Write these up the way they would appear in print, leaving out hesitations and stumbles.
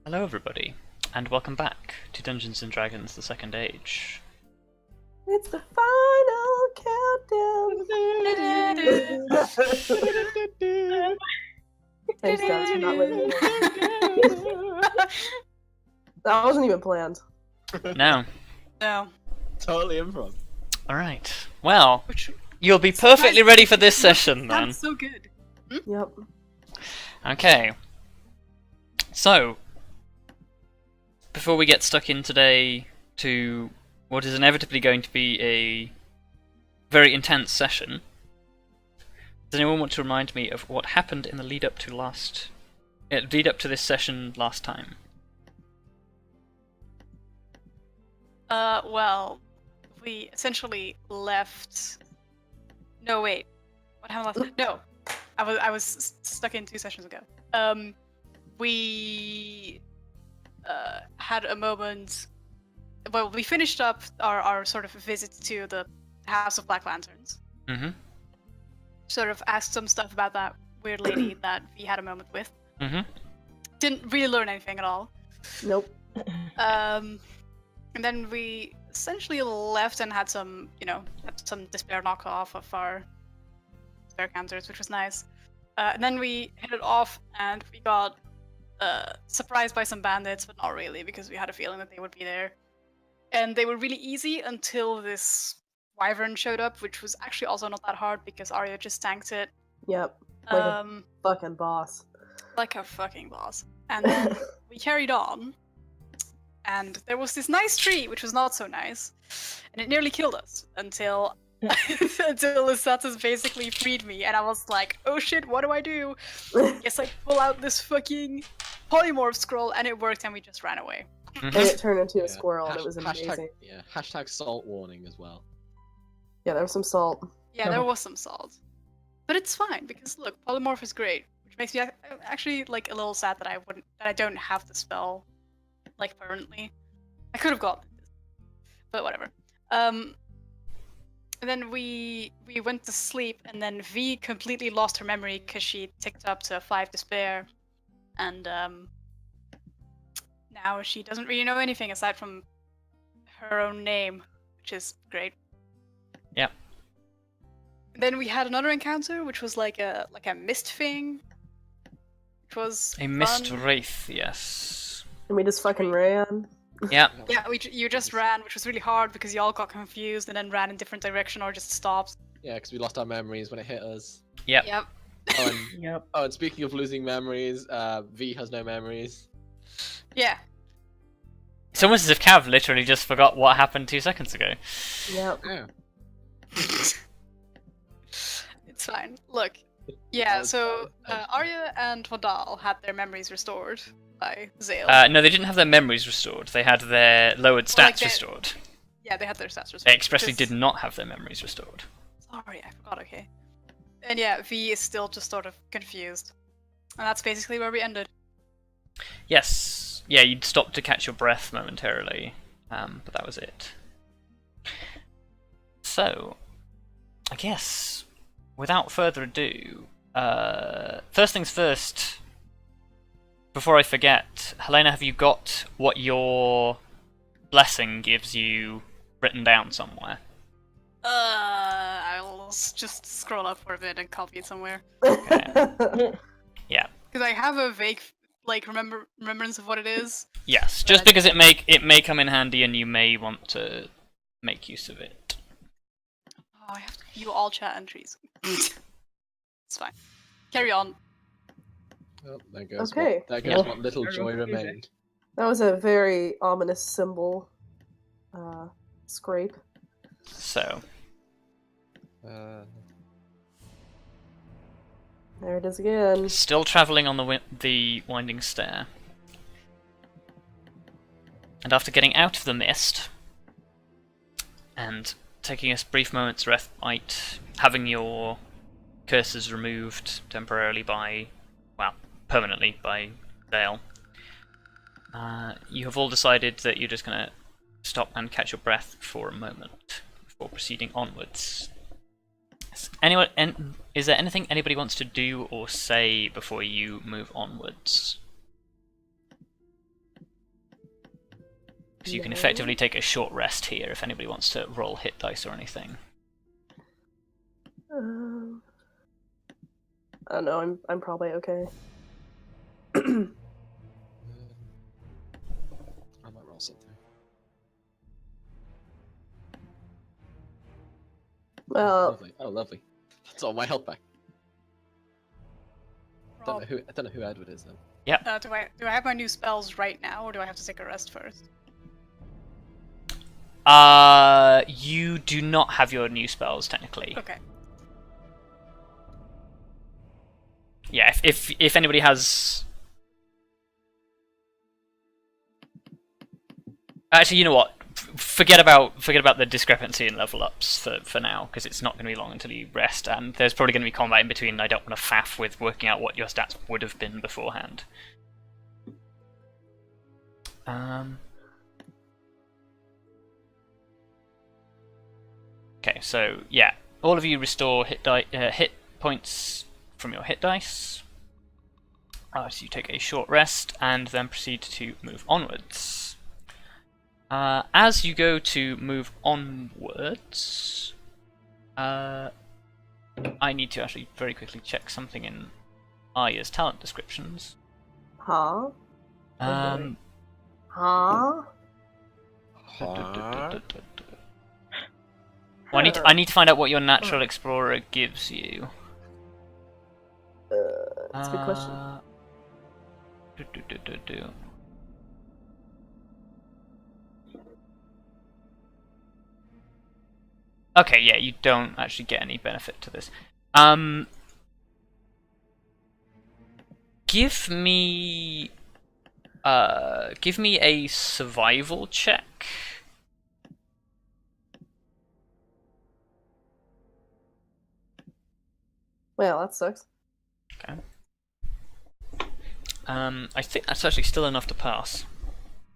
Hello everybody, and welcome back to Dungeons & Dragons The Second Age. It's the final countdown. Thanks guys for not letting me know. That wasn't even planned. No. No. Totally improv. Alright, well, you'll be perfectly ready for this session then. That's so good. Yep. Okay. So, before we get stuck in today to what is inevitably going to be a very intense session, does anyone want to remind me of what happened in the lead up to this session last time? Well, we essentially left. No, wait. What happened last? No, I was stuck in 2 sessions ago. We had a moment. Well, we finished up our sort of visit to the House of Black Lanterns. Mm-hmm. Sort of asked some stuff about that weird lady that we had a moment with. Mm-hmm. Didn't really learn anything at all. Nope. And then we essentially left and had some, had some despair knockoff of our despair counters, which was nice. And then we headed off and we got surprised by some bandits, but not really, because we had a feeling that they would be there. And they were really easy until this wyvern showed up, which was actually also not that hard because Arya just tanked it. Yep. Like a fucking boss. Like a fucking boss. And then we carried on. And there was this nice tree, which was not so nice, and it nearly killed us until until Lysatis basically freed me, and I was like, "Oh shit, what do I do?" Guess I pull out this fucking polymorph scroll, and it worked, and we just ran away. And it turned into a squirrel, and it was amazing. Hashtag salt warning as well. Yeah, there was some salt. Yeah, there was some salt, but it's fine because look, polymorph is great, which makes me actually like a little sad that I don't have the spell. Like permanently, I could have gotten it, but whatever. And then we went to sleep, and then V completely lost her memory because she ticked up to 5 despair, and now she doesn't really know anything aside from her own name, which is great. Yeah. Then we had another encounter, which was like a mist thing, which was a mist wraith, yes. And we just fucking ran. Yeah. Yeah, you just ran, which was really hard because y'all got confused and then ran in different direction or just stopped. Yeah, because we lost our memories when it hit us. Yep. Yep. Oh, and, Yep. oh, and speaking of losing memories, V has no memories. Yeah. It's almost as if Cav literally just forgot what happened 2 seconds ago. Yep. Yeah. It's fine. Look. Yeah, so Arya and Vondal had their memories restored by Zale. No, they didn't have their memories restored. They had their lowered stats restored. Yeah, they had their stats restored. They expressly did not have their memories restored. Sorry, I forgot, okay. And yeah, V is still just sort of confused. And that's basically where we ended. Yes. Yeah, you'd stopped to catch your breath momentarily, but that was it. So, I guess, without further ado, first things first, before I forget, Helena, have you got what your blessing gives you written down somewhere? I'll just scroll up for a bit and copy it somewhere. Okay. Yeah. Because I have a vague, remembrance of what it is. Yes, just because it may come in handy and you may want to make use of it. Oh, I have to view all chat entries. It's fine. Carry on. Oh, there goes Okay. what little joy remained. That was a very ominous symbol. Scrape. So, There it is again. still travelling on the winding stair. And after getting out of the mist, and taking a brief moment's respite, having your curses removed temporarily permanently by Dale, you have all decided that you're just going to stop and catch your breath for a moment before proceeding onwards. Is there anything anybody wants to do or say before you move onwards? So you can effectively take a short rest here if anybody wants to roll hit dice or anything. I don't know. I'm probably okay. I might roll something. Well, Lovely. Oh, lovely. That's all my health back. I don't know who Edward is then. Do I have my new spells right now, or do I have to take a rest first? You do not have your new spells technically. Okay. Yeah, if anybody has. Actually, you know what? Forget about the discrepancy in level ups for now, because it's not going to be long until you rest, and there's probably going to be combat in between. And I don't want to faff with working out what your stats would have been beforehand. Okay, so yeah, all of you restore hit points from your hit dice. So you take a short rest and then proceed to move onwards. As you go to move onwards, I need to actually very quickly check something in Arya's talent descriptions. huh? Um, Huh? well, I need to find out what your natural explorer gives you. That's a good question. Okay, yeah, you don't actually get any benefit to this. Give me a survival check. Well, that sucks. Okay. I think that's actually still enough to pass.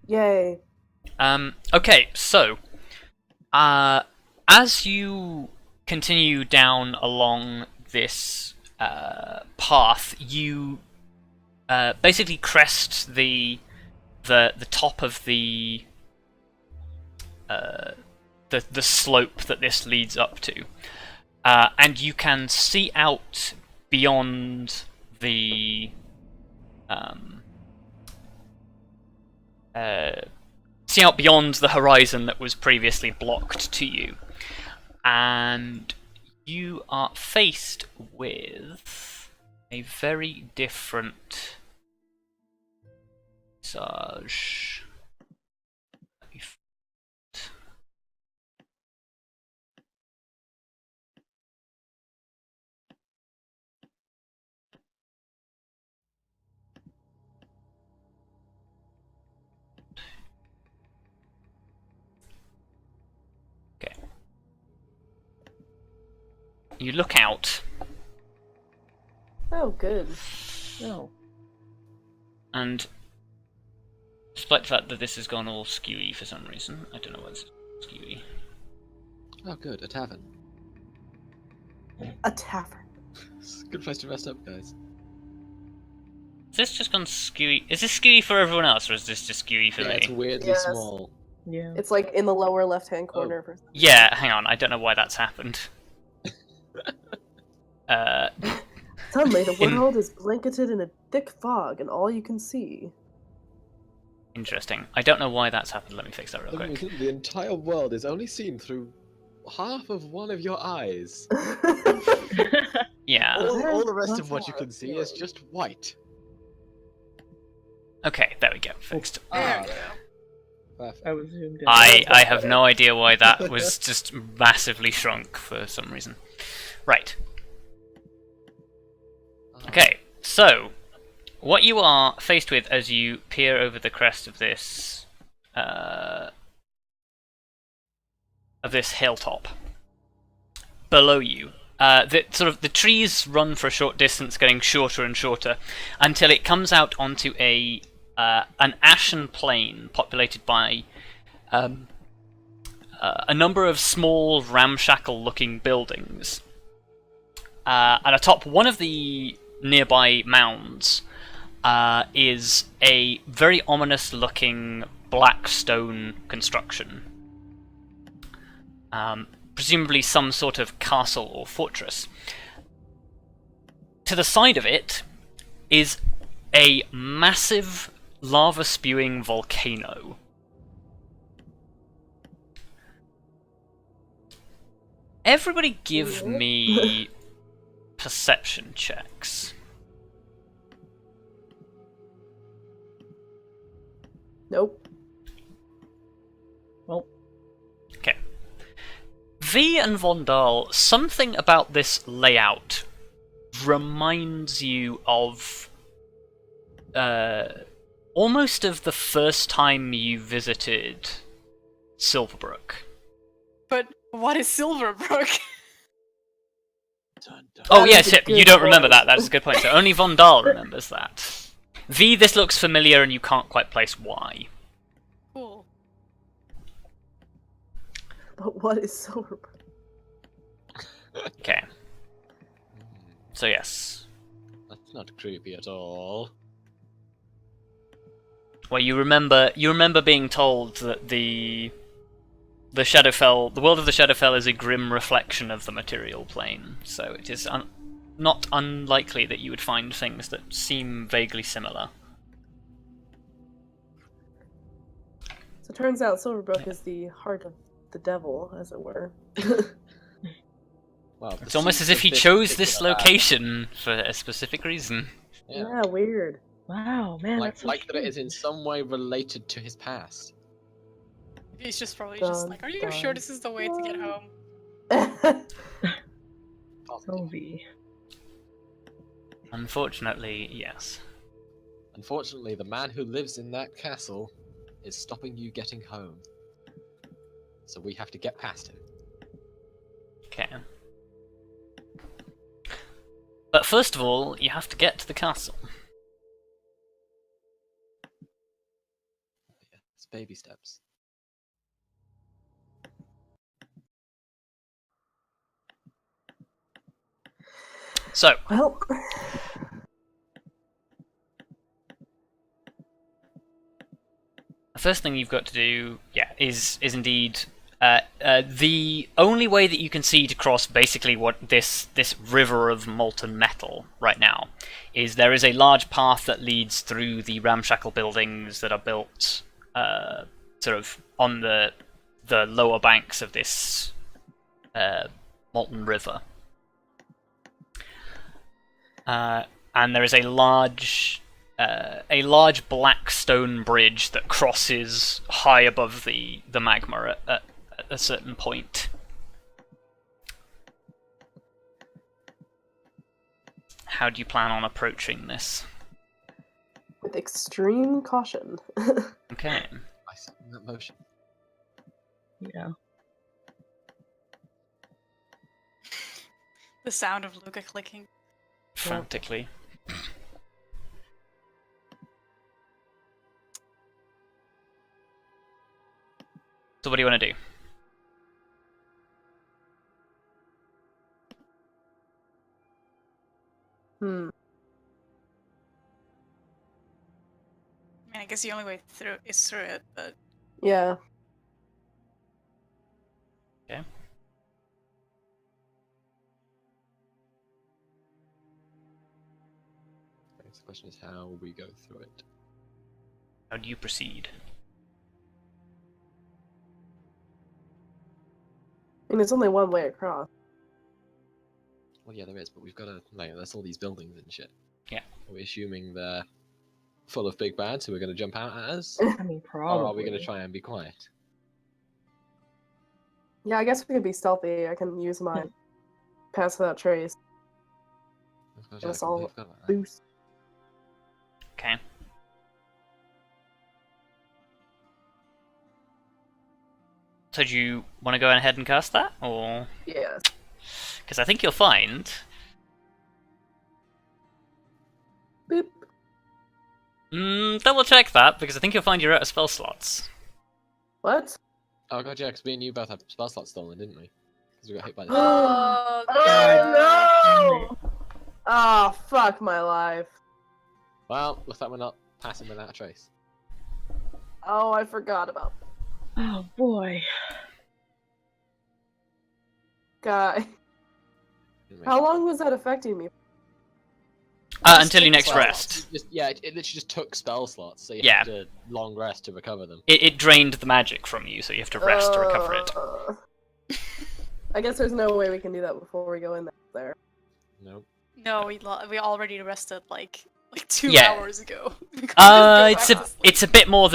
Yay. Okay, so, as you continue down along this path, you basically crest the top of the slope that this leads up to, and you can see out beyond the horizon that was previously blocked to you, and you are faced with a very different visage. Okay. You look out. Oh, good. Oh. And despite the fact that this has gone all skewy for some reason, I don't know what's skewy. Oh, good. A tavern. A tavern. It's a good place to rest up, guys. Has this just gone skewy? Is this skewy for everyone else, or is this just skewy for Yeah, me? it's weirdly Yes. small. Yeah. It's like in the lower left-hand corner. For... Yeah, hang on. I don't know why that's happened. Suddenly, the In- world is blanketed in a thick fog, and all you can see. Interesting. I don't know why that's happened. Let me fix that real quick. The entire world is only seen through half of one of your eyes. Yeah. All the rest of what you can see is just white. Okay, there we go. Fixed. There we go. Perfect. I was zoomed in. I have no idea why that was just massively shrunk for some reason. Right. Okay, so what you are faced with as you peer over the crest of this hilltop below you, the trees run for a short distance, getting shorter and shorter, until it comes out onto an ashen plain populated by a number of small, ramshackle-looking buildings. And atop one of the nearby mounds is a very ominous-looking black stone construction. Presumably some sort of castle or fortress. To the side of it is a massive lava-spewing volcano. Everybody give me perception checks. Nope. Well, Okay. V and Vondal, something about this layout reminds you of almost of the first time you visited Silverbrook. But what is Silverbrook? Oh That yes, is a you good don't remember point. that. That's a good point. So only Vondal remembers that. V, this looks familiar, and you can't quite place why. Cool. But what is Silverbrook? Okay. So yes. That's not creepy at all. Well, you remember being told that the Shadowfell, the world of the Shadowfell, is a grim reflection of the material plane. So it is not unlikely that you would find things that seem vaguely similar. So it turns out Silverbrook is the heart of the devil, as it were. Well, It's almost as if he chose this location for a specific reason. Yeah. Yeah, weird. wow, man, that's so Like that it strange. is in some way related to his past. He's just probably just Dun, like, are you dun, sure this is the way to get home? Toby. Unfortunately, yes. Unfortunately, the man who lives in that castle is stopping you getting home. So we have to get past him. Okay. But first of all, you have to get to the castle. It's baby steps. So, Well, the first thing you've got to do, is indeed the only way that you can see to cross basically what this river of molten metal right now is there is a large path that leads through the ramshackle buildings that are built sort of on the lower banks of this molten river. And there is a large black stone bridge that crosses high above the magma at a certain point. How do you plan on approaching this? with extreme caution. Okay. I second that motion. Yeah. The sound of Luka clicking. Frantically. So what do you want to do? Hmm. I mean, I guess the only way through is through it, but Yeah. Okay. The question is how we go through it. How do you proceed? I mean, it's only one way across. Well, yeah, there is, but we've got to. Like, there's all these buildings and shit. Yeah. Are we assuming they're full of big bads who are going to jump out at us? I mean, probably. Or are we going to try and be quiet? Yeah, I guess we could be stealthy. I can use my pass without trace. Of course, Us I all completely forgot about that. Boost. Okay. So do you want to go ahead and cast that, or Yeah. because I think you'll find Boop. double check that because I think you'll find you're out of spell slots. What? Oh god, yeah, because me and you both had spell slots stolen, didn't we? Because we got hit by the. oh, Oh no! Oh fuck my life. Well, looks like we're not passing without a trace. Oh, I forgot about that. Oh boy. Guy. How long was that affecting me? Until your next Well, rest. it literally just took spell slots, so you Yeah. have to long rest to recover them. It drained the magic from you, so you have to rest to recover it. I guess there's no way we can do that before we go in there. Nope. No, we already rested like 2 Yeah. hours ago. We can't just go It's back a to sleep. it's a bit more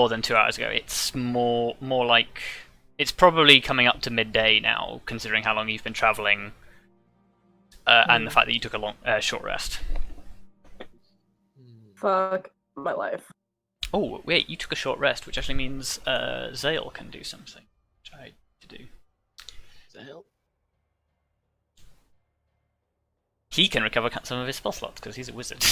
than 2 hours ago. It's more like it's probably coming up to midday now, considering how long you've been traveling, and the fact that you took a long short rest. Fuck my life. Oh wait, you took a short rest, which actually means Zale can do something. Which I need to do. Zale? He can recover some of his spell slots because he's a wizard.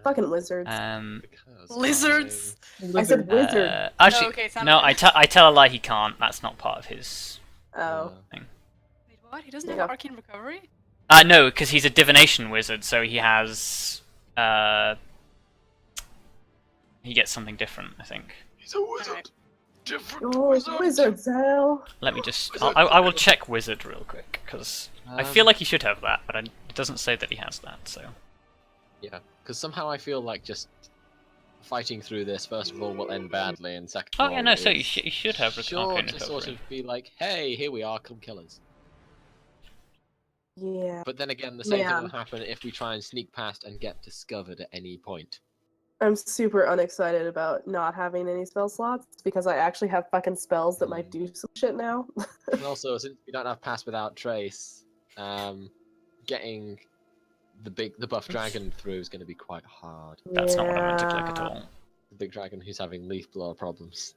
Fucking lizards. Because Lizards. I said wizard. Actually, Oh, okay, it's not no, like- I tell a lie. He can't. That's not part of his Oh. thing. Wait, what? He doesn't Yeah. have arcane recovery? No, because he's a divination wizard, so he has. He gets something different, I think. He's a wizard. Alright. Different Oh, it's wizard, Zell. Let me just. I will check wizard real quick because I feel like he should have that, but it doesn't say that he has that. So. Yeah, because somehow I feel like just fighting through this, first of all, will end badly, and second Oh of all, yeah, no. So you is should have sure arcane to recovery. sort of be like, hey, here we are, come kill us. Yeah. But then again, the same thing Man. will happen if we try and sneak past and get discovered at any point. I'm super unexcited about not having any spell slots because I actually have fucking spells that might do some shit now. And also, since we don't have Pass Without Trace, getting the buff dragon through is going to be quite hard. That's not what I meant to click at Yeah. all. The big dragon who's having leaf blower problems.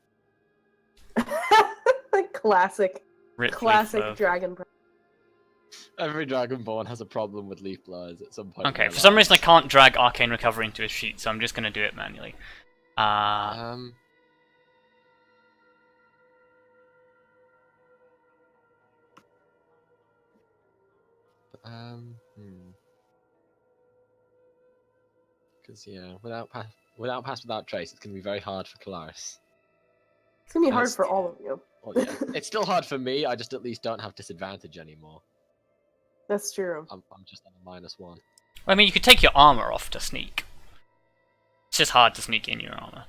Classic. Rip Classic leaf, dragon. Every dragonborn has a problem with leaf blowers at some point. in Okay, their for some lives. reason I can't drag arcane recovery into a sheet, so I'm just gonna do it manually. Because without pass without trace, it's gonna be very hard for Kelariis. It's gonna be hard Nice. for all of you. Well, yeah, it's still hard for me. I just at least don't have disadvantage anymore. That's true. I'm just at a -1. I mean, you could take your armor off to sneak. It's just hard to sneak in your armor.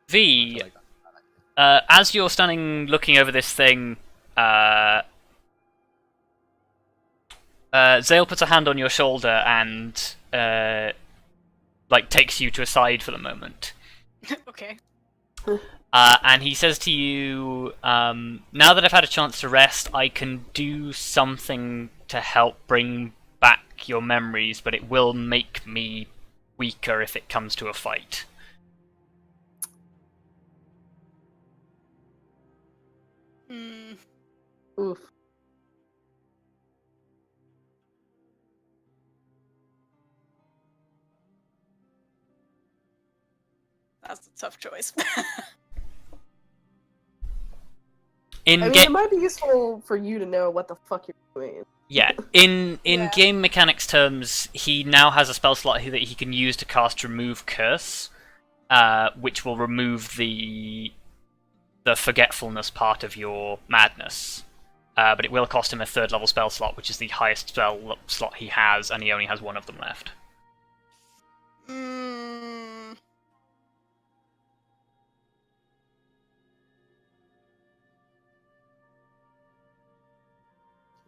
V, I feel like as you're standing looking over this thing, Zale puts a hand on your shoulder and takes you to a side for the moment. Okay. And he says to you, now that I've had a chance to rest, I can do something to help bring back your memories, but it will make me weaker if it comes to a fight. Hmm. Oof. That's a tough choice. In I mean, game, it might be useful for you to know what the fuck you're doing. yeah, in Yeah. game mechanics terms, he now has a spell slot that he can use to cast Remove Curse, which will remove the forgetfulness part of your madness. But it will cost him a 3rd level spell slot, which is the highest spell slot he has, and he only has one of them left. Mm.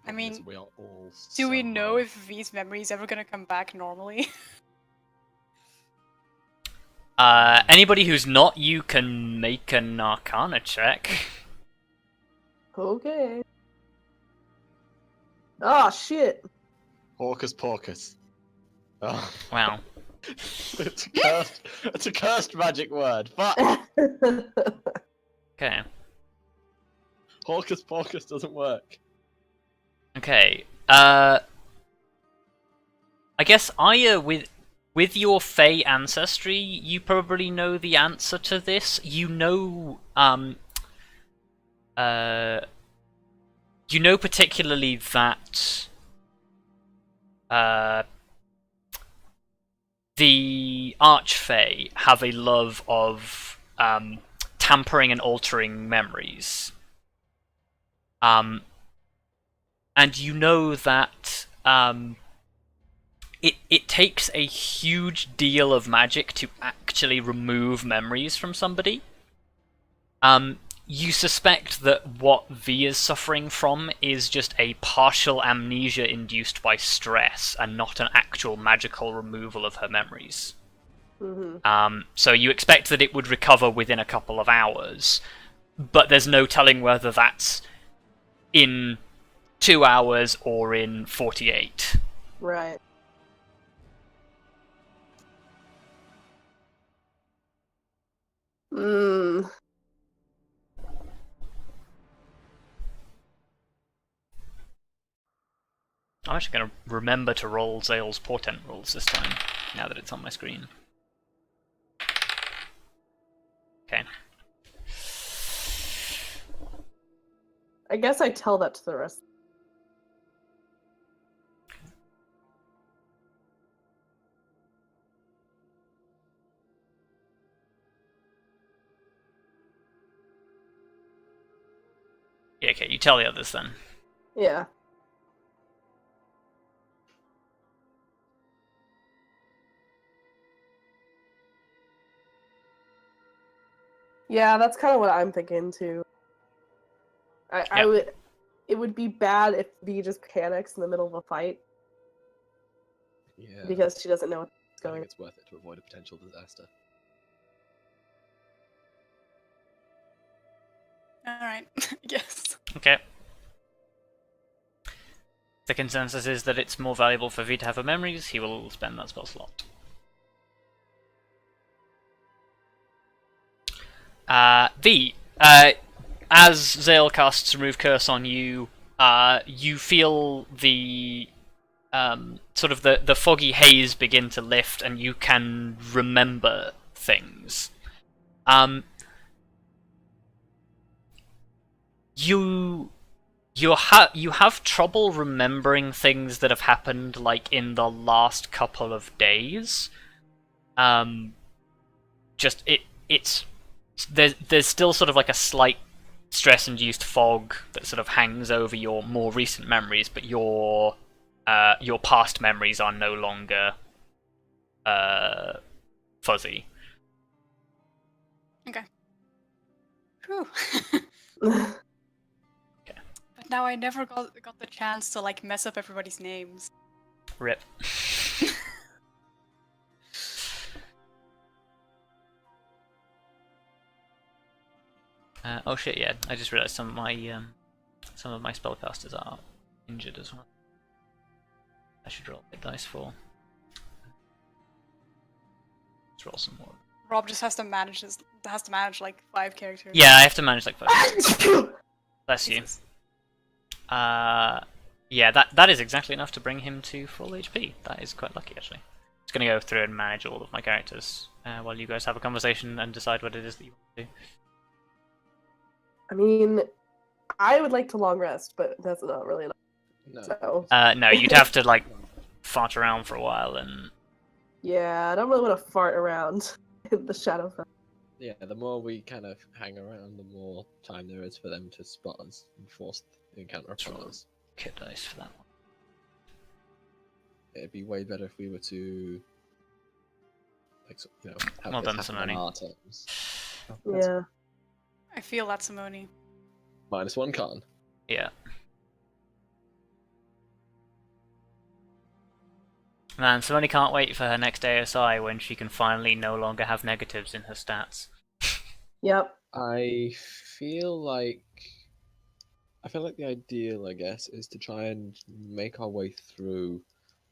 I problem is mean, we are all Do we so know hard. if V's memory is ever gonna come back normally? Anybody who's not you can make an Arcana check. Okay. Oh shit. Hawkus Porkus. Oh, Wow. it's a cursed magic word. Fuck! Okay. Hawkus Porkus doesn't work. Okay. I guess Arya, with your Fey ancestry, you probably know the answer to this. You know particularly that the Archfey have a love of tampering and altering memories. And you know that it takes a huge deal of magic to actually remove memories from somebody. You suspect that what V is suffering from is just a partial amnesia induced by stress and not an actual magical removal of her memories. Mm-hmm. So you expect that it would recover within a couple of hours, but there's no telling whether that's in 2 hours or in 48. Right. Mm. I'm actually going to remember to roll Zale's portent rolls this time, now that it's on my screen. Okay. I guess I tell that to the rest. Yeah, okay, you tell the others then. Yeah. Yeah, that's kind of what I'm thinking too. I would. It would be bad if V just panics in the middle of a fight Yeah. because she doesn't know what's I going think on. it's worth it to avoid a potential disaster. Alright, yes. Okay. The consensus is that it's more valuable for V to have her memories. He will spend that spell slot. V, as Zale casts Remove Curse on you, you feel the sort of the foggy haze begin to lift, and you can remember things. You have trouble remembering things that have happened like in the last couple of days. There's still sort of like a slight stress-induced fog that sort of hangs over your more recent memories, but your past memories are no longer fuzzy. Okay. Whew. Okay. But now I never got the chance to like mess up everybody's names. Rip. Oh shit! Yeah, I just realised some of my spellcasters are injured as well. I should roll a dice for. Let's roll some more. Rob just has to manage like 5 characters. Yeah, I have to manage like 5. Bless you. Jesus. Yeah, that is exactly enough to bring him to full HP. That is quite lucky, actually. Just gonna go through and manage all of my characters while you guys have a conversation and decide what it is that you want to do. I mean, I would like to long rest, but that's not really enough. No. So No, you'd have to like fart around for a while and. yeah, I don't really want to fart around in the shadow. Yeah, the more we kind of hang around, the more time there is for them to spot us and force the encounter upon us. Kit dice for that one. It'd be way better if we were to, like, have Well this done, happen on Simone. our terms. Yeah. I feel that, Simone. -1 con. Yeah. Man, Simone can't wait for her next ASI when she can finally no longer have negatives in her stats. Yep. I feel like the ideal, I guess, is to try and make our way through,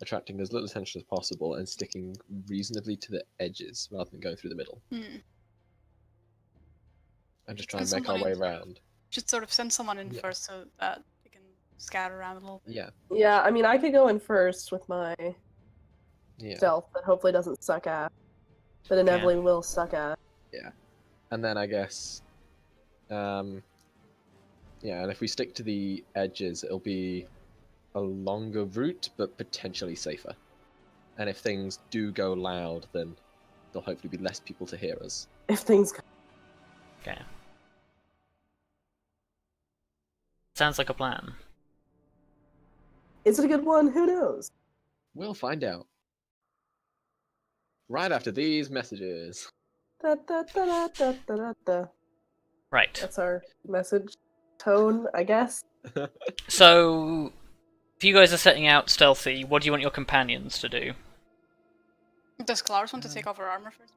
attracting as little attention as possible and sticking reasonably to the edges rather than going through the middle. And just try and make our way around. Should sort of send someone in first so that they can scatter around a little. Yeah. Yeah, I mean, I could go in first with my Yeah. stealth that hopefully doesn't suck ass, but inevitably will suck ass. Yeah. And then I guess, yeah, and if we stick to the edges, it'll be a longer route, but potentially safer. And if things do go loud, then there'll hopefully be less people to hear us. If things go. Okay. Sounds like a plan. Is it a good one? Who knows? We'll find out. Right after these messages. Da, da, da, da, da, da, da, da. Right. That's our message tone, I guess. So, if you guys are setting out stealthy, what do you want your companions to do? Does Kelariis want to take off her armor first?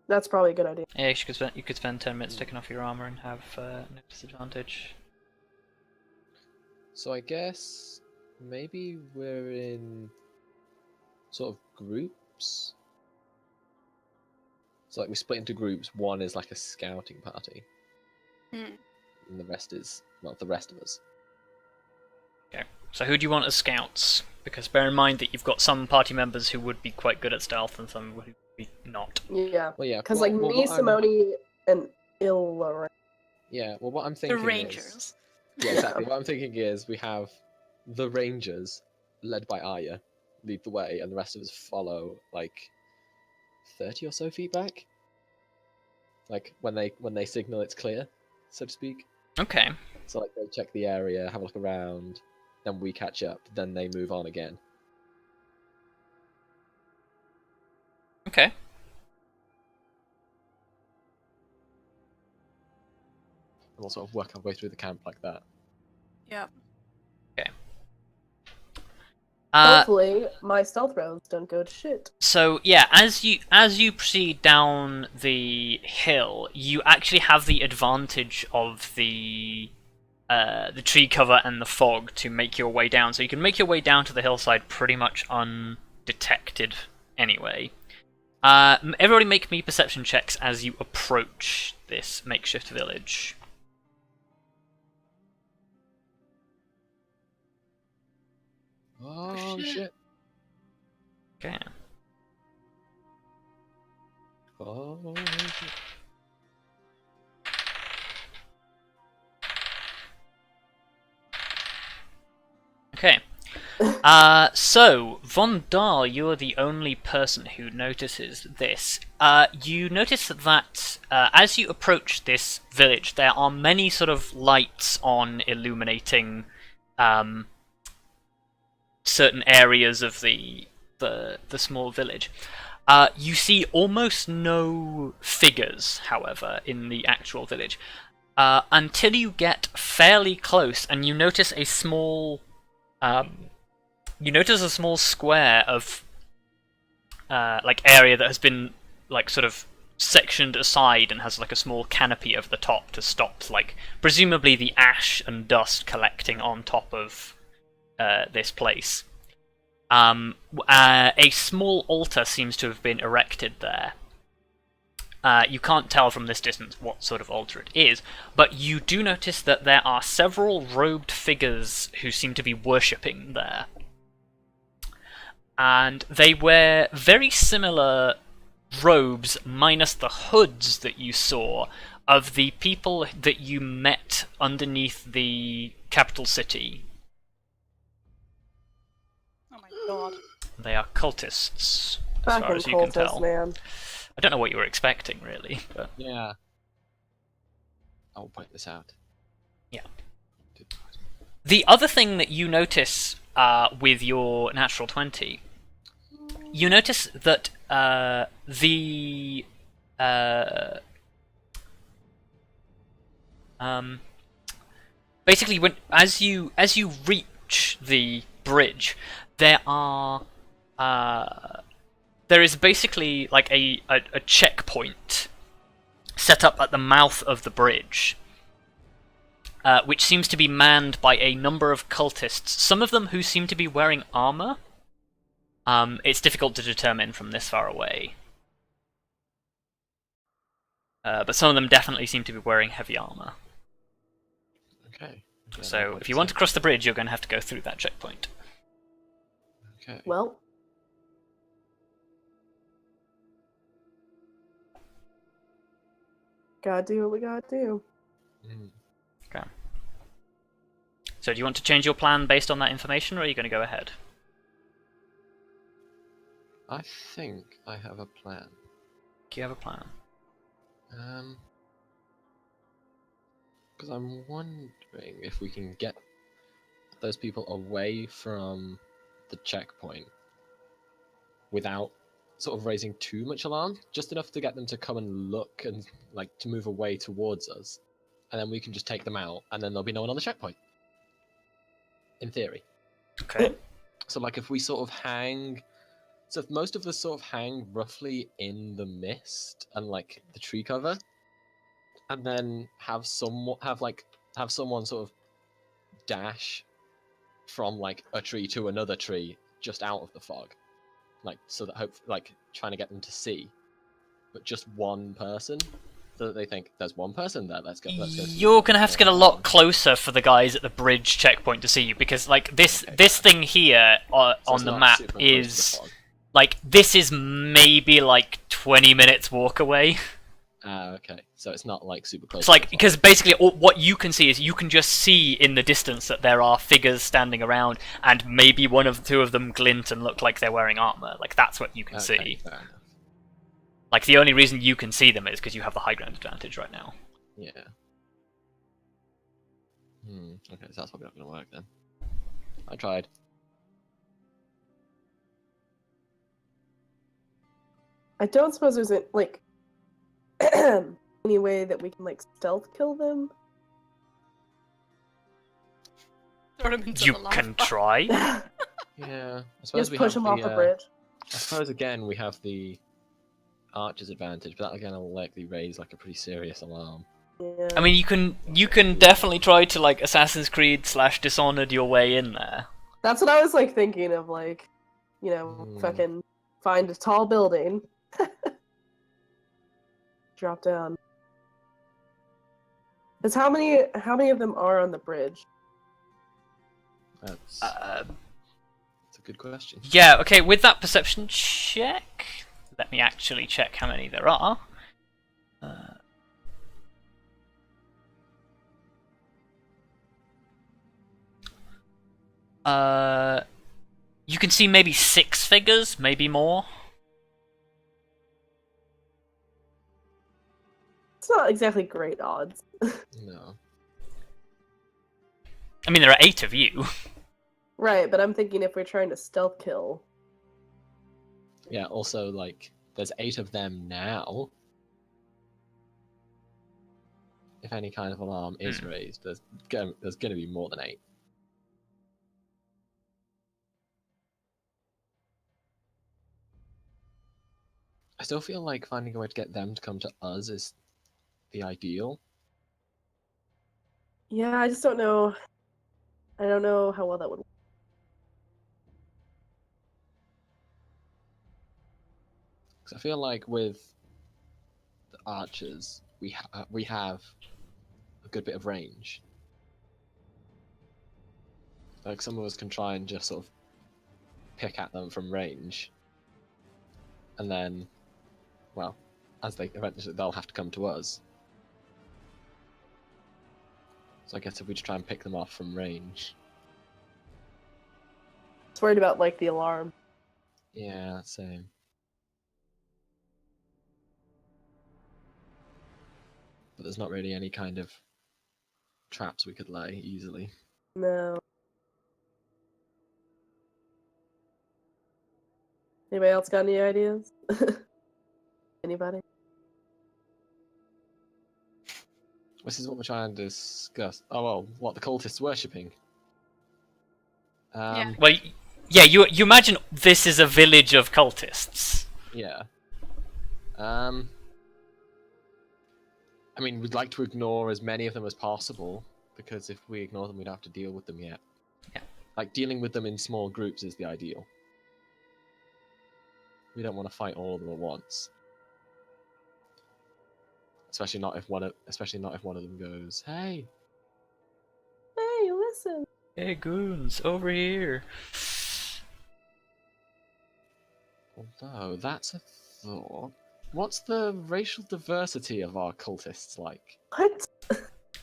That's probably a good idea. Yeah, you could spend 10 minutes taking off your armor and have no disadvantage. So I guess maybe we're in sort of groups. So like we split into groups. One is like a scouting party, Hmm. and the rest is the rest of us. Okay. So who do you want as scouts? Because bear in mind that you've got some party members who would be quite good at stealth and some who would be not. Yeah. Well, yeah, Because well, like well, me, what I'm- Simone, and Illa. Yeah, well, what I'm The thinking is, Rangers. yeah, exactly. What I'm thinking is we have the Rangers, led by Arya, lead the way, and the rest of us follow like 30 or so feet back. Like when they signal it's clear, so to speak. Okay. So like they check the area, have a look around, then we catch up, then they move on again. Okay. And we'll sort of work our way through the camp like that. Yeah. Hopefully, my stealth rounds don't go to shit. So yeah, as you proceed down the hill, you actually have the advantage of the tree cover and the fog to make your way down. So you can make your way down to the hillside pretty much undetected anyway. Everybody make me perception checks as you approach this makeshift village. Oh shit! Okay. Oh shit! Okay. So, Vondal, you're the only person who notices this. You notice that as you approach this village, there are many sort of lights on illuminating certain areas of the small village. You see almost no figures, however, in the actual village, until you get fairly close, and you notice a small square of like area that has been like sort of sectioned aside and has like a small canopy over the top to stop like presumably the ash and dust collecting on top of this place. A small altar seems to have been erected there. You can't tell from this distance what sort of altar it is, but you do notice that there are several robed figures who seem to be worshipping there. And they wear very similar robes, minus the hoods that you saw of the people that you met underneath the capital city. Oh my god. They are cultists, as Fucking far as you can cultist, tell. man. I don't know what you were expecting, really, but Yeah. I'll point this out. yeah. The other thing that you notice with your natural 20, you notice that basically as you reach the bridge, there is basically like a checkpoint set up at the mouth of the bridge, which seems to be manned by a number of cultists, some of them who seem to be wearing armor. It's difficult to determine from this far away. But some of them definitely seem to be wearing heavy armor. Okay. So if you want to cross the bridge, you're going to have to go through that checkpoint. Okay. Well, gotta do what we gotta do. Mm. Okay. So do you want to change your plan based on that information, or are you going to go ahead? I think I have a plan. Do you have a plan? Because I'm wondering if we can get those people away from the checkpoint without sort of raising too much alarm, just enough to get them to come and look and like to move away towards us, and then we can just take them out, and then there'll be no one on the checkpoint. In theory. Okay. So like if we sort of hang, so if most of us sort of hang roughly in the mist and like the tree cover, and then have someone sort of dash from like a tree to another tree just out of the fog, like so that like trying to get them to see, but just one person, so that they think there's one person there. Let's go. You're gonna have to get a lot closer for the guys at the bridge checkpoint to see you, because like this thing here So on it's the not map super close to the is fog. like this is maybe like 20 minutes walk away. Okay, so it's not like super close. It's to the like fog. because basically what you can see is you can just see in the distance that there are figures standing around, and maybe two of them glint and look like they're wearing armor. Like that's what you can Okay, see. fair enough. Like the only reason you can see them is because you have the high ground advantage right now. Yeah. Okay, so that's probably not going to work then. I tried. I don't suppose there's like any way that we can like stealth kill them. Throw them into You the lava. can try. Yeah, I suppose Just we push have them off the bridge. I suppose again we have the archer's advantage, but that again will likely raise like a pretty serious alarm. Yeah. I mean, you can definitely try to like Assassin's Creed / Dishonored your way in there. That's what I was like thinking of, like, you know, fucking find a tall building, drop down. Because how many of them are on the bridge? That's a good question. Yeah. Okay. With that perception check, let me actually check how many there are. You can see maybe 6 figures, maybe more. It's not exactly great odds. No. I mean, there are 8 of you. Right, but I'm thinking if we're trying to stealth kill. Yeah. Also, like, there's 8 of them now. If any kind of alarm is raised, there's going to be more than 8. I still feel like finding a way to get them to come to us is the ideal. Yeah, I just don't know. I don't know how well that would work. Because I feel like with the archers, we have a good bit of range. Like some of us can try and just sort of pick at them from range, and then, well, as they eventually they'll have to come to us. So I guess if we just try and pick them off from range. Just worried about like the alarm. Yeah, same. But there's not really any kind of traps we could lay easily. No. Anybody else got any ideas? Anybody? This is what we're trying to discuss. Oh well, what the cultists worshipping? Yeah. Well, yeah. You imagine this is a village of cultists. Yeah. I mean, we'd like to ignore as many of them as possible, because if we ignore them, we'd have to deal with them yet. Yeah. Like, dealing with them in small groups is the ideal. We don't want to fight all of them at once. Especially not if one of them goes, "Hey!" Hey, listen. Hey, goons, over here. Although, that's a thought. What's the racial diversity of our cultists like? What?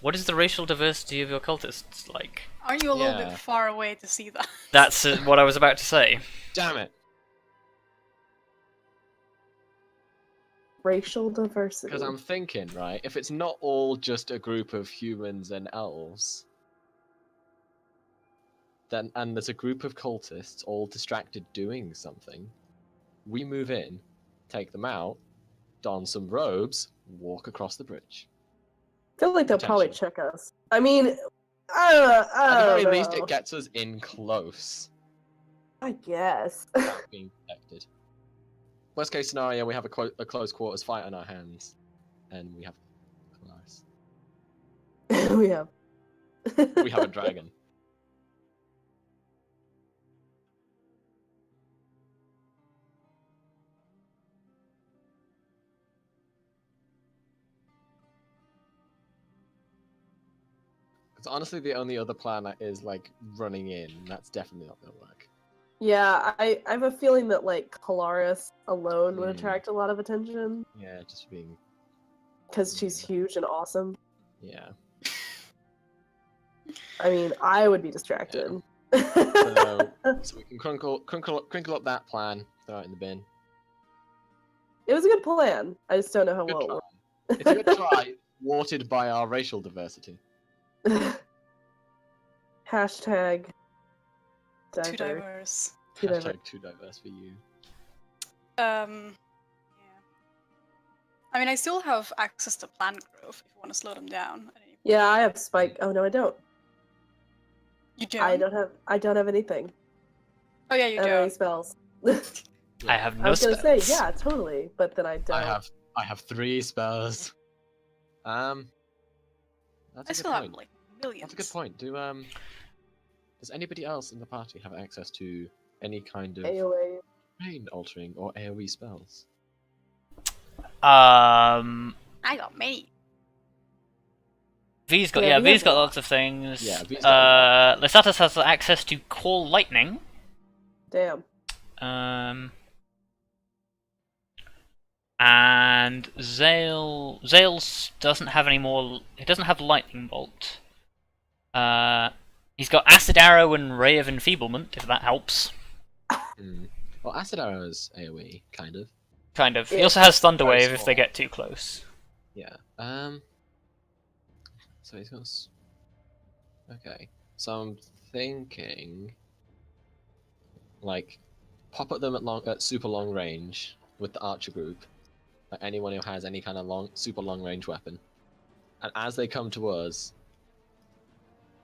What is the racial diversity of your cultists like? Aren't you a little Yeah. bit far away to see that? That's what I was about to say. Damn it! Racial diversity. Because I'm thinking, right, if it's not all just a group of humans and elves, then and there's a group of cultists all distracted doing something, we move in, take them out, don some robes, walk across the bridge. I feel like they'll probably Potentially. check us. I mean, I At the don't very least, know. it gets us in close, I guess. without being detected. Worst case scenario, we have a close quarters fight on our hands, and we have Kelariis. we have. We have a dragon. Because honestly, the only other plan is like running in. That's definitely not gonna work. Yeah, I have a feeling that like Kelariis alone would Hmm. attract a lot of attention Yeah, just being. because she's huge and awesome. Yeah. I mean, I would be distracted. So we can crinkle up that plan, throw it in the bin. It was a good plan. I just don't know how Good well try. It's a good try, thwarted by our racial diversity. it worked. Hashtag Too diverse. diverse. Too diverse. Hashtag too diverse for you. Yeah. I mean, I still have access to plant growth if you want to slow them down. At any point. Yeah, I have spike. Oh no, I don't. You don't? I don't have anything. Oh yeah, you I don't have any don't. spells. I have I no was gonna spells. say, yeah, totally, but then I don't. I have 3 spells. That's I a good still have point. like millions. That's a good point. Does anybody else in the party have access to any kind of AoE. terrain altering or AoE spells? I got many. V's got Yeah, yeah, V V's has a got lot. lots of things. Yeah, V's got Lysatus has access to call lightning. Damn. And Zales doesn't have any more. He doesn't have lightning bolt. He's got acid arrow and ray of enfeeblement, if that helps. Well, Acid Arrow's AoE, kind of. Kind of. He Yeah, also has thunder very wave if they small. get too close. Yeah. So he's got. Okay. So I'm thinking, like, pop at them at super long range with the archer group, like anyone who has any kind of super long range weapon, and as they come to us,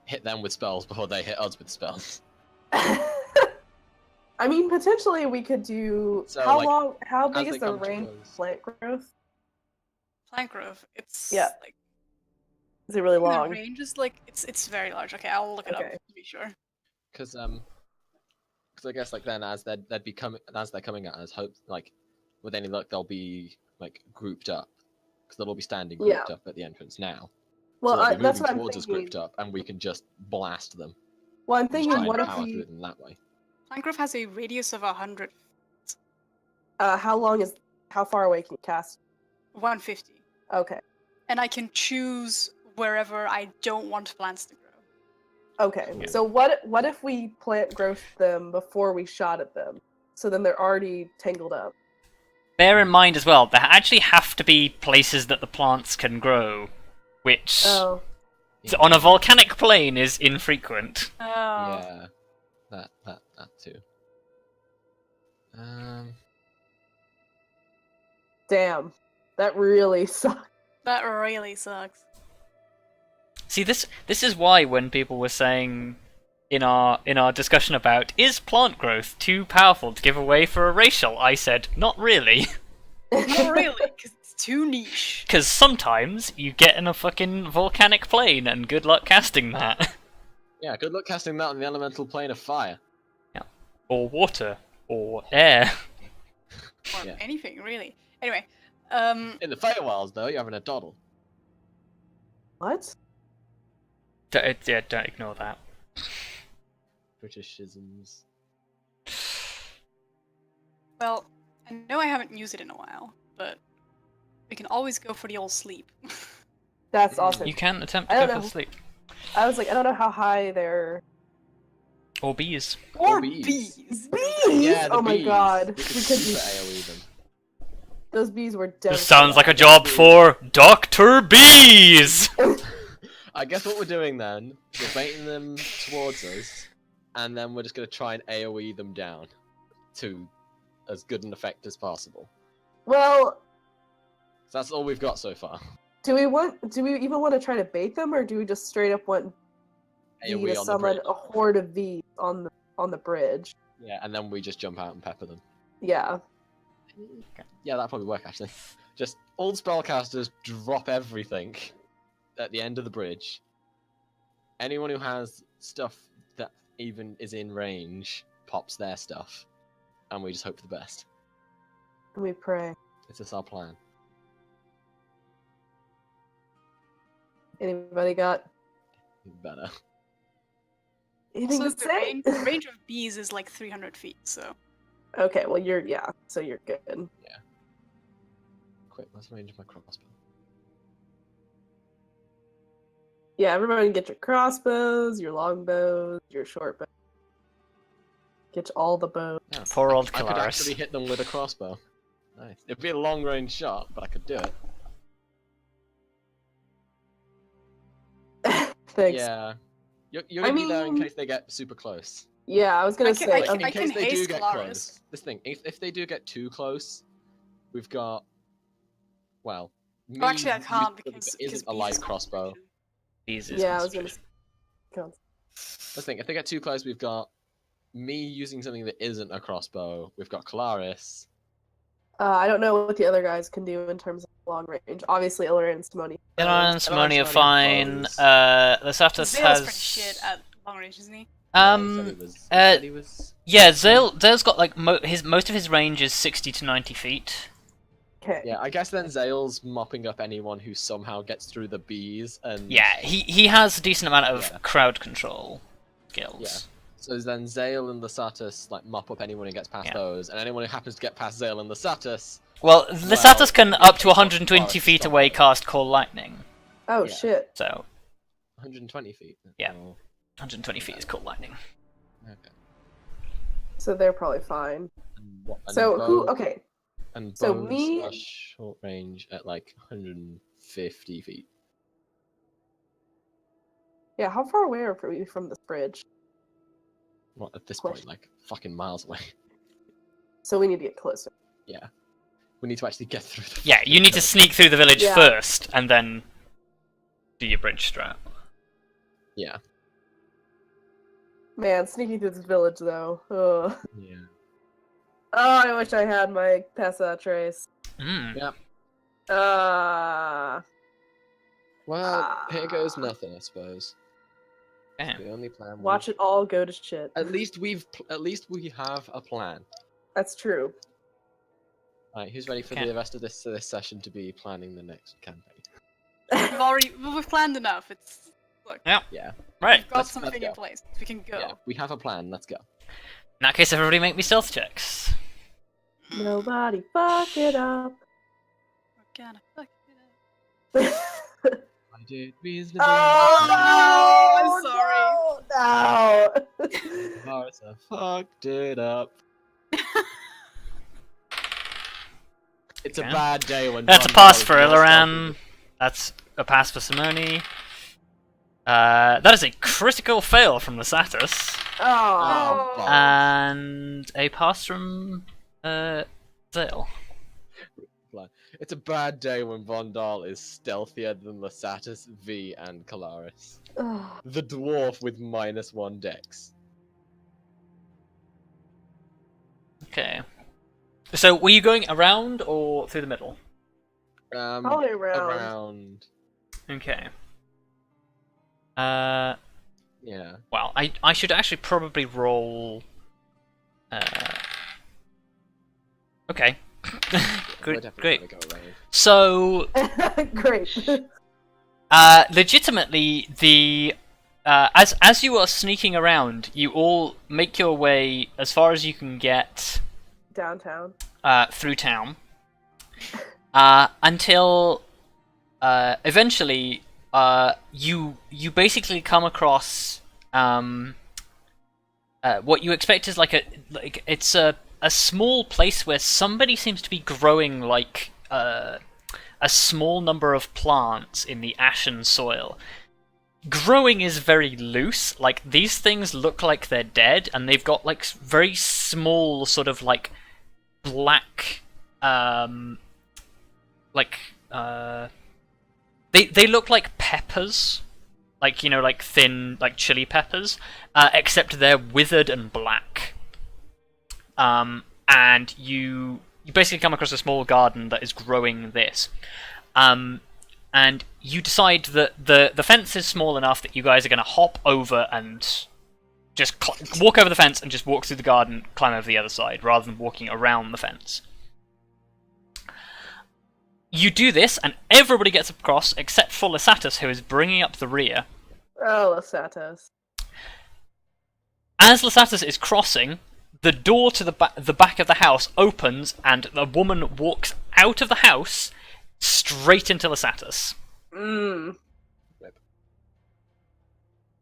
hit them with spells before they hit us with spells. I mean, potentially we could do. So, how like, long? How as big they is the come to range us- of plant growth? Plant growth. It's Yeah. like Is it really the long? range is like it's very large. Okay, I'll look it Okay. up to be sure. Because I guess like then as they're coming at us, hope like with any luck they'll be like grouped up because they'll all be standing grouped up at the entrance now. Well, So they'll be that's moving what I'm towards us thinking. grouped up, and we can just blast them. Well, I'm And just thinking, try what and if power through we? them that way. Plant growth has a radius of 100, How long is? How far away can you cast? 150, Okay. and I can choose wherever I don't want plants to grow. Okay. Yeah. So what if we plant growth them before we shot at them? So then they're already tangled up. Bear in mind as well, there actually have to be places that the plants can grow, which Oh. on a volcanic plane is infrequent. Oh. Yeah, that too. Damn. That really sucks. That really sucks. See, this is why when people were saying in our discussion about is plant growth too powerful to give away for a racial, I said not really, Not really, because it's too niche. because sometimes you get in a fucking volcanic plane, and good luck casting that, Yeah, good luck casting that on the elemental plane of fire. or water, or air. Or Yeah. anything, really. Anyway, In the Feywilds, though, you're having a doddle. What? Don't ignore that. Britishisms. well, I know I haven't used it in a while, but we can always go for the old sleep. That's also. You can attempt I to don't go for know. sleep. I was like, I don't know how high they're. Or bees. Or bees. bees. Bees! Yeah, the Oh my bees. god. We could We could super be. AoE them. Those bees were This devastating. sounds like a job for Dr. Bees! I guess what we're doing then, we're baiting them towards us, and then we're just going to try and AoE them down to as good an effect as possible. Well, So that's all we've got so far. do we even want to try to bait them, or do we just straight up want V AoE to on the summon bridge. a horde of V's on the bridge? Yeah, and then we just jump out and pepper them. Yeah. Yeah, that'd probably work actually. Just all the spellcasters drop everything at the end of the bridge. Anyone who has stuff that even is in range pops their stuff, and we just hope for the best. And we pray. This is our plan. Anybody got Better. anything So to the say? range of bees is like 300 feet, so. Okay, well so you're good. Quick, let's range my crossbow. Yeah, everybody get your crossbows, your longbows, your short bows. Get all the bows. Yeah, Poor old I could Kelariis. actually hit them with a crossbow. Nice. It'd be a long range shot, but I could do it. Thanks. Yeah. You're gonna be there in mean- case they get super close. Yeah, I was gonna say. I In can case they do haste get Kelariis. close. This thing, if they do get too close, we've got. Well. Oh, actually, I me can't using because something that isn't a bees light is crossbow. Bees is Yeah, I was gonna. concentration. Let's think. If they get too close, we've got me using something that isn't a crossbow. We've got Kelariis. I don't know what the other guys can do in terms of long range. Obviously, Illyria and Simone. Ilan and Simone are Simone fine. bows. Lysatus Zale's pretty has. shit at long range, isn't he? He said he was. Yeah, Zale's got like most of his range is 60 to 90 feet. Okay. Yeah, I guess then Zale's mopping up anyone who somehow gets through the bees and. Yeah, he has a decent amount of Yeah. crowd control skills. Yeah. So then Zale and Lysatus like mop up anyone who gets past Yeah. those, and anyone who happens to get past Zale and Lysatus. Well, Lysatus can you up to can 120 forest feet stop away it. cast Call Lightning. Oh Yeah. shit. So 120 feet. Yeah. Oh, 120 feet is Call Lightning. okay. So they're probably fine. And So who? bow- Okay. And so bows me- are short range at like 150 feet. Yeah. How far away are we from this bridge? Well, at this Question. point, like fucking miles away. So we need to get closer. Yeah. We need to actually get through the. Yeah, you need to sneak through the village Yeah. first, and then do your bridge strat. Yeah. Man, sneaking through this village though. Ugh. Yeah. Oh, I wish I had my Pessa trace. Mm. Yeah. Ah. Well, here goes nothing, I suppose. Damn. The only plan. Watch it all go to shit. At least we have a plan. That's true. Alright, who's ready for Okay. the rest of this session to be planning the next campaign? We've planned enough. It's look, Yeah. Right. we've got let's something go. in place. We can go. Yeah. We have a plan. Let's go. In that case, everybody make me stealth checks. Nobody fuck it up. We're gonna fuck it up. I did reasonably. Oh, I'm sorry. No. Martha fucked it up. It's Okay. a bad day when. That's a Vondal pass is for more Iloran. stealthy. That's a pass for Simone. That is a critical fail from the Satus. Oh. Oh, bollocks. And a pass from Zale. It's a bad day when Vondal is stealthier than Lysatus, V, and Kelariis. Ugh. The dwarf with -1 dex. Okay. So, were you going around or through the middle? Probably around. Around. Okay. Yeah. Well, I should actually probably roll. Okay. We're Good, definitely great. gonna go around. So, Great. legitimately, the as you are sneaking around, you all make your way as far as you can get Downtown. through town until eventually, you basically come across what you expect is it's a small place where somebody seems to be growing like a small number of plants in the ashen soil. Growing is very loose. Like, these things look like they're dead, and they've got like very small sort of like black they look like peppers, like, you know, like thin, like chili peppers, except they're withered and black. And you basically come across a small garden that is growing this. And you decide that the fence is small enough that you guys are going to hop over and just walk over the fence and just walk through the garden, climb over the other side, rather than walking around the fence. You do this, and everybody gets across except for Lysatus, who is bringing up the rear. Oh, Lysatus. As Lysatus is crossing, the door to the back of the house opens, and a woman walks out of the house straight into Lysatus.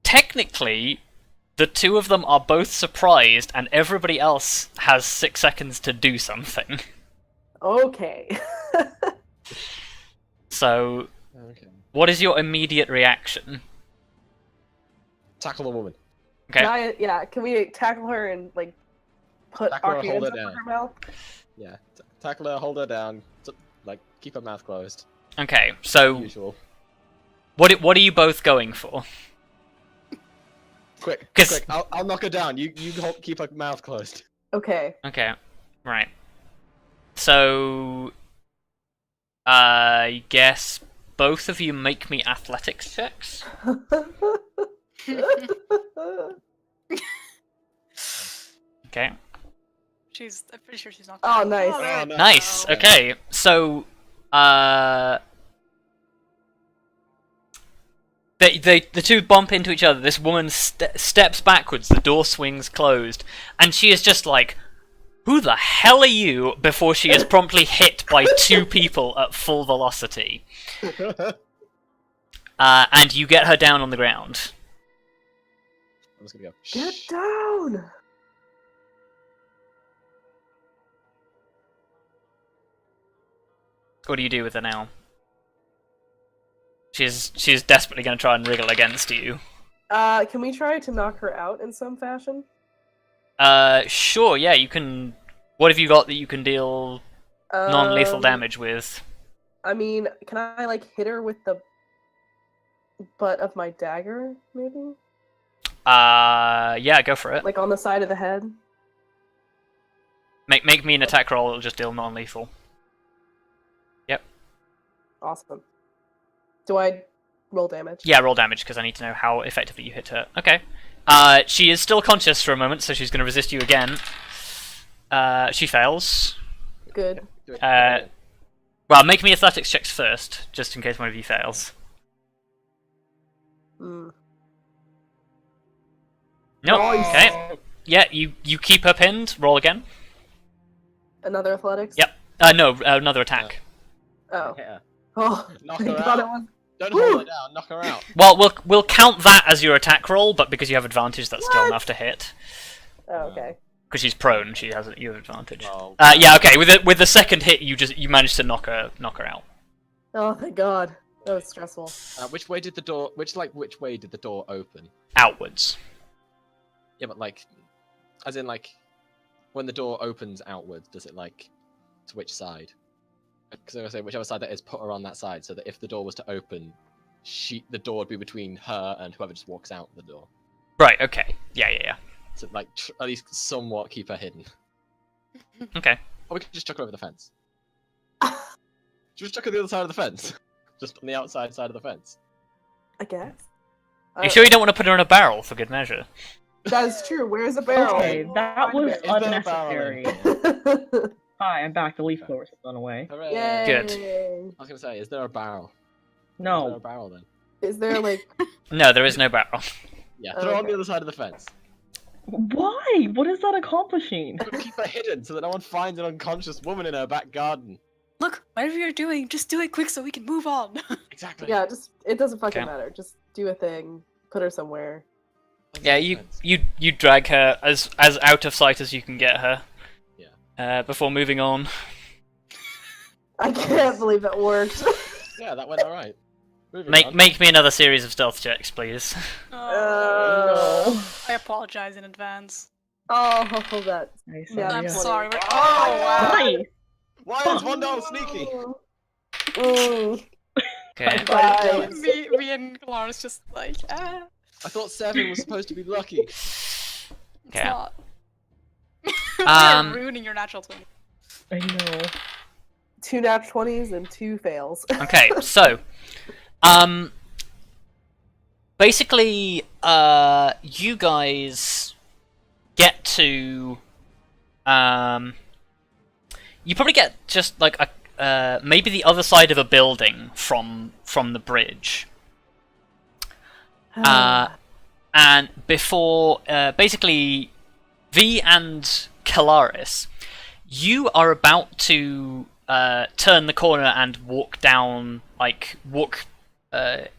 Technically, the two of them are both surprised, and everybody else has 6 seconds to do something. Okay. So, what is your immediate reaction? Tackle the woman. Okay. Can we tackle her and like put Tackle her, our hold hands her over down. her mouth? Yeah, tackle her, hold her down, like keep her mouth closed. Okay, so Usual. what are you both going for? Quick, 'Cause- quick! I'll knock her down. You keep her mouth closed. Okay. Okay, right. So, I guess both of you make me athletics checks. Okay. I'm pretty sure she's not. Oh, nice. Oh, no. Nice. Okay. So, the two bump into each other. This woman steps backwards. The door swings closed, and she is just like, "Who the hell are you?" Before she is promptly hit by 2 people at full velocity. And you get her down on the ground. I'm just gonna go. Get "Shh." down! What do you do with her now? She's desperately going to try and wriggle against you. Can we try to knock her out in some fashion? Sure, yeah, you can... What have you got that you can deal non-lethal damage with? I mean, can I, like, hit her with the butt of my dagger, maybe? Yeah, go for it. Like, on the side of the head? Make me an attack roll, it'll just deal non-lethal. Yep. Awesome. Do I roll damage? Yeah, roll damage, because I need to know how effectively you hit her. Okay. She is still conscious for a moment, so she's going to resist you again. She fails. Good. Do it. Well, make me athletics checks first, just in case one of you fails. Mm. Nope. Nice. Okay. Yeah, you keep her pinned. Roll again. Another athletics? Yep. No, another attack. Oh. Yeah. Oh, Knock thank her God out. it was... Don't Woo! hold her down. Knock her out. Well, we'll count that as your attack roll, but because you have advantage, that's still What? enough to hit. Oh, okay. Because she's prone, you have advantage. Well, Yeah, okay. With the second hit, you managed to knock her out. Oh, thank God. That was stressful. which way did the door? Which way did the door open? Outwards. Yeah, but like, as in like, when the door opens outwards, does it like, to which side? Because I say whichever side that is, put her on that side, so that if the door was to open, the door would be between her and whoever just walks out the door. Right. Okay. Yeah. So like, at least somewhat keep her hidden. Okay. Or we could just chuck her over the fence. Just chuck her the other side of the fence. Just on the outside side of the fence. I guess. Are you sure you don't want to put her in a barrel for good measure? That is true. Where's the barrel? Okay, that was Is there a unnecessary. barrel Hi, I'm back. The leaf blowers have gone away. Hooray! Yay. Good. I was gonna say, is there a barrel? Is there No. a barrel then? Is there, like... No, there is no barrel. Yeah, throw her on Okay. the other side of the fence. Why? What is that accomplishing? Keep her hidden so that no one finds an unconscious woman in her back garden. Look, whatever you're doing, just do it quick so we can move on. Exactly. Yeah, just it doesn't fucking Okay. matter. Just do a thing. Put her somewhere. Yeah, you drag her as out of sight as you can get her. Yeah. Before moving on. I can't believe that worked. Yeah, that went alright. Make me another series of stealth checks, please. No. I apologize in advance. Oh, that. Nice. Yeah, I'm Arya. sorry. Oh, wow. Nice. Why is Vondal sneaky? Mm, Okay. guys. Me and Kelariis just like, ah. I thought 7 was supposed to be lucky. It's Okay. not. Um, You're ruining your natural 20. I know. 2 nat 20s and 2 fails. Okay, so, basically, you guys get to, you probably get just like maybe the other side of a building from the bridge. And before, basically, V and Kelariis, you are about to turn the corner and walk down, walk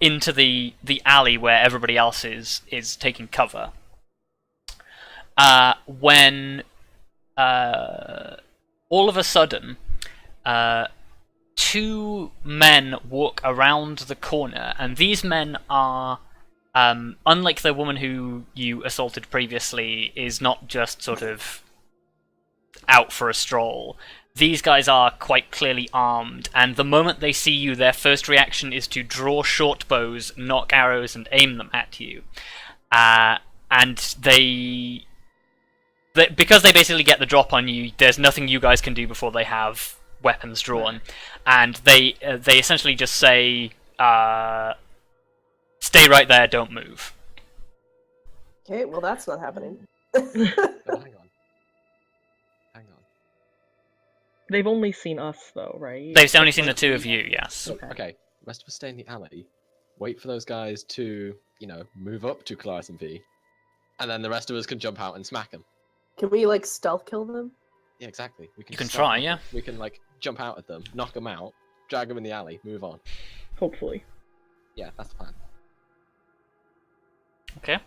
into the alley where everybody else is taking cover. When all of a sudden, 2 men walk around the corner, and these men are, unlike the woman who you assaulted previously, is not just sort of out for a stroll. These guys are quite clearly armed, and the moment they see you, their first reaction is to draw short bows, knock arrows, and aim them at you. And because they basically get the drop on you, there's nothing you guys can do before they have weapons drawn, and they essentially just say, "Stay right there, don't move." Okay, well that's not happening. Oh, hang on. They've only seen us, though, right? They've only seen the 2 of you, yes. Okay, rest of us stay in the alley. Wait for those guys to, move up to Kelariis and V, and then the rest of us can jump out and smack them. Can we like stealth kill them? Yeah, exactly. We You can start try, them. yeah. We can jump out at them, knock them out, drag them in the alley, move on. Hopefully. Yeah, that's the plan. Okay.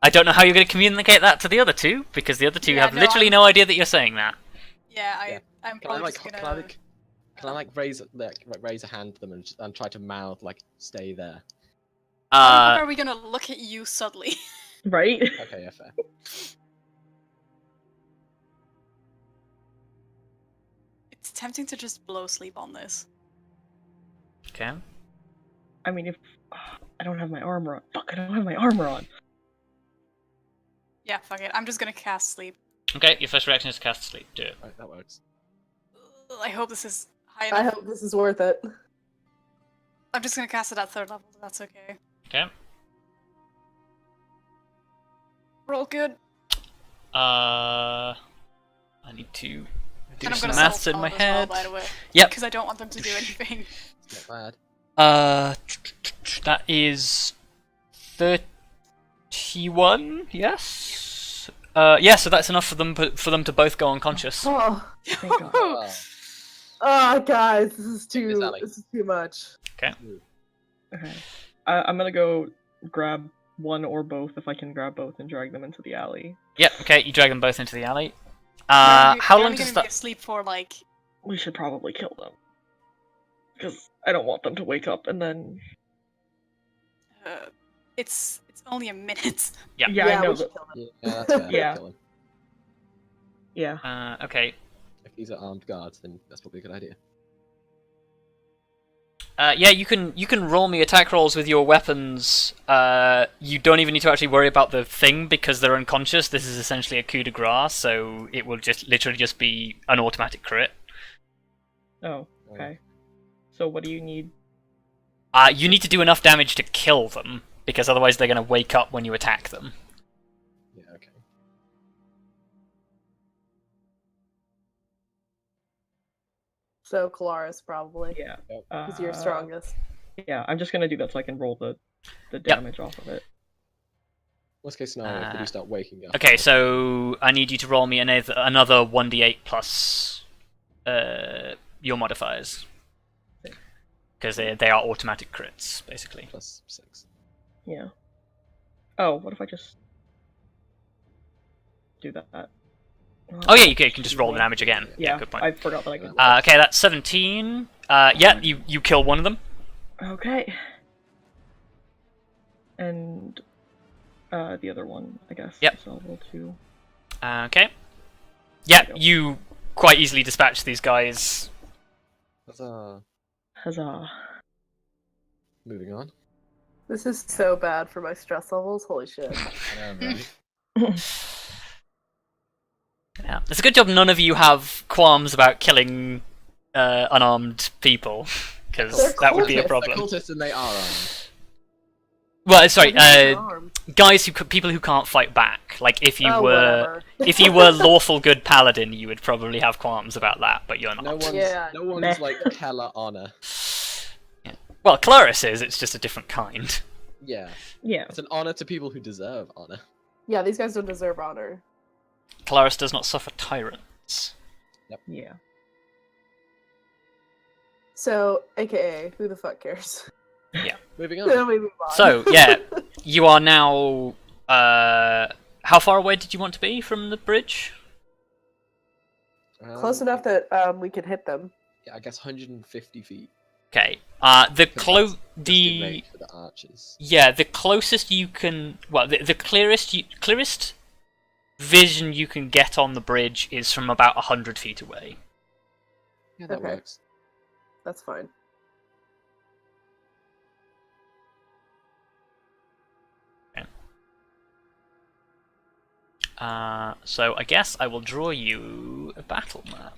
I don't know how you're going to communicate that to the other 2, because the other 2 Yeah, have no, literally I'm- no idea that you're saying that. Yeah, Yeah. I'm Can I probably just gonna... can I raise a hand to them and try to mouth stay there? How are we gonna look at you subtly? Right? Okay, yeah, fair. It's tempting to just blow sleep on this. Okay. I mean, if... I don't have my armor on. Fuck, I don't have my armor on. Yeah, fuck it. I'm just gonna cast sleep. Okay, your first reaction is to cast sleep. Do it. Right, that works. I hope this is high I enough. hope this is worth it. I'm just gonna cast it at 3rd level. That's okay. Okay. Roll good. I need to do And I'm some gonna maths in self-tell my them as well, head. by the way. Yep. Because I don't want them to do anything. Not bad. That is 31. Yes. Yeah. So that's enough for them to both go unconscious. Oh, Thank God. Oh, guys, this is this alley. this is too much. Okay. Okay. I'm gonna go grab one or both, if I can grab both, and drag them into the alley. Yep. Okay. You drag them both into the alley. They're How only long does gonna be that? asleep for like... We should probably kill them. Because I don't want them to wake up and then... It's only a minute. Yeah. Yeah, I know. we should But... kill them. yeah, that's fair. Yeah. Kill him. Yeah. Okay. If these are armed guards, then that's probably a good idea. Yeah, you can roll me attack rolls with your weapons. You don't even need to actually worry about the thing because they're unconscious. This is essentially a coup de grace, so it will literally just be an automatic crit. Oh, okay. So what do you need? You need to do enough damage to kill them because otherwise they're going to wake up when you attack them. Yeah, okay. So Kelariis probably, Yeah. because you're strongest. Yeah, I'm just gonna do that so I can roll the damage off of it. Worst case scenario, if they do start waking up. Okay, so I need you to roll me another 1d8 plus your modifiers. because they are automatic crits, basically. +6. Yeah. Oh, what if I just do that? Oh yeah, you can just roll the damage again. Yeah, good point. I forgot that I could. Okay, that's 17. Yeah, you kill one of them. Okay. And the other one, I guess. Yep. So I'll roll 2. Okay. Yeah, you quite easily dispatch these guys. Huzzah. Moving on. This is so bad for my stress levels. Holy shit. I know, right? Yeah, it's a good job none of you have qualms about killing unarmed people, because They're that would be a cultists. problem. They're cultists and they are armed. Well, sorry, They're armed. guys people who can't fight back. Like if you Oh, were whatever. lawful good paladin, you would probably have qualms about that, but you're not. No one's like Keller honor. Well, Kelariis is. It's just a different kind. Yeah. Yeah. It's an honor to people who deserve honor. Yeah, these guys don't deserve honor. Kelariis does not suffer tyrants. Yeah. So, AKA, who the fuck cares? Moving Then on. we move on. So yeah, you are now. How far away did you want to be from the bridge? Close enough that we can hit them. Yeah, I guess 150 feet. Okay. Just in The range for the archers. yeah, the closest you can. Well, the clearest vision you can get on the bridge is from about 100 feet away. Yeah, that Okay. works. That's fine. So I guess I will draw you a battle map.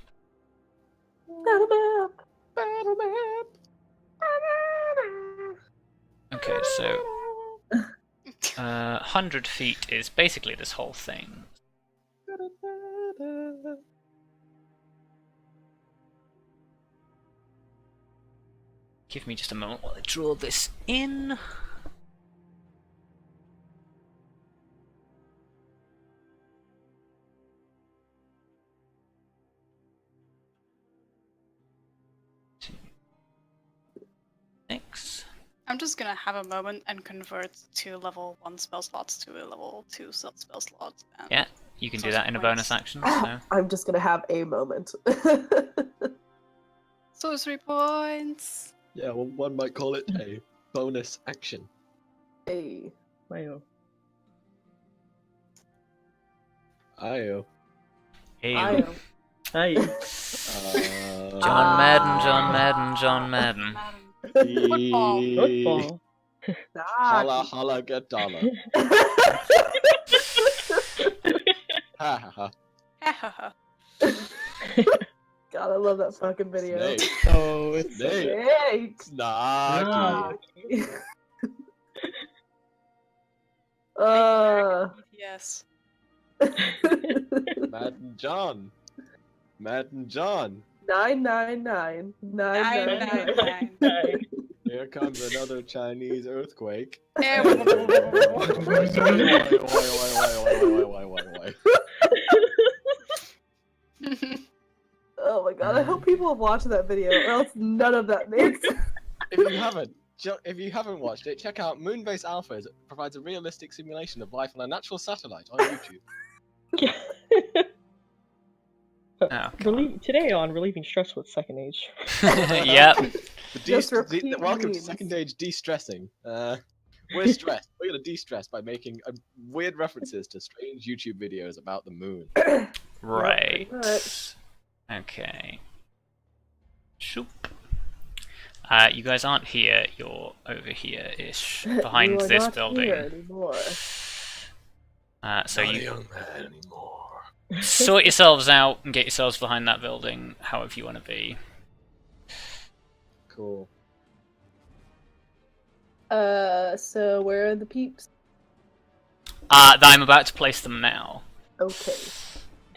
Battle map! Battle map! Okay, so 100 feet is basically this whole thing. Give me just a moment while I draw this in. Six. I'm just gonna have a moment and convert 2 level 1 spell slots to a level 2 spell slots. And Yeah, you can do Sorcery that in a points. bonus action. So. I'm just gonna have a moment. Sorcery points! Yeah, well, one might call it a bonus action. Hey. Mayo. Ayo. Hey, I am. Hey. John Madden, John Madden, John Madden. Football. Football. Holla, holla, get dollar. Ha ha ha. God, I love that fucking video. Snake. Oh, it's Snake. Snake. Snarky. Yes. Madden John. Madden John. 999. 999. Here comes another Chinese earthquake. Eh, Why? Oh my god, I hope people have watched that video, or else none of that makes sense. If you haven't watched it, check out Moonbase Alpha. It provides a realistic simulation of life on a natural satellite on YouTube. Oh, Today on Relieving Stress with Second Age. yep. Just repeat Welcome to memes. Second Age de-stressing. We're stressed. We're gonna de-stress by making weird references to strange YouTube videos about the moon. Right. pretty much. Okay. Shoop. You guys aren't here. You're over here-ish, behind You are this not building. here anymore. So Not a you young man anymore. sort yourselves out and get yourselves behind that building, however you want to be. Cool. So where are the peeps? I'm about to place them now. Okay.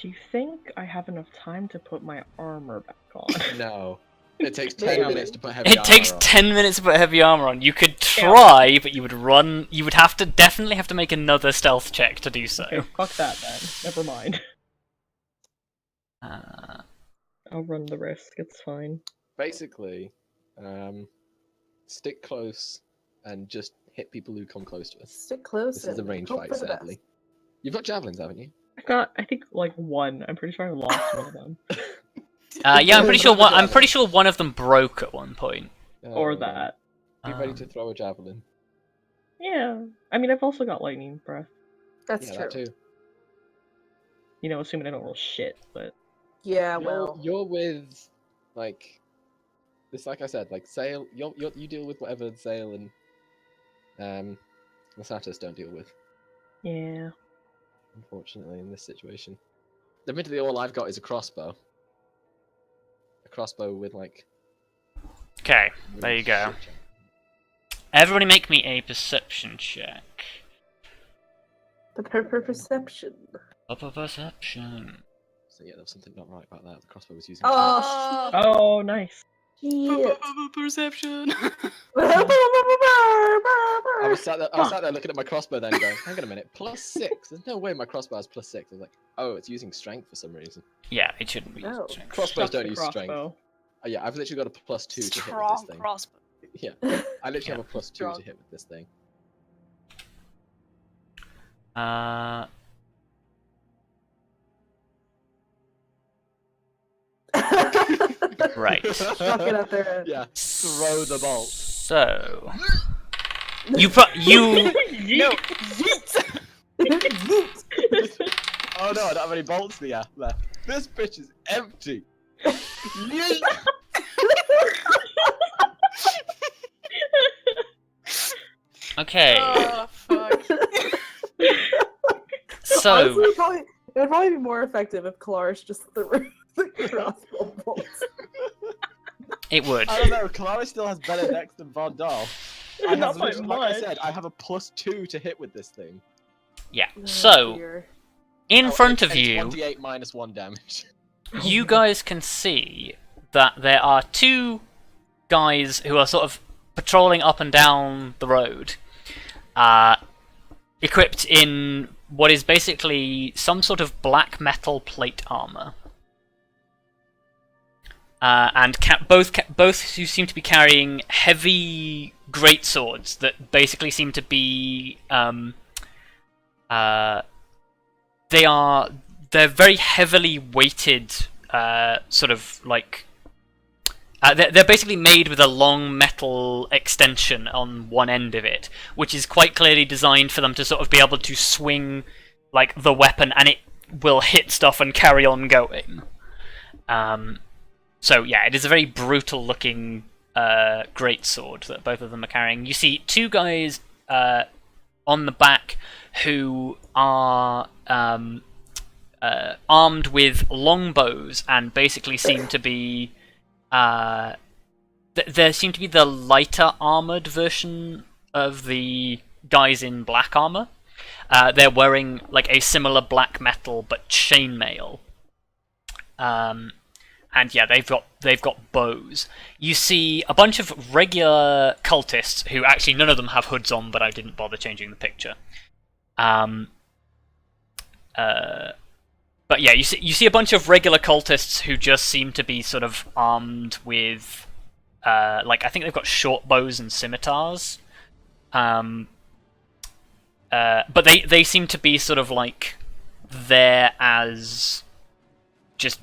Do you think I have enough time to put my armor back on? No. It takes 10 Maybe. minutes to put heavy It armor takes on. 10 minutes to put heavy armor on. You could try, but you would run. You would have to definitely have to make another stealth check to do so. Okay, fuck that then. Never mind. Uh, I'll run the risk. It's fine. Basically, stick close and just hit people who come close to us. Stick close. This is a and range hope fight, for the best. sadly. You've got javelins, haven't you? I got, I think, like one. I'm pretty sure I lost one of them. Yeah, I'm pretty sure one of them broke at one point. Or then that. Be ready to throw a javelin. Yeah. I mean, I've also got lightning breath. That's Yeah, true. that too. You know, assuming I don't roll shit, but... Yeah, You're, well. you're with, like, this. Like I said, like Sail. You deal with whatever Sail and Masatos don't deal with. Yeah. Unfortunately, in this situation, admittedly, all I've got is a crossbow. A crossbow with like. Okay, really there you go. shit javelins. Everybody make me a perception check. The perception. Upper perception. So yeah, there was something not right about that. The crossbow was using. Oh, Oh, nice. shit. Perception. I was sat there looking at my crossbow then going, hang on a minute, +6? There's no way my crossbow has +6. I was like, oh, it's using strength for some reason. Yeah, it shouldn't be. Oh. strength. Crossbows Stuff don't the use strength. crossbow. Oh, yeah, I've literally got a +2 to hit with this Strong thing. crossbow. Yeah, I literally have a +2 Strong. to hit with this thing. Right. Chuck it up there. Yeah, throw the bolt. So you No. Oh no, I don't have any bolts left. This bitch is empty. Yeet! okay. Oh, fuck. So Honestly, it would probably be more effective if Kelariis just threw the crossbow bolts. it would. I don't know, Kelariis still has better decks than Vondal. Not by Like I much. said, I have a +2 to hit with this thing. Yeah. Oh, So dear. in Oh, front and of it's you, 1d8 -1 damage. you guys can see that there are two guys who are sort of patrolling up and down the road, equipped in what is basically some sort of black metal plate armor. And both who seem to be carrying heavy greatswords that basically seem to be they're very heavily weighted, sort of like they're basically made with a long metal extension on one end of it, which is quite clearly designed for them to sort of be able to swing like the weapon and it will hit stuff and carry on going. So yeah, it is a very brutal looking greatsword that both of them are carrying. You see two guys on the back who are armed with longbows and basically seem to be there seem to be the lighter armored version of the guys in black armor. They're wearing like a similar black metal but chainmail. And yeah, they've got bows. You see a bunch of regular cultists who actually none of them have hoods on, but I didn't bother changing the picture. But yeah, you see a bunch of regular cultists who just seem to be sort of armed with, like I think they've got short bows and scimitars. But they seem to be sort of like there as just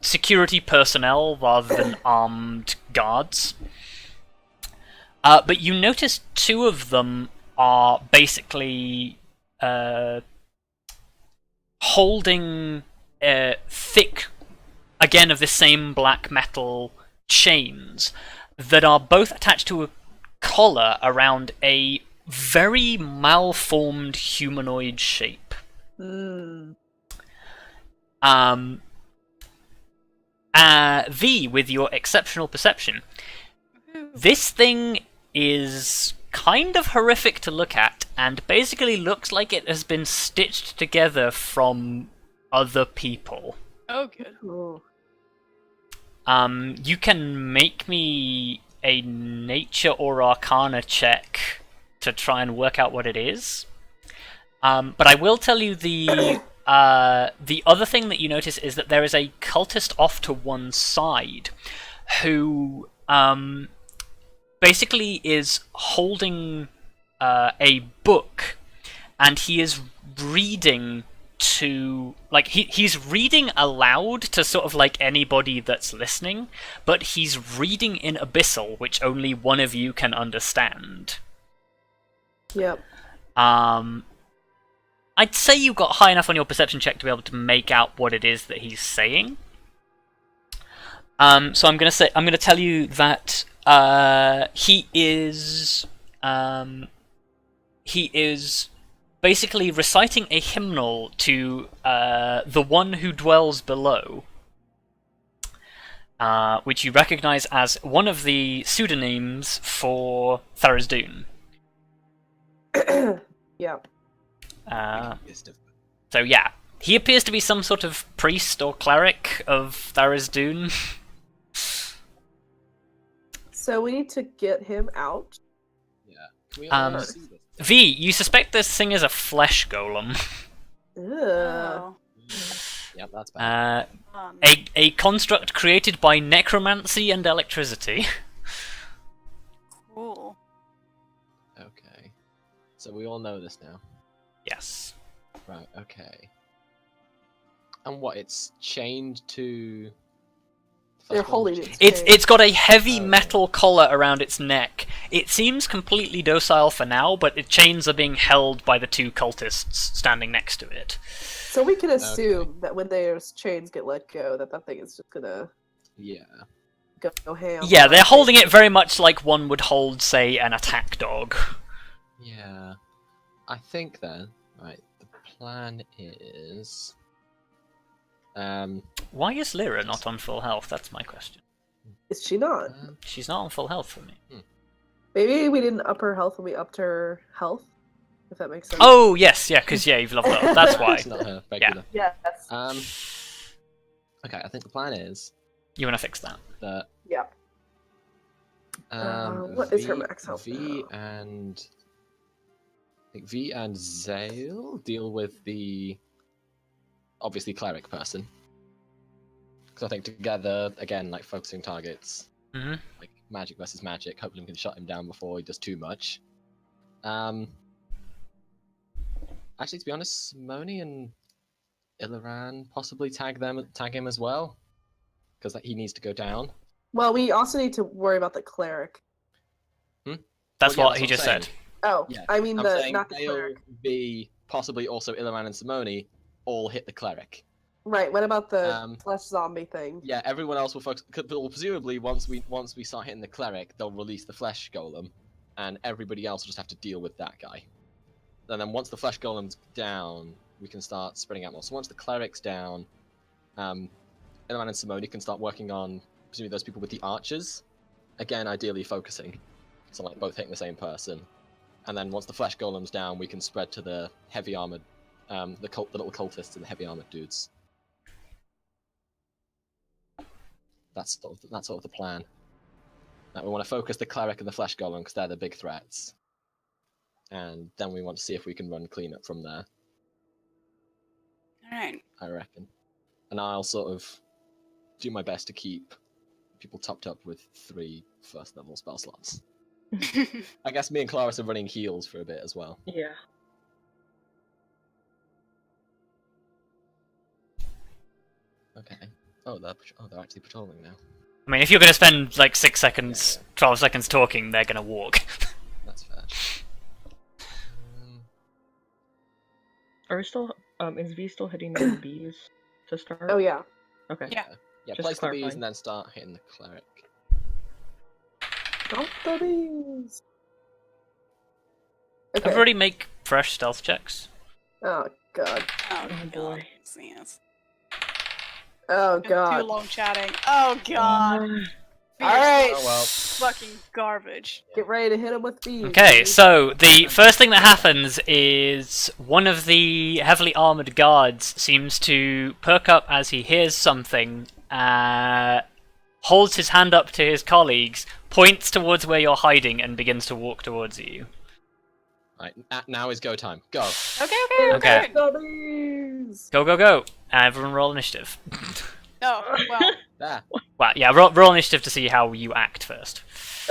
security personnel rather than armed guards. But you notice two of them are basically holding thick, again of the same black metal chains that are both attached to a collar around a very malformed humanoid shape. Mm. V, with your exceptional perception, this thing is kind of horrific to look at and basically looks like it has been stitched together from other people. Oh, good. Oh. You can make me a nature or arcana check to try and work out what it is. But I will tell you the other thing that you notice is that there is a cultist off to one side who basically is holding a book, and he is reading to he's reading aloud to sort of like anybody that's listening, but he's reading in Abyssal, which only one of you can understand. Yep. I'd say you got high enough on your perception check to be able to make out what it is that he's saying. So I'm gonna tell you that he is basically reciting a hymnal to the one who dwells below, which you recognize as one of the pseudonyms for Tharizdun. Yep. So yeah, he appears to be some sort of priest or cleric of Tharizdun. So we need to get him out. Yeah. Can we all see this? V, you suspect this thing is a flesh golem. Ugh. Oh. Yep, that's bad. A construct created by necromancy and electricity. Cool. Okay. So we all know this now. Yes. Right, okay. And what, it's chained to... They're holding it. It's got a heavy Oh. metal collar around its neck. It seems completely docile for now, but its chains are being held by the two cultists standing next to it. So we can assume that when their chains get let go, that thing is just gonna Yeah. go ham. Yeah, they're holding it very much like one would hold, say, an attack dog. Yeah. I think then, right, the plan is... Why is Lyra not on full health? That's my question. Is she not? She's not on full health for me. Maybe we didn't up her health when we upped her health. If that makes sense. Oh, yes, yeah, because, yeah, you've leveled up. That's why. It's not her regular. Yes. Okay, I think the plan is You want to fix that. that... Yeah. What is her max health V now? and... I think V and Zale deal with the... obviously cleric person. Because I think together, again, like focusing targets, Mm-hmm. like magic versus magic, hopefully we can shut him down before he does too much. Actually, to be honest, Simone and Ilaran possibly tag him as well, because he needs to go down. Well, we also need to worry about the cleric. That's Well, yeah, what he I'm just saying. said. Oh, Yeah, I mean I'm the saying not the they'll cleric. be possibly also Ilaran and Simone all hit the cleric. Right. What about the Um, flesh zombie thing? Yeah, everyone else will focus. Well, presumably, once we start hitting the cleric, they'll release the flesh golem, and everybody else will just have to deal with that guy. And then once the flesh golem's down, we can start spreading out more. So once the cleric's down, Ilaran and Simone can start working on presumably those people with the archers. Again, ideally focusing, so like both hitting the same person. And then once the flesh golem's down, we can spread to the heavy armored, the little cultists and the heavy armored dudes. That's sort of the plan. Now we want to focus the cleric and the flesh golem because they're the big threats, and then we want to see if we can run cleanup from there. All right. I reckon, and I'll sort of do my best to keep people topped up with 3 first level spell slots. I guess me and Clarice are running heals for a bit as well. Yeah. Okay. Oh, they're actually patrolling now. I mean, if you're going to spend like 6 seconds, 12 seconds talking, they're going to walk. That's fair. Are we still? Is V still hitting the bees to start? Oh yeah. Okay. Yeah. Yeah, Just place the bees clarifying. and then start hitting the cleric. Don't the bees. Okay. Everybody make fresh stealth checks. Oh god. Oh, Oh, God. boy. Yes. Oh Too god. long chatting. Oh God. All right. Oh well. Fucking garbage. Get ready to hit him with bees. Okay, baby. so the first thing that happens is one of the heavily armored guards seems to perk up as he hears something, holds his hand up to his colleagues, points towards where you're hiding, and begins to walk towards you. Right, now is go time. Go. Okay. The bees. Go, go, go! Everyone roll initiative. Oh, well. There. Well, yeah, roll initiative to see how you act first.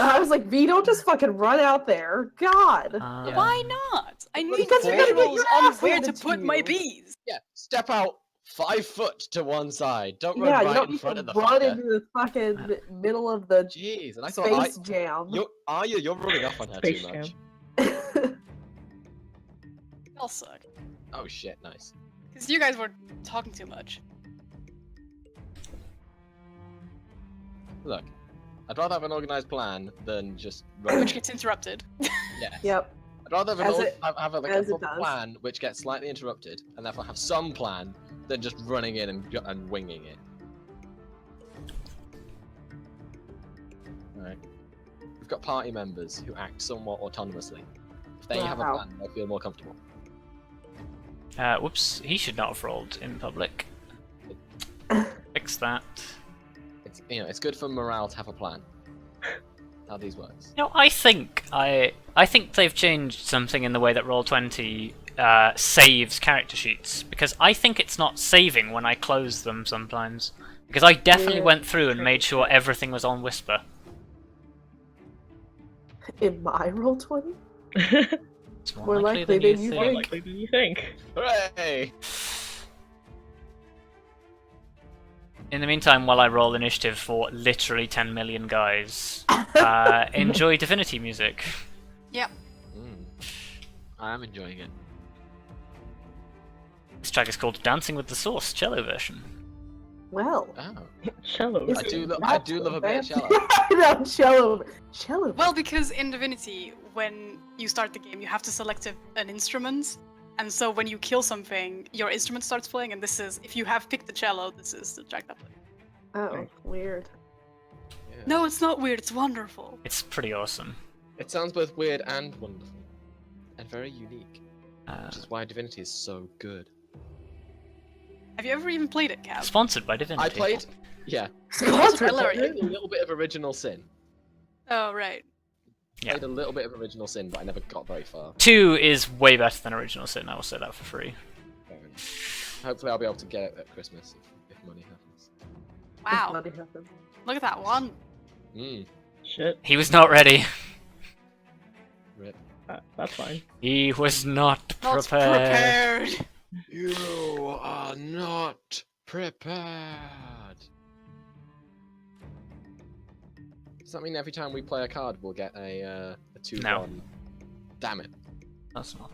I was like, V, don't just fucking run out there. God. Yeah. Why not? I need Because you're gonna get visuals your on ass where to handed to put my you. bees. Yeah, step out 5 foot to one side. Don't run Yeah, you right don't in need front to of the run fucker. into the fucking middle of the Jeez, and I thought space jam. Arya, you're running off on her Space too jam. much. Y'all suck. Oh shit, nice. Because you guys were talking too much. Look, I'd rather have an organized plan than just run. Which gets interrupted. Yes. Yep. I'd rather have, As an it- have like as a it does. plan which gets slightly interrupted, and therefore have some plan than just running in and winging it. Alright. We've got party members who act somewhat autonomously. If they have a Wow. plan, I feel more comfortable. Whoops, he should not have rolled in public. Fix that. It's it's good for morale to have a plan. How these works. No, I think they've changed something in the way that Roll20 saves character sheets, because I think it's not saving when I close them sometimes. Because I definitely Yeah. went through and made sure everything was on Whisper. In my roll 20? It's More likely than you than you think. think. Likely than you think. Hooray! In the meantime, while I roll initiative for literally 10 million guys, enjoy Divinity music. Yep. I am enjoying it. This track is called Dancing with the Source, cello version. Well. Oh. Cello. Is I it do not love so a bit of bad? cello. I know, cello. Cello. Well, because in Divinity, when you start the game, you have to select an instrument. And so when you kill something, your instrument starts playing, and this is, if you have picked the cello, this is the track that plays. Oh, weird. Yeah. No, it's not weird, it's wonderful. It's pretty awesome. It sounds both weird and wonderful. And very unique. Uh, Which is why Divinity is so good. Have you ever even played it, Cab? sponsored by Divinity. I played... Yeah. Sponsored by I Larry. played a little bit of Original Sin. Oh, right. Yeah. Played a little bit of Original Sin, but I never got very far. 2 is way better than Original Sin, I will say that for free. Fair enough. Hopefully I'll be able to get it at Christmas if money happens. Wow. Bloody happened. Look at that one. Shit. He was not ready. Rip. That's fine. He was not Not prepared. prepared. You are not prepared. Does that mean every time we play a card we'll get a 2-1? No. Damn it. That's not.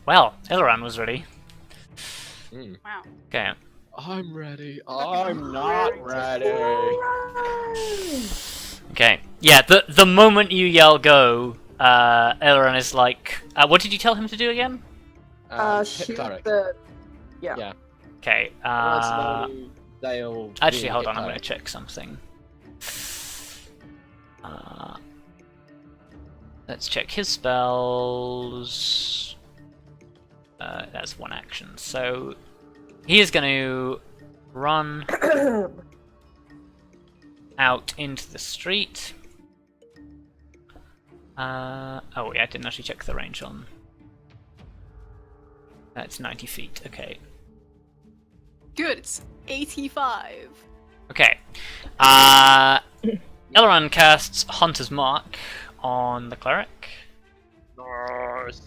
Well, Ilran was ready. Wow. Okay. I'm ready. I'm not ready. Okay. Yeah, the moment you yell go, Ilran is like, what did you tell him to do again? Hit Shoot cleric. the. Yeah. Okay. They'll Actually, really hold hit on. I'm going to cleric. check something. Let's check his spells. That's one action. So he is going to run out into the street. Oh yeah, I didn't actually check the range on. That's 90 feet. Okay. Good, it's 85. Okay. Elrond casts Hunter's Mark on the cleric. Nice.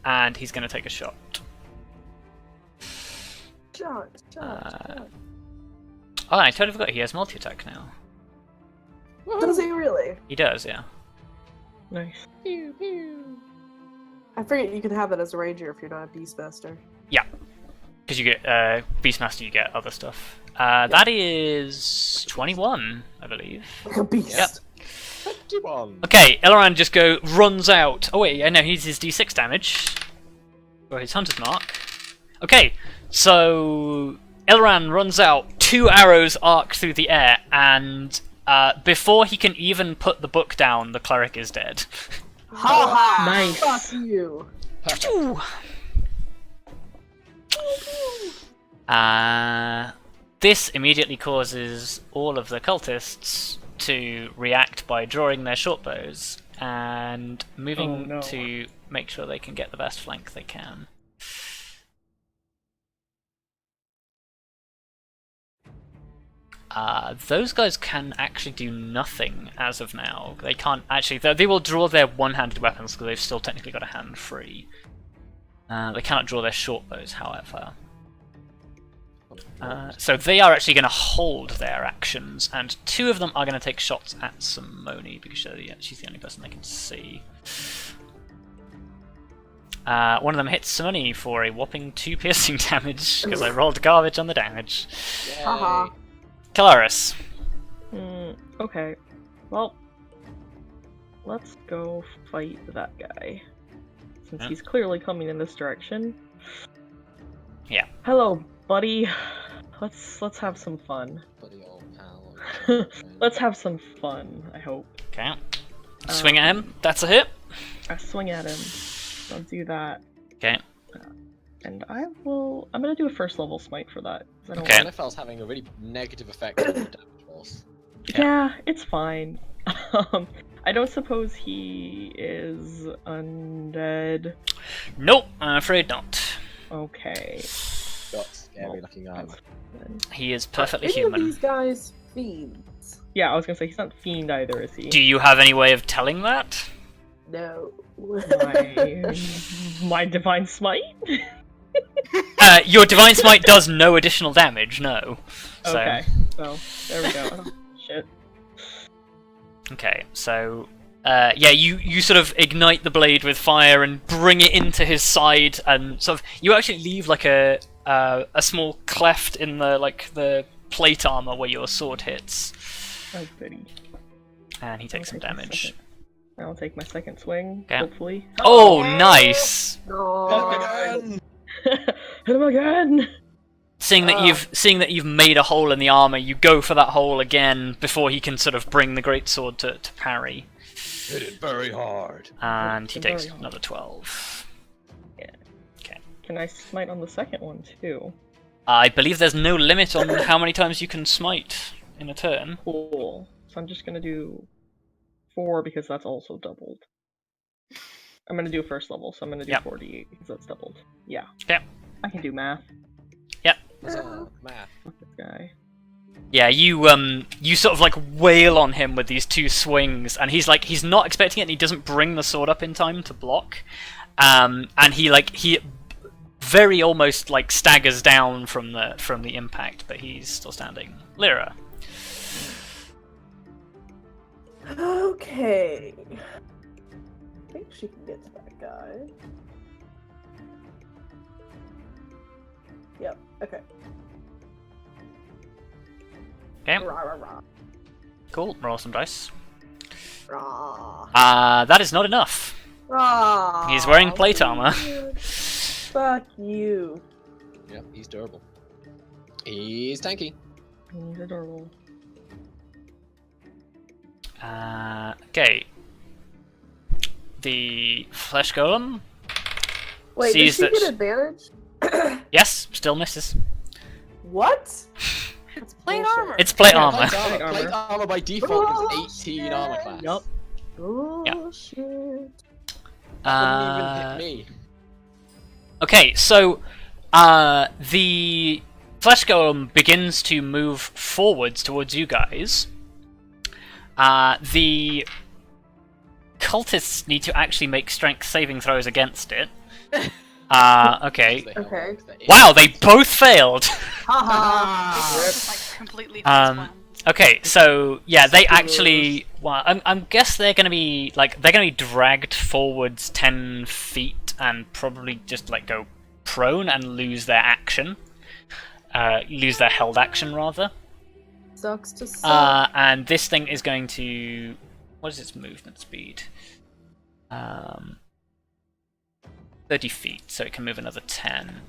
And he's going to take a shot. Shot. Oh, I totally forgot he has multi-attack now. Does he really? He does, yeah. Nice. I forget you can have that as a ranger if you're not a beastmaster. Yeah. Because you get Beastmaster, you get other stuff. That is 21, I believe. Like a beast. Yep. 21. Okay, Elrond just runs out. Oh wait, yeah, no, he's his D6 damage. Or his Hunter's Mark. Okay, so Elrond runs out, 2 arrows arc through the air, and before he can even put the book down, the cleric is dead. Ha ha! Nice. Fuck you. This immediately causes all of the cultists to react by drawing their short bows and moving Oh, no. to make sure they can get the best flank they can. Those guys can actually do nothing as of now. They can't actually. They will draw their one-handed weapons because they've still technically got a hand free. They cannot draw their short bows, however. So they are actually going to hold their actions, and 2 of them are going to take shots at Simone because she's the only person they can see. One of them hits Simone for a whopping 2 piercing damage because I rolled garbage on the damage. Haha. Kelariis. Okay. Well, let's go fight that guy. Since he's clearly coming in this direction. Yeah. Hello, buddy. Let's have some fun. Buddy old pal. Let's have some fun, I hope. Okay. Swing at him. That's a hit. I swing at him. I'll do that. Okay. And I'm gonna do a first level smite for that. 'Cause I don't Okay. NFL's having a really negative effect on the damage rolls. Yeah, it's fine. I don't suppose he is undead. Nope, I'm afraid not. Okay. Got scary looking eyes. He is perfectly Any of human. these guys fiends? Yeah, I was gonna say he's not fiend either, is he? Do you have any way of telling that? No. My divine smite? Your divine smite does no additional damage. No. So, Okay, so there we go. Oh, shit. Okay, so yeah, you sort of ignite the blade with fire and bring it into his side, and sort of you actually leave like a small cleft in the plate armor where your sword hits, Oh, goody. and he takes some damage. I'll take my second swing, Okay. hopefully. Oh, nice! No. Hit him again! Seeing that you've made a hole in the armor, you go for that hole again before he can sort of bring the greatsword to parry, Hit it very hard. and he Very takes hard. another 12. Can I smite on the second one too? I believe there's no limit on how many times you can smite in a turn. Cool. So I'm just gonna do 4 because that's also doubled. I'm gonna do first level, so I'm gonna do Yep. 48 because that's doubled. Yeah. Yep. I can do math. Math. Fuck this guy. Yeah, you sort of like wail on him with these 2 swings, and he's not expecting it, and he doesn't bring the sword up in time to block, and he very almost like staggers down from the impact, but he's still standing. Lyra. Okay. I think she can get to that guy. Yep, okay. Okay, Rah, rah, rah. cool. Roll some dice. Rah. That is not enough. Rah. He's wearing plate armor. Fuck you. Yep, he's durable. He's tanky. He's adorable. Okay. The flesh golem. Wait, Sees did she that- get advantage? Yes, still misses. What? It's plate Bullshit. armor. It's plate Yeah, armor. Plate armor. Plate armor by default is 18 armor class. Yup. Oh shit. That wouldn't even hit me. Okay, so the flesh golem begins to move forwards towards you guys. The cultists need to actually make strength saving throws against it. Okay. Okay. Wow, they both failed. Haha. Just, like, completely facepalm. Okay, so yeah, they actually. Well, I'm guess they're gonna be dragged forwards 10 feet and probably just like go prone and lose their action, lose their held action rather. Sucks to suck. And this thing is going to. What is its movement speed? 30 feet, so it can move another 10.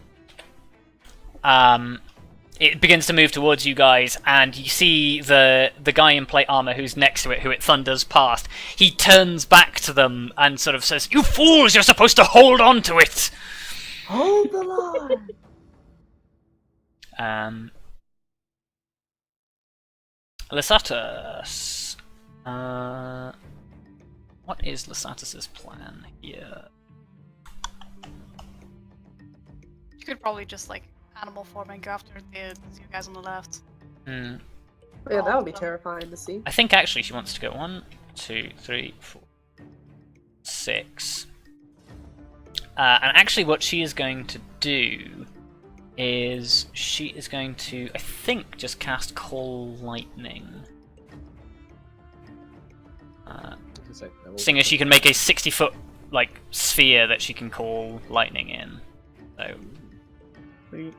It begins to move towards you guys, and you see the guy in plate armor who's next to it, who it thunders past. He turns back to them and sort of says, "You fools! You're supposed to hold on to it." Hold the line. Lysatus. What what is Lysatis's plan here? You could probably just like animal form and go after the two guys on the left. Hmm. Yeah, that would be terrifying to see. I think actually she wants to go 1, 2, 3, 4, 6. And actually what she is going to do is she is going to, I think, just cast Call Lightning. Seeing as she can make a 60-foot like sphere that she can call lightning in. So Sweet.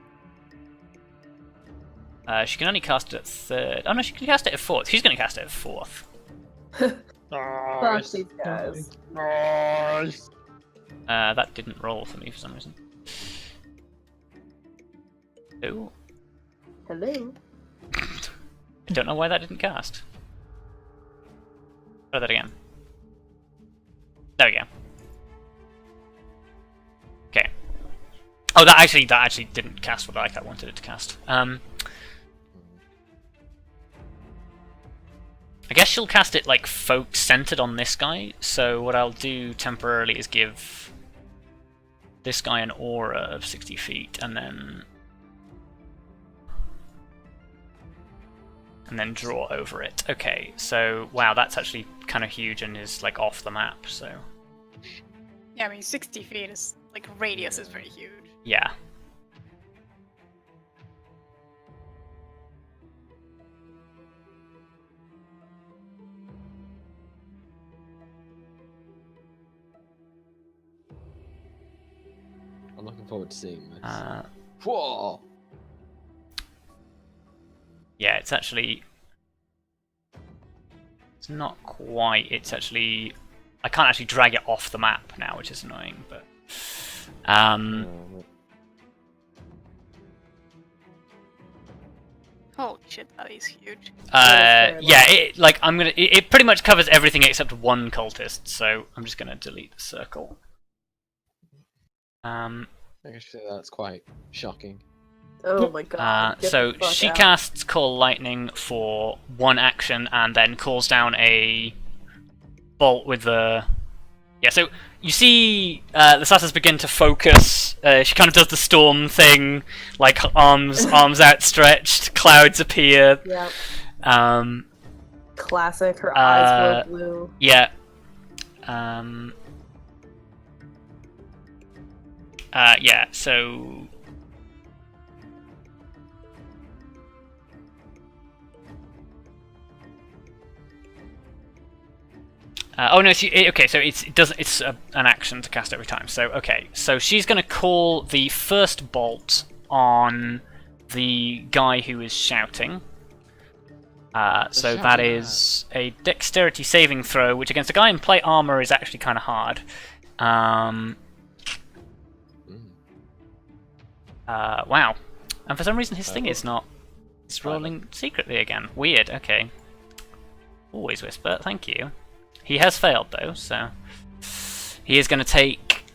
she can only cast it at 3rd. Oh no, she can cast it at 4th. She's going to cast it at 4th. Fuck these guys. Nice. That didn't roll for me for some reason. Oh. Hello. I don't know why that didn't cast. Try that again. There we go. Okay. Oh, that actually didn't cast what I wanted it to cast. I guess she'll cast it like centered on this guy. So what I'll do temporarily is give this guy an aura of 60 feet, and then draw over it. Okay, so wow, that's actually kind of huge and is like off the map. So Yeah, I mean 60 feet is like radius is very huge. yeah. I'm looking forward to seeing this. Uh, Whoa! yeah, it's actually... It's not quite... It's actually... I can't actually drag it off the map now, which is annoying, but... Holy shit, that is huge. yeah, it pretty much covers everything except one cultist, so I'm just gonna delete the circle. I guess you say that's quite shocking. Oh my god. Get So the fuck she out. casts Call Lightning for 1 action and then calls down a bolt with the... Yeah, so you see the Satyrs begin to focus. She kind of does the storm thing, like arms outstretched, clouds appear. Yeah. Um, Classic. Her eyes glow blue. yeah. Yeah, so... oh no, okay, so it's an action to cast every time. So okay, so she's going to call the first bolt on the guy who is shouting. So that is a dexterity saving throw, which against a guy in plate armor is actually kind of hard. Wow. And for some reason his thing is not... It's rolling secretly again. Weird, okay. Always whisper, thank you. He has failed though, so... He is going to take...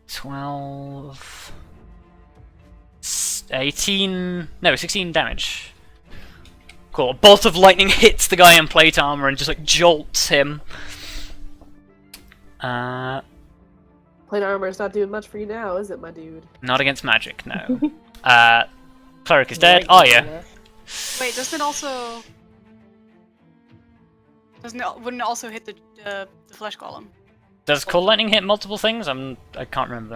12... 18... No, 16 damage. Cool. A bolt of lightning hits the guy in plate armor and just like jolts him. Plate armor's not doing much for you now, is it, my dude? Not against magic, no. Cleric is dead. Arya. Wait, doesn't it also... Wouldn't it also hit the flesh golem? Does Call Lightning hit multiple things? I can't remember.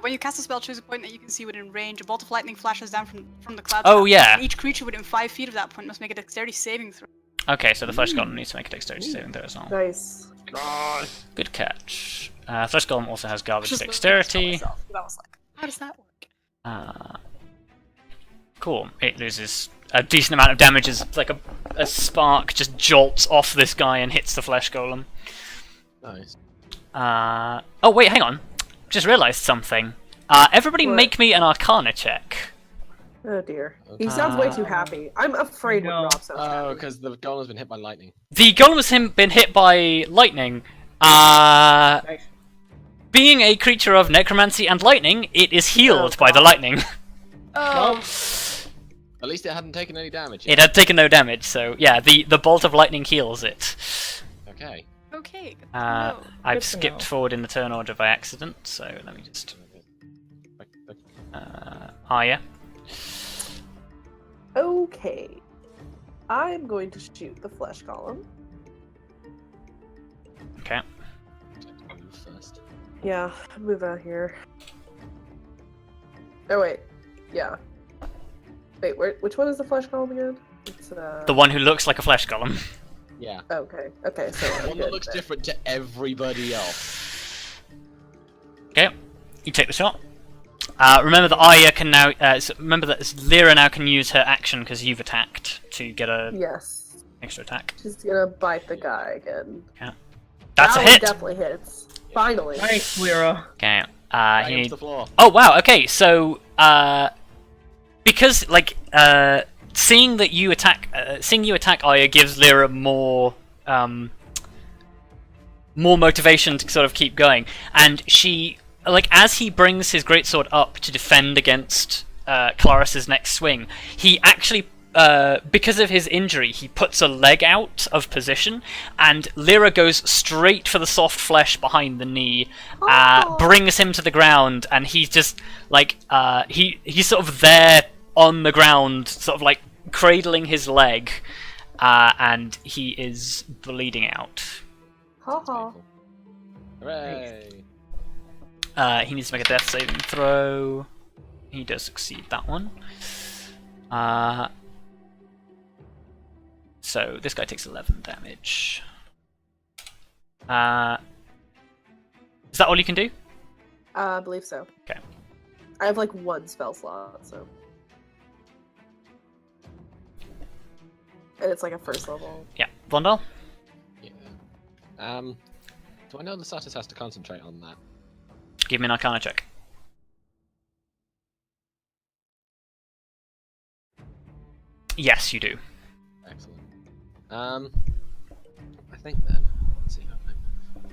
When you cast a spell, choose a point that you can see within range. A bolt of lightning flashes down from the clouds. Oh, yeah. And each creature within 5 feet of that point must make a dexterity saving throw. Okay, so the Flesh Golem needs to make a dexterity saving throw as well. Nice. Good catch. Flesh Golem also has garbage Just dexterity. myself, but I was like, how does that work? Cool. It loses a decent amount of damage as like a spark just jolts off this guy and hits the Flesh Golem. Nice. Oh wait, hang on. Just realised something. Everybody What? make me an Arcana check. Oh dear. He sounds way too happy. I'm afraid when No. Rob sounds Oh, happy. because the golem's been hit by lightning. The golem has been hit by lightning. Nice. Being a creature of necromancy and lightning, it is healed Oh, by the God. lightning. Oh, At least it hadn't taken any damage. It had taken no damage, so yeah, the bolt of lightning heals it. Okay. Okay. Good to Uh, know. I've Good to skipped know. forward in the turn order by accident, so let me just. Arya. Okay. I'm going to shoot the flesh column. Okay. Move first. Yeah, move out here. Oh wait, yeah. Wait, which one is the flesh column again? It's The one who looks like a flesh golem. Yeah. Okay, so The I'm one that good looks there. different to everybody else. Okay. You take the shot. Remember that Arya can now. Remember that Lyra now can use her action because you've attacked to get a Yes, extra attack. she's gonna bite the guy again. That's that a one hit. definitely hits. Finally. Nice, Lyra. Okay. Bang He him need... to the floor. Oh wow. Okay. So because seeing that you attack, Arya gives Lyra more motivation to sort of keep going, and she. As he brings his greatsword up to defend against Kelariis' next swing, he actually, because of his injury, he puts a leg out of position, and Lyra goes straight for the soft flesh behind the knee, brings him to the ground, and he's just, he's sort of there on the ground, sort of, cradling his leg, and he is bleeding out. Ha ha. Painful. Hooray! He needs to make a death saving throw. He does succeed that one. So this guy takes 11 damage. Is that all you can do? I believe so. Okay. I have one spell slot, so. And it's a first level. Yeah. Vondal? Yeah. Do I know the status has to concentrate on that? Give me an Arcana check. Yes, you do. Excellent. I think then. Let's see how I move.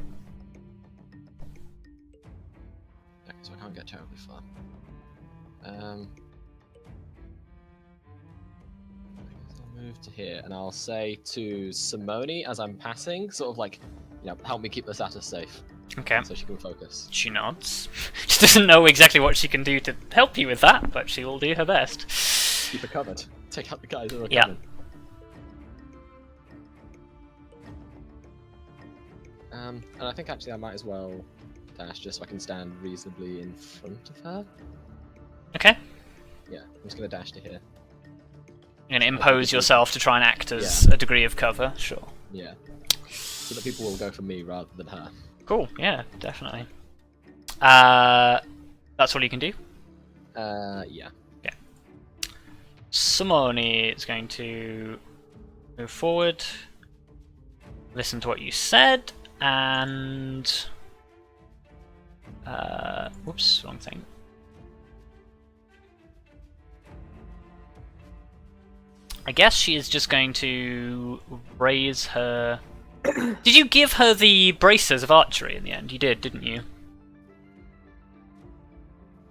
Okay, so I can't get terribly far. I guess I'll move to here, and I'll say to Simone as I'm passing, sort of help me keep the status safe, Okay. so she can focus. She nods. She doesn't know exactly what she can do to help you with that, but she will do her best. Keep her covered. Take out the guys who are Yeah. coming. And I think actually I might as well dash just so I can stand reasonably in front of her. Okay. Yeah, I'm just gonna dash to here. You're gonna impose yourself to try and act as a degree of cover. Sure. Yeah. So that people will go for me rather than her. Cool. Yeah, definitely. That's all you can do. Yeah. Simone is going to move forward, listen to what you said, and whoops, wrong thing. I guess she is just going to raise her. Did you give her the braces of archery in the end? You did, didn't you?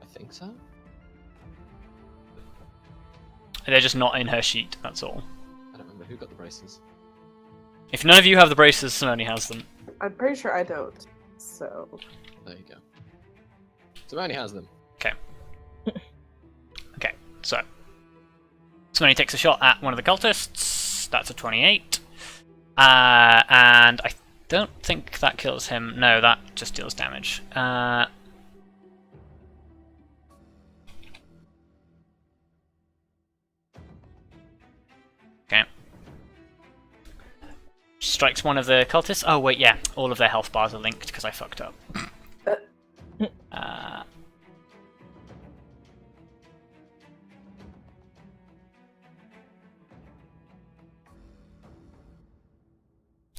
I think so. They're just not in her sheet, that's all. I don't remember who got the braces. If none of you have the braces, Simone has them. I'm pretty sure I don't. So. There you go. Simone has them. Okay. Okay, so. Simone takes a shot at one of the cultists. That's a 28. And I don't think that kills him. No, that just deals damage. Okay. Strikes one of the cultists. Oh, wait, yeah. All of their health bars are linked because I fucked up.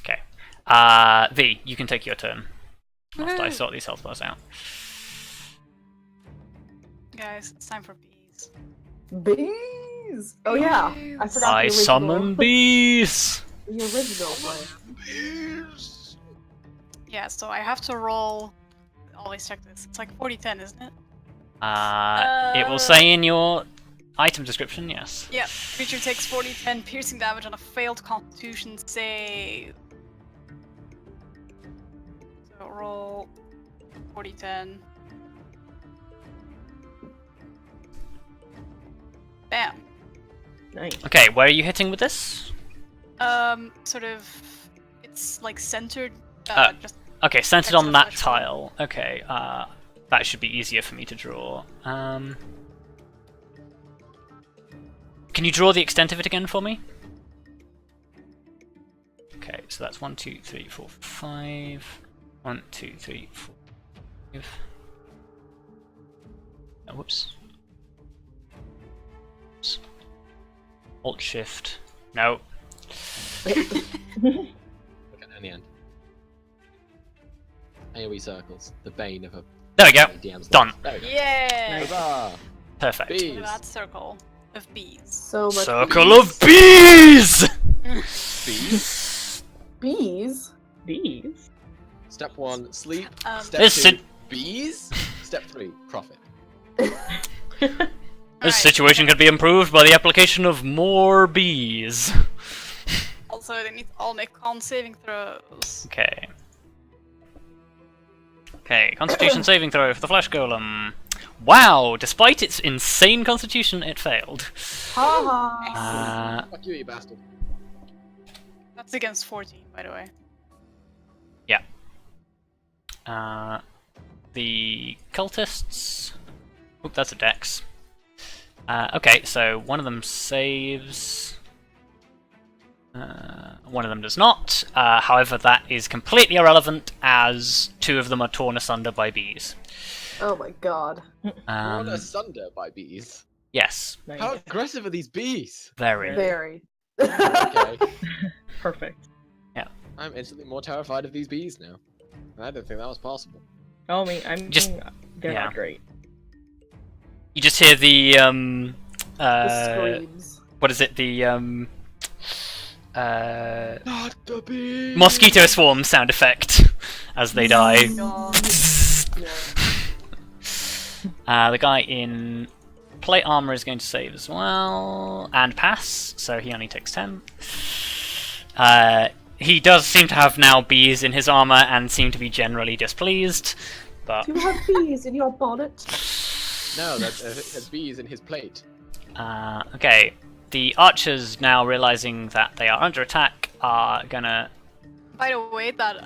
Okay. V, you can take your turn. Whilst I Woohoo. sort these health bars out. Guys, it's time for bees. Bees! Oh yeah, I forgot I the original. summon bees! The original plan. Yeah, so I have to roll. Always check this. It's 40-10, isn't it? It will say in your item description, yes. Yeah. Creature takes 40-10 piercing damage on a failed Constitution save. So roll 40-10. Bam. Nice. Okay, where are you hitting with this? Sort of, it's like centered. Just Okay, centered Next on to the that flesh column. tile. Okay, that should be easier for me to draw. Can you draw the extent of it again for me? Okay, so that's 1, 2, 3, 4, 5. 1, 2, 3, 4, 5. Oh, whoops. Oops. Alt Shift. No. Look at any end. AoE circles, the bane of a There we go. DM's Done. life. There we go. yeah. Huzzah! Perfect. Bees. Look at that circle of bees. So much Circle bees. of bees! Bees. Bees? These? Step 1, sleep. Step This 2, sit- bees. Step 3, profit. This situation could be improved by the application of more bees. Also, they need to all make con saving throws. Okay. Okay, Constitution saving throw for the Flesh Golem. Wow, despite its insane constitution, it failed. Ha Fuck you, you bastard. That's against 14, by the way. The cultists. Oop, that's a dex. Okay, so one of them saves. One of them does not. However, that is completely irrelevant as 2 of them are torn asunder by bees. Oh my god. Torn asunder by bees. Yes, Nice. How aggressive are these bees? very. Very. Okay. Perfect. I'm instantly more terrified of these bees now. I didn't think that was possible. Oh, I mean, Just- they're yeah. not great. You just hear the The screams. what is it? The Not the bees! mosquito swarm sound effect as they die. God. Yeah. The guy in plate armor is going to save as well and pass, so he only takes 10. He does seem to have now bees in his armor and seem to be generally displeased, but Do you have bees in your bonnet? No, that's has bees in his plate. okay. The archers, now realizing that they are under attack, are gonna. By the way, that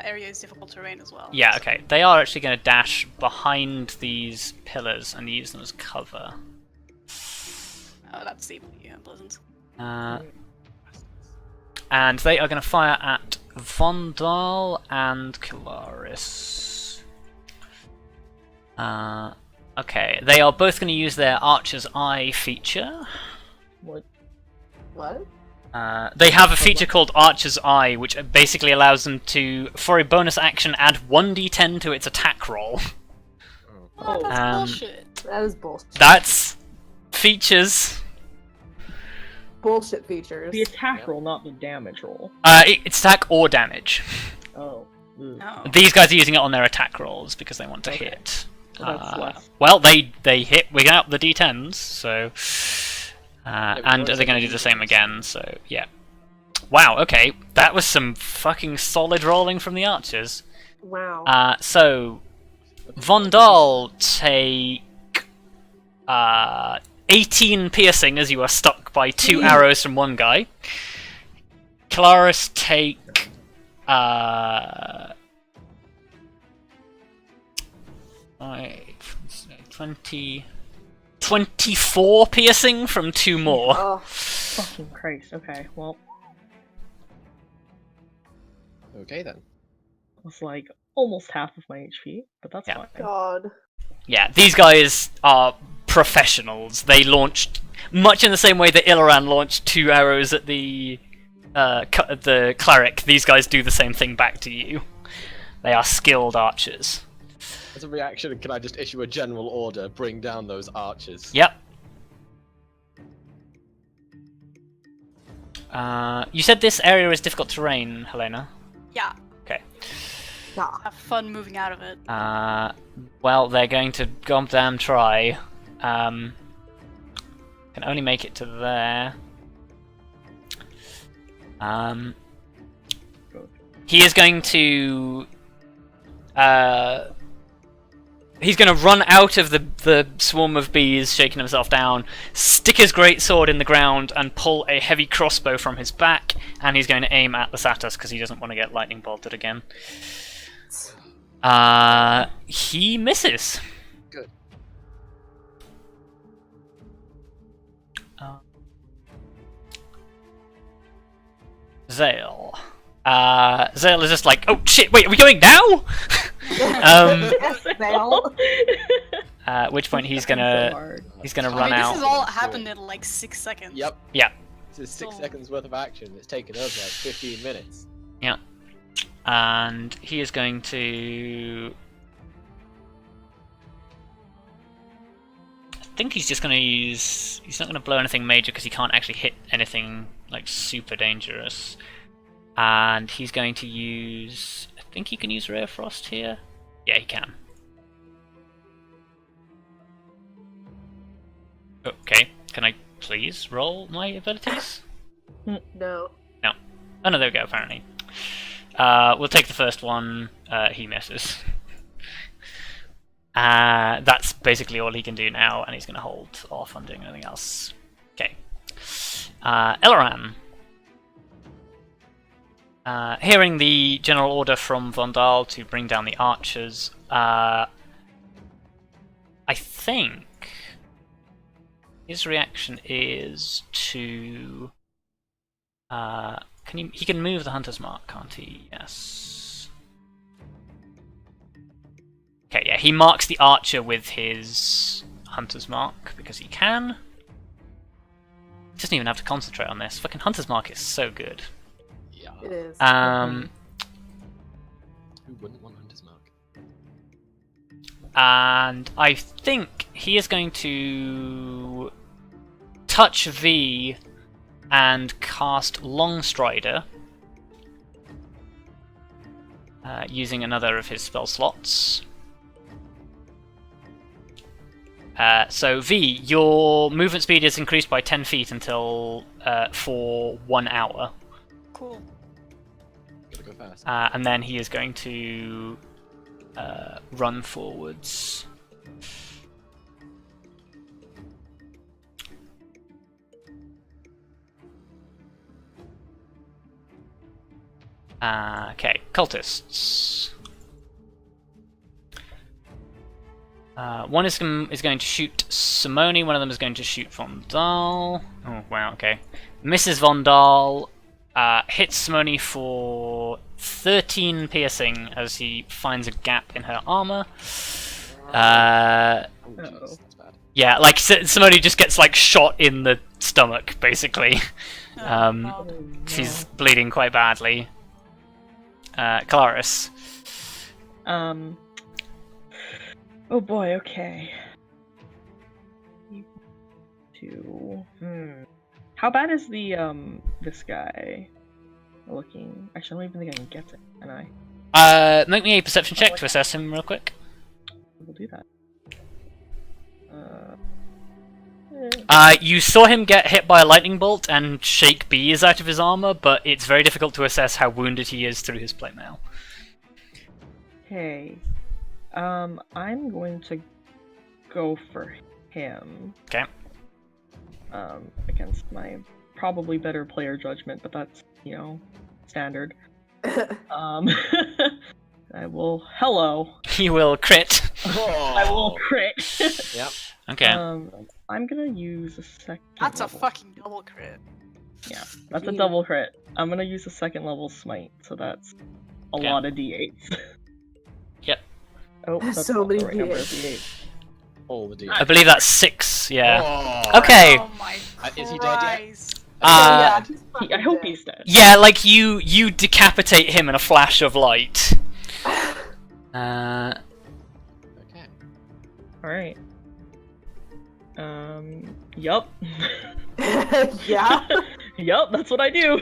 area is difficult terrain as well. Yeah, okay. They are actually gonna dash behind these pillars and use them as cover. Oh, that's deeply unpleasant. And they are going to fire at Vondal and Kelariis. Okay, they are both going to use their Archer's Eye feature. What? What? They have a feature called Archer's Eye, which basically allows them to, for a bonus action, add 1d10 to its attack roll. Oh, that's bullshit. That is bullshit. That's features. Bullshit features. The attack roll, not the damage roll. It's attack or damage. Oh. Ugh. No. These guys are using it on their attack rolls because they want to Okay. hit. Well, that's less. Well, they hit. We got the d10s, so and but they're going to do the same again. So yeah. Wow. Okay, that was some fucking solid rolling from the archers. Wow. So Vondal take 18 piercing as you are struck by 2 arrows from one guy. Kelariis take 24 piercing from 2 more. Oh, Fucking Christ. Okay, well, Okay then. it's like almost half of my HP, but that's Yeah. fine. God. Yeah, these guys are professionals. They launched much in the same way that Iloran launched 2 arrows at the cleric. These guys do the same thing back to you. They are skilled archers. As a reaction, can I just issue a general order? Bring down those archers. Yep. You said this area is difficult terrain, Helena. Yeah, Okay. Yeah. have fun moving out of it. Well, they're going to goddamn try. Can only make it to there. He is going to He's going to run out of the swarm of bees, shaking himself down, stick his greatsword in the ground, and pull a heavy crossbow from his back, and he's going to aim at the Satyrs because he doesn't want to get lightning bolted again. He misses. Good. Zale. Zale is just like, oh shit, wait, are we going now? At which point he's gonna run out. This has all happened in like 6 seconds. Yep. Yeah. This is 6 seconds worth of action. It's taken us like 15 minutes. Yeah. And he is going to... I think he's just going to use... He's not going to blow anything major because he can't actually hit anything like super dangerous. And he's going to use... I think he can use Rare Frost here. Yeah, he can. Okay, can I please roll my abilities? No. No. Oh no, there we go, apparently. We'll take the first one. He misses. That's basically all he can do now, and he's going to hold off on doing anything else. Okay. Eloran. Hearing the general order from Vondal to bring down the archers, I think his reaction is to... he can move the Hunter's Mark, can't he? Yes. Okay, yeah, he marks the archer with his Hunter's Mark, because he can. He doesn't even have to concentrate on this. Fucking Hunter's Mark is so good. Yeah. It is. Who wouldn't want Hunter's Mark? And I think he is going to touch V and cast Longstrider using another of his spell slots. So V, your movement speed is increased by 10 feet until for 1 hour. Cool. Gotta go fast. And then he is going to run forwards. Okay, cultists. One is going to shoot Simone, one of them is going to shoot Vondal. Oh, wow, okay. Misses Vondal, hits Simone for 13 piercing as he finds a gap in her armor. Oh, jeez, that's bad. Yeah, like Simone just gets like shot in the stomach, basically. She's bleeding quite badly. Kelariis. Oh boy, okay. How bad is the this guy looking? Actually, I don't even think I can get it, can I? Make me a perception check to assess him real quick. We'll do that. You saw him get hit by a lightning bolt and shake bees out of his armor, but it's very difficult to assess how wounded he is through his plate mail. Okay. I'm going to go for him. Okay. Against my probably better player judgment, but that's, you know, standard. I will... Hello! He will crit. Oh. I will crit! Yep. Okay. I'm gonna use a second That's a level. fucking double crit. Yeah, that's a double crit. I'm gonna use a second level smite, so that's a Okay. lot of d8s. Yep. Oh, that's So not the many right number of D8s. d8s. All the I D8s. believe that's 6, yeah. Oh. Okay. Oh my Is he dead yet? Christ. Yeah, he's I fucking hope dead. he's dead. Yeah, like you decapitate him in a flash of light. Okay. Alright. Yup. Yeah. Yup, that's what I do.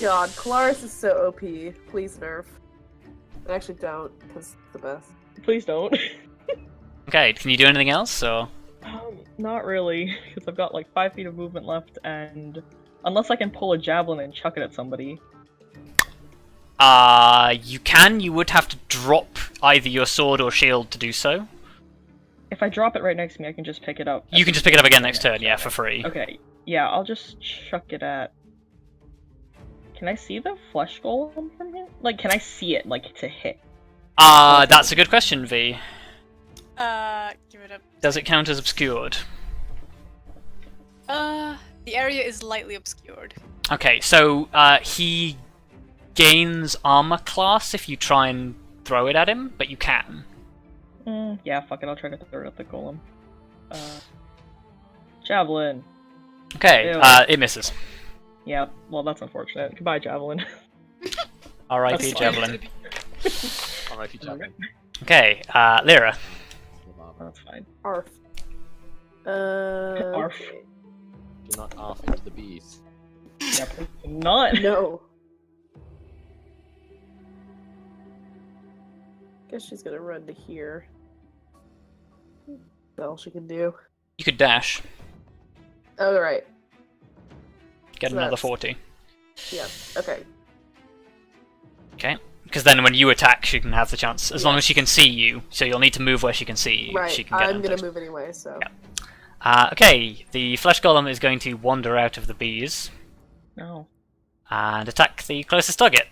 God, Kelariis is so OP. Please nerf. Actually, don't, because it's the best. Please don't. Okay, can you do anything else, or...? Not really, because I've got like 5 feet of movement left, and unless I can pull a javelin and chuck it at somebody. You can. You would have to drop either your sword or shield to do so. If I drop it right next to me, I can just pick it up. You can just pick it up again next turn, yeah, for free. Okay, yeah, I'll just chuck it at... Can I see the flesh golem from here? Like, can I see it, like, to hit? That's a good question, V. Give it a... Does it count as obscured? The area is lightly obscured. Okay, so he gains armor class if you try and throw it at him, but you can. Yeah, fuck it, I'll try to throw it at the golem. Javelin. Okay, Ew. it misses. Yeah, well, that's unfortunate. Goodbye, Javelin. R.I.P. That's Javelin. R.I.P. Javelin. Okay, Lyra. That's fine. Arf. Arf. Okay. Do not arf into the bees. Yeah, please do not. No. Guess she's gonna run to here. That's all she can do. You could dash. Oh, right. Get So another that's- 40. Yeah. Okay. Okay. Because then when you attack, she can have the chance, as long as she can see you, so you'll need to move where she can see you. Right. She can get I'm an gonna attack. move anyway, so. Yeah. Okay, the flesh golem is going to wander out of the bees No. and attack the closest target.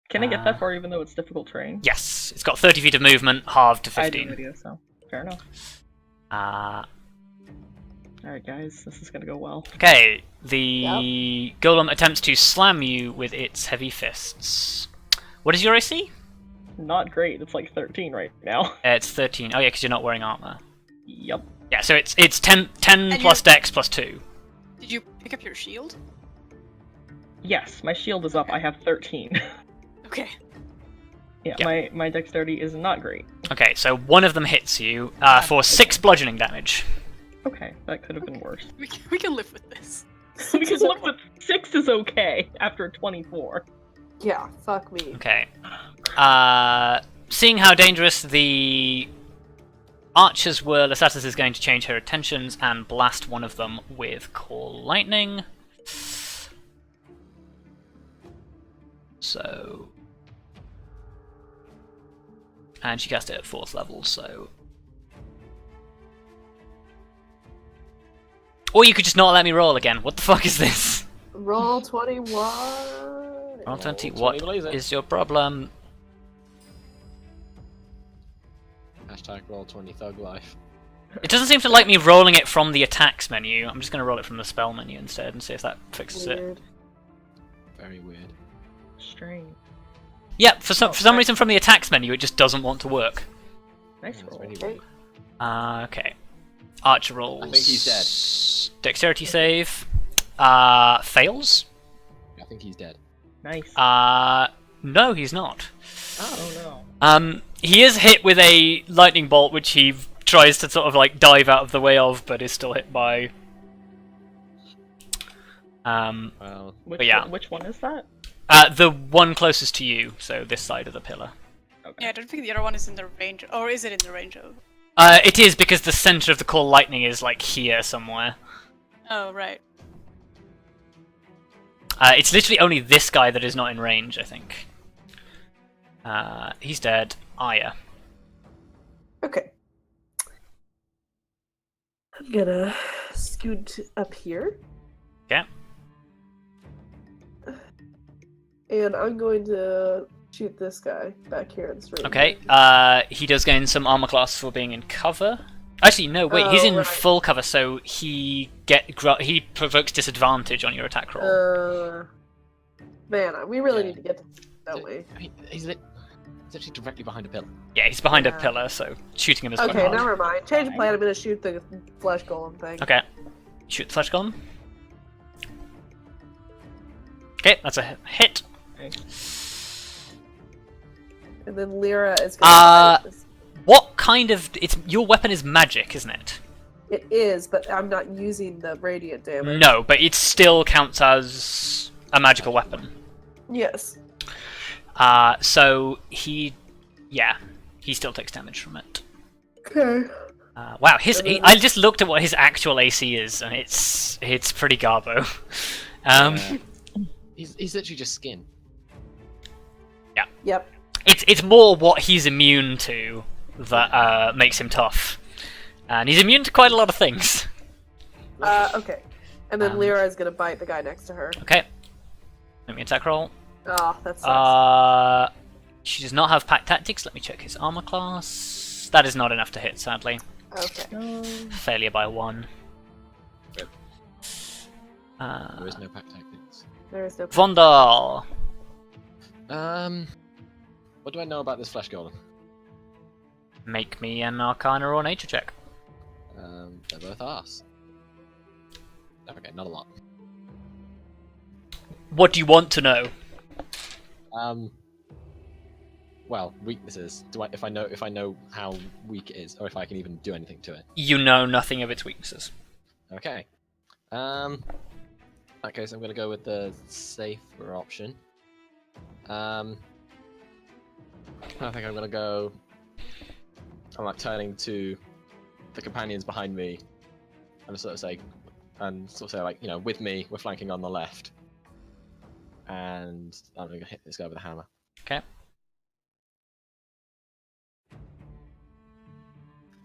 Can I get that far even though it's difficult terrain? Yes, it's got 30 feet of movement, halved to I had no 15. idea, so fair enough. Alright guys, this is gonna go well. Okay, the golem attempts to slam you with its heavy fists. What is your AC? Not great, it's like 13 right now. It's 13. Oh yeah, because you're not wearing armor. Yep. Yeah, so it's 10 And plus dex plus 2. Did you pick up your shield? Yes, my shield is up, I have 13. Okay. Yeah, Yeah. my dexterity is not great. Okay, so one of them hits you for 6 bludgeoning damage. Okay, that could have been worse. We can live with this. We can look with 6 is okay after 24. Yeah. Fuck me. Okay. Seeing how dangerous the archers were, Lysatis is going to change her attentions and blast one of them with Call Lightning. So... And she cast it at 4th level, so... Or you could just not let me roll again. What the fuck is this? Roll 21. Roll 20. 20, What blaze it. is your problem? Hashtag roll 20 thug life. It doesn't seem to like me rolling it from the attacks menu. I'm just going to roll it from the spell menu instead and see if that fixes it. Weird. Very weird. Strange. Yeah, for some reason from the attacks menu it just doesn't want to work. Nice That's roll. really Okay. weird. Okay. Archer rolls. I think he's dead. Dexterity save. Fails. I think he's dead. Nice. No, he's not. Oh no. He is hit with a lightning bolt, which he tries to sort of like dive out of the way of, but is still hit by. Well, Which, yeah. which one is that? The one closest to you, so this side of the pillar. Okay. Yeah, I don't think the other one is in the range, or is it in the range of? It is because the center of the Call Lightning is like here somewhere. Oh, right. It's literally only this guy that is not in range, I think. He's dead. Arya. Okay. I'm gonna scoot up here. Okay. And I'm going to shoot this guy back here in this room. Okay. He does gain some armor class for being in cover. Actually, no. Wait, he's in right. full cover, so he provokes disadvantage on your attack roll. Man, we really Yeah. need to get to don't we? I mean, he's actually directly behind a pillar. Yeah, he's behind a Yeah. pillar, so shooting him is quite Okay, hard. never mind. Change of plan. I'm gonna shoot the flesh golem thing. Okay. Shoot the flesh golem. Okay, that's a hit. And then Lyra is gonna fight this. What kind of... your weapon is magic, isn't it? It is, but I'm not using the radiant damage. No, but it still counts as a magical weapon. Yes. So he still takes damage from it. Okay. Wow, I just looked at what his actual AC is, and it's pretty garbo. He's literally just skin. Yep. It's more what he's immune to that makes him tough, and he's immune to quite a lot of things. Okay. And then Lyra is gonna bite the guy next to her. Okay. Let me attack roll. Oh, that sucks. She does not have pack tactics. Let me check his armor class. That is not enough to hit, sadly. Okay. Failure by 1. There is no pack tactics. There is no. Vondal. What do I know about this flesh golem? Make me an Arcana or Nature check. They're both arse. Okay, not a lot. What do you want to know? Well, weaknesses. If I know how weak it is, or if I can even do anything to it? You know nothing of its weaknesses. Okay. In that case, I'm gonna go with the safer option. I think I'm gonna go. I'm like turning to the companions behind me, and sort of say, like, you know, with me, we're flanking on the left, and I'm gonna hit this guy with a hammer. Okay.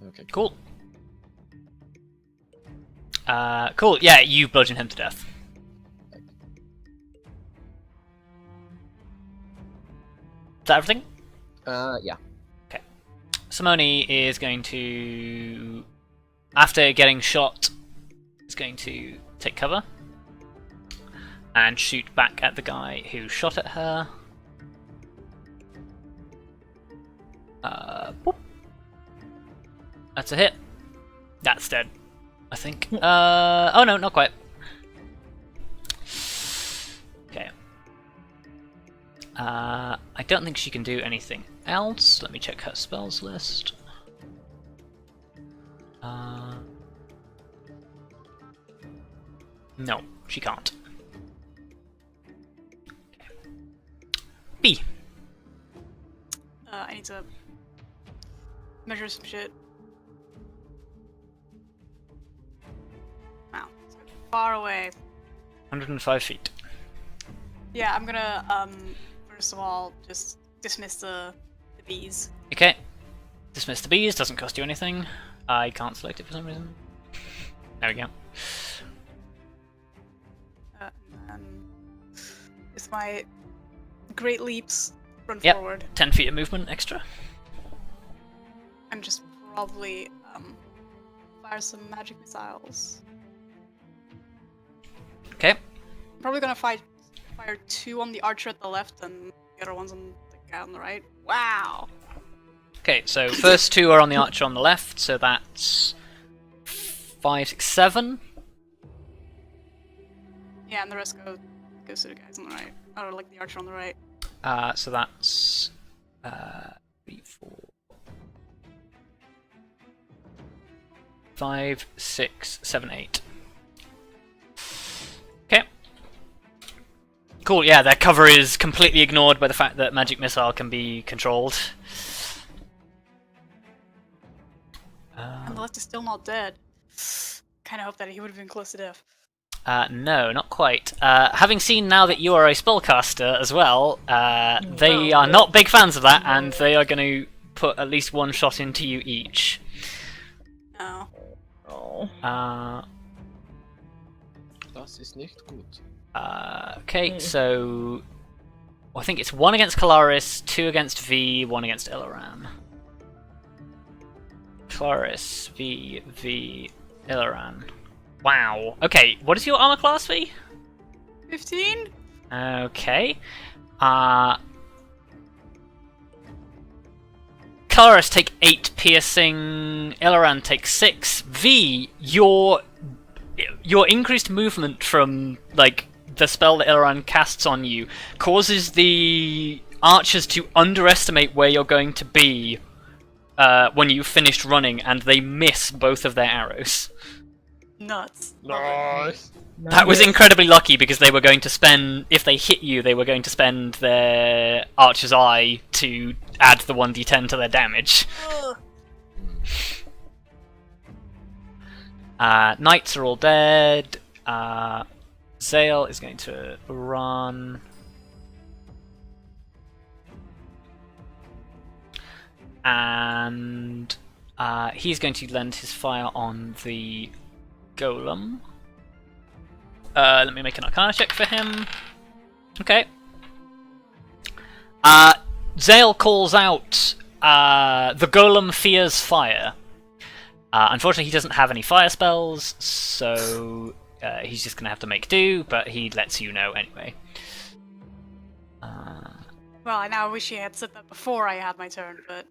Okay. Cool. Cool. Yeah, you bludgeon him to death. Is that everything? Yeah. Okay. Simone is going to, after getting shot, is going to take cover and shoot back at the guy who shot at her. Boop. That's a hit. That's dead, I think. Oh no, not quite. Okay. I don't think she can do anything else. Let me check her spells list. No, she can't. Okay. B. I need to measure some shit. Wow, it's far away. 105 feet. Yeah, I'm gonna first of all just dismiss the bees. Okay. Dismiss the bees, doesn't cost you anything. I can't select it for some reason. There we go. And then with my great leaps, run Yep. forward. 10 feet of movement extra. And just probably fire some magic missiles. Okay. I'm probably gonna fire 2 on the archer at the left and the other one's on the guy on the right. Wow! Okay, so first 2 are on the archer on the left, so that's 5, 6, 7. Yeah, and the rest goes to the guys on the right. Or like the archer on the right. So that's 3, 4, 5, 6, 7, 8. Okay. Cool, yeah, their cover is completely ignored by the fact that magic missile can be controlled. And the left is still not dead. Kinda hope that he would have been close to death. No, not quite. Having seen now that you are a spellcaster as well, they are not big fans of that, and they are going to put at least 1 shot into you each. Oh. Oh. Das ist nicht gut. Okay, so I think it's 1 against Kelariis, 2 against V, 1 against Ilaran. Kelariis, V, Ilaran. Wow. Okay, what is your armor class, V? 15? Okay. Kelariis take 8 piercing, Ilaran takes 6. V, your increased movement from like the spell that Ilaran casts on you causes the archers to underestimate where you're going to be when you've finished running, and they miss both of their arrows. Nuts. Nice. That was incredibly lucky because they were going to spend, if they hit you, they were going to spend their Archer's Eye to add the 1d10 to their damage. Knights are all dead. Zale is going to run. and he's going to lend his fire on the golem. Let me make an Arcana check for him. Okay. Zale calls out, the golem fears fire. Unfortunately, he doesn't have any fire spells, so he's just going to have to make do, but he lets you know anyway. Well, I now wish he had said that before I had my turn, but...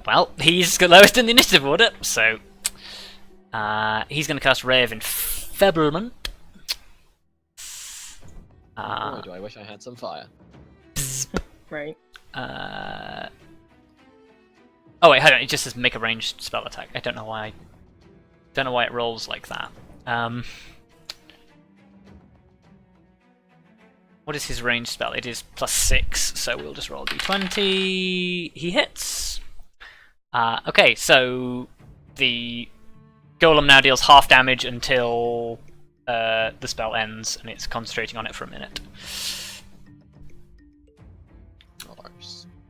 Well, he's lowest in the initiative order, so... he's going to cast Ray of Enfeeblement. Boy, do I wish I had some fire. Right. Oh wait, hold on. It just says make a ranged spell attack. I don't know why. Don't know why it rolls like that. What is his ranged spell? It is +6, so we'll just roll d20. He hits. Okay, so the golem now deals half damage until the spell ends, and it's concentrating on it for a minute.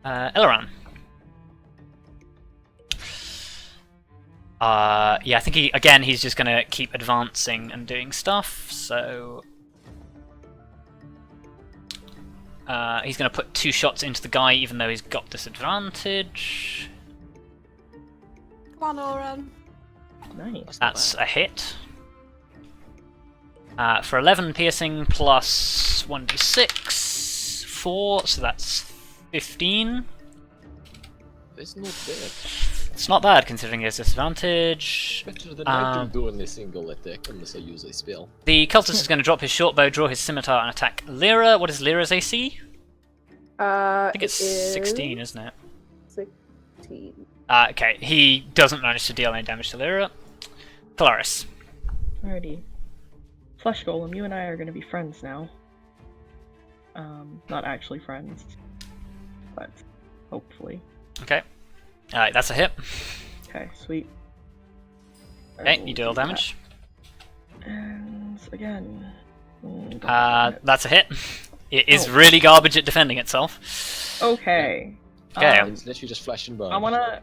Eleran. Yeah, I think he's just gonna keep advancing and doing stuff, so... he's gonna put 2 shots into the guy even though he's got disadvantage. Come on, Oren. Nice. That's a hit. For 11 piercing plus 1d6, 4, so that's 15. It's not bad. It's not bad considering his disadvantage. Better than I do doing a single attack unless I use a spell. The cultist is going to drop his short bow, draw his scimitar, and attack Lyra. What is Lyra's AC? I think it's 16, isn't it? 16. Okay, he doesn't manage to deal any damage to Lyra. Kelariis. Alrighty. Flesh Golem, you and I are gonna be friends now. Not actually friends, but hopefully. Okay. That's a hit. Okay, sweet. Okay, you deal damage. And again. Don't have That's a hit. It is really garbage at defending itself. Okay. Okay. It's literally just flesh and bone. I wanna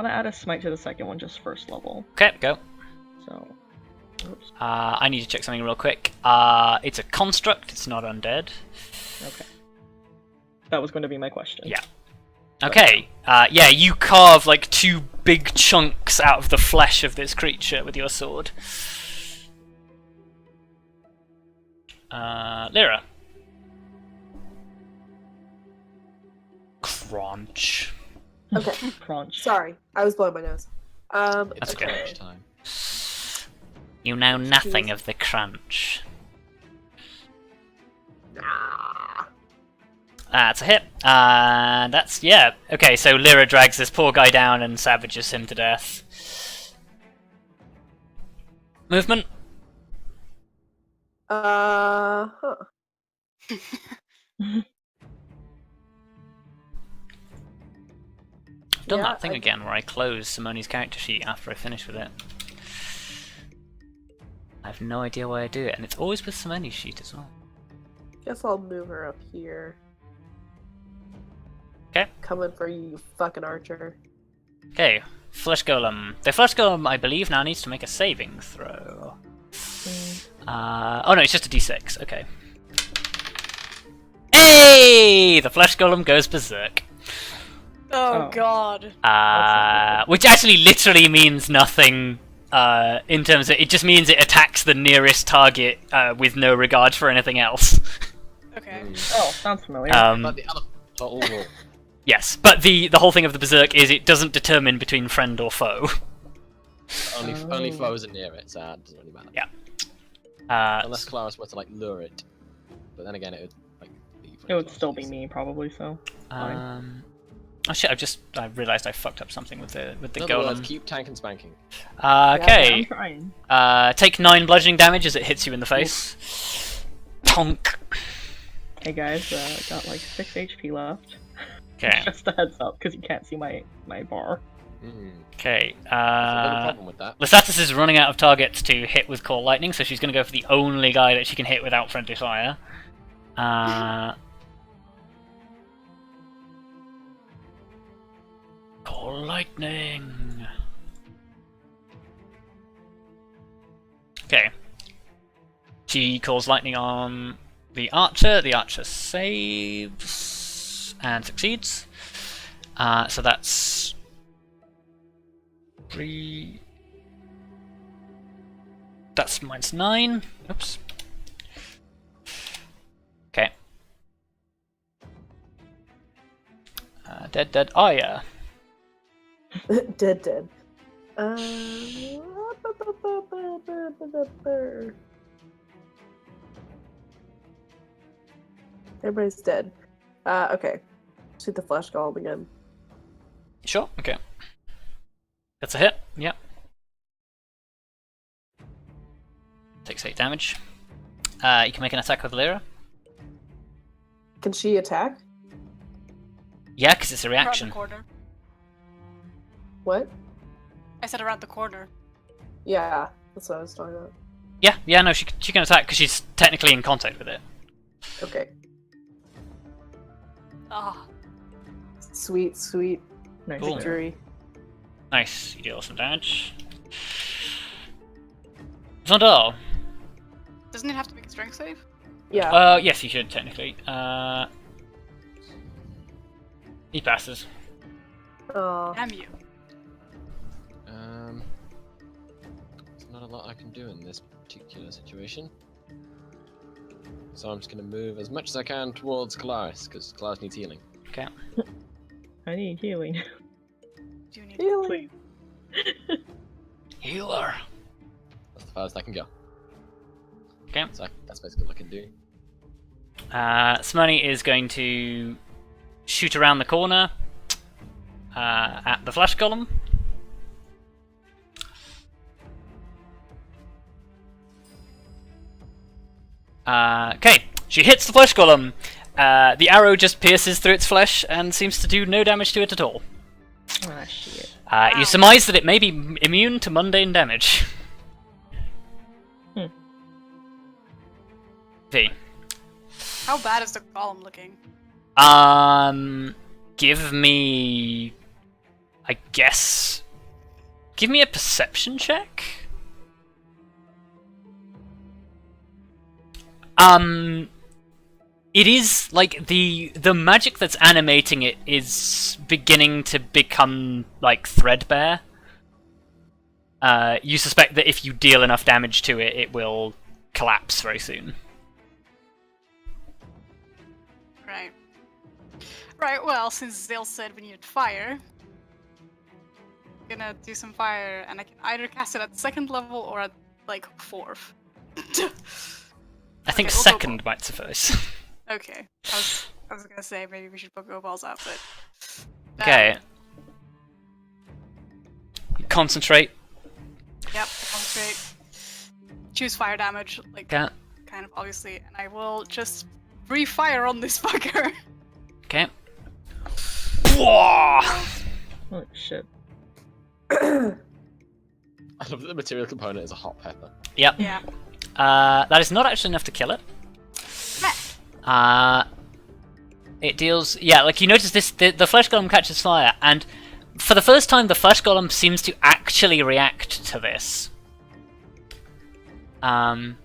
add a smite to the second one, just first level. Okay, go. So. Oops. I need to check something real quick. It's a construct, it's not undead. Okay. That was going to be my question. Yeah. Okay, yeah, you carve like 2 big chunks out of the flesh of this creature with your sword. Lyra. Crunch. Okay, Crunch. sorry, I was blowing my nose. That's okay. Crunch time. You know nothing of the crunch. That's a hit. That's, yeah. Okay, so Lyra drags this poor guy down and savages him to death. Movement? Huh. I've done that thing again where I close Simone's character sheet after I finish with it. I have no idea why I do it, and it's always with Simone's sheet as well. Guess I'll move her up here. Okay. Coming for you, you fucking archer. Okay, Flesh Golem. The Flesh Golem, I believe, now needs to make a saving throw. Oh no, it's just a d6, okay. Hey! The Flesh Golem goes berserk. Oh god. Which actually literally means nothing in terms of... It just means it attacks the nearest target with no regard for anything else. Okay. Oh, sounds familiar. But the other total. Yes, but the whole thing of the berserk is it doesn't determine between friend or foe. Only foes are near it, so it doesn't really matter. Yeah. Unless Kelariis were to like lure it, but then again it would like. It would still be me, probably. So. Oh shit! I realised I fucked up something with the In other words, golem. keep tank and spanking. Okay. I'm trying. Take 9 bludgeoning damage as it hits you in the face. Tonk. Hey guys, got like 6 HP left. Okay. Just a heads up, because you can't see my bar. Okay. No problem with that. Lysatis is running out of targets to hit with Core Lightning, so she's going to go for the only guy that she can hit without friendly fire. Call lightning. Okay. She calls lightning on the archer. The archer saves and succeeds. So that's 3. That's -9. Oops. Okay. Dead. Arya. Dead. Everybody's dead. Okay. Shoot the flesh golem again. Sure. Okay. That's a hit. Yep. Takes 8 damage. You can make an attack with Lyra. Can she attack? Yeah, because it's a Around reaction. the corner. What? I said around the corner. Yeah, that's what I was talking about. Yeah, no, she can attack because she's technically in contact with it. Okay. Ah, Sweet. Nice. Cool. Victory. Nice, you deal some damage. Vondal. doesn't it have to make a strength save? Yeah. Yes, he should technically. He passes. Damn you. There's not a lot I can do in this particular situation. So I'm just going to move as much as I can towards Kelariis, because Kelariis needs healing. Okay. I need healing. Do you need Healing. Please. Healer. That's the farthest I can go. Okay. So that's basically all I can do. Simone is going to shoot around the corner at the flash golem. Okay, she hits the flesh golem. The arrow just pierces through its flesh and seems to do no damage to it at all. Ah, shit. You surmise that it may be immune to mundane damage. V. How bad is the golem looking? Give me... I guess... Give me a perception check? It is, like, the magic that's animating it is beginning to become, like, threadbare. You suspect that if you deal enough damage to it, it will collapse very soon. Right. Right, well, since Zale said we needed fire, I'm gonna do some fire, and I can either cast it at 2nd level or at, like, 4th. I think Okay, we'll go second might suffice. Okay. I was gonna say maybe we should put go balls out, but... Okay. Concentrate. Yep, concentrate. Choose fire damage, like, Okay. kind of obviously, and I will just breathe fire on this fucker. Okay. Whoa! Holy shit. I love that the material component is a hot pepper. Yep. Yeah. That is not actually enough to kill it. It deals... Yeah, like you notice this, the flesh golem catches fire, and for the first time the flesh golem seems to actually react to this. Oh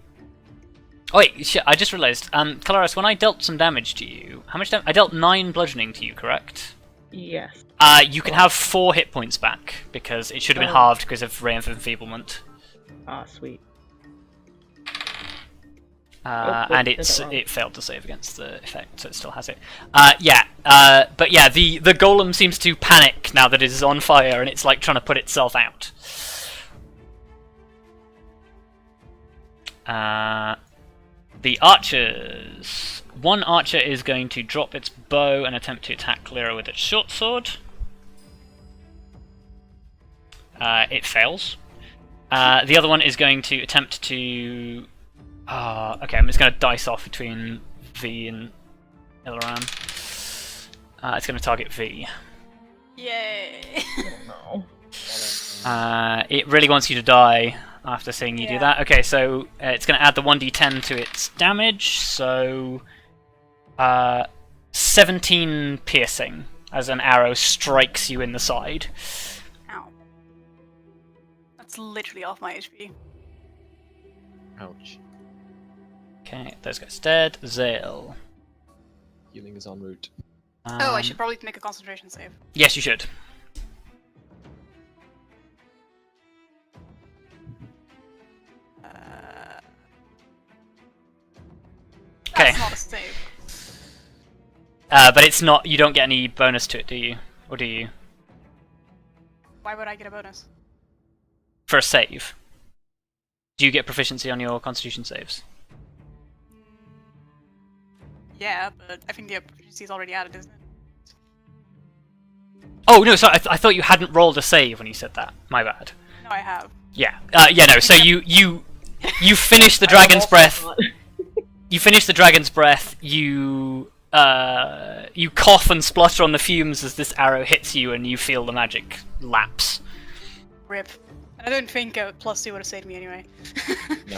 wait, shit, I just realised. Kelariis, when I dealt some damage to you, how much damage? I dealt 9 bludgeoning to you, correct? Yes. You can have 4 hit points back, because it should have been halved because of Ray of Enfeeblement. Ah, sweet. And did that wrong. it failed to save against the effect, so it still has it. But yeah, the golem seems to panic now that it is on fire, and it's like trying to put itself out. The archers. One archer is going to drop its bow and attempt to attack Lyra with its short sword. It fails. The other one is going to attempt to... okay, I'm just going to dice off between V and Ilaran. It's going to target V. Yay! No. It really wants you to die after seeing you do Yeah. that. Okay, so it's going to add the 1d10 to its damage, so 17 piercing as an arrow strikes you in the side. Ow. That's literally off my HP. Ouch. Okay, those guys dead. Zale. Healing is en route. Oh, I should probably make a concentration save. Yes, you should. Okay. That's not a save. But it's not. You don't get any bonus to it, do you? Or do you? Why would I get a bonus? For a save. Do you get proficiency on your Constitution saves? Yeah, but I think the proficiency is already added, isn't it? Oh no, sorry. I thought you hadn't rolled a save when you said that. My bad. No, I have. Yeah. Yeah. No. So you finish the dragon's breath. You finish the dragon's breath. You cough and splutter on the fumes as this arrow hits you, and you feel the magic lapse. Rip. I don't think a +2 would have saved me anyway.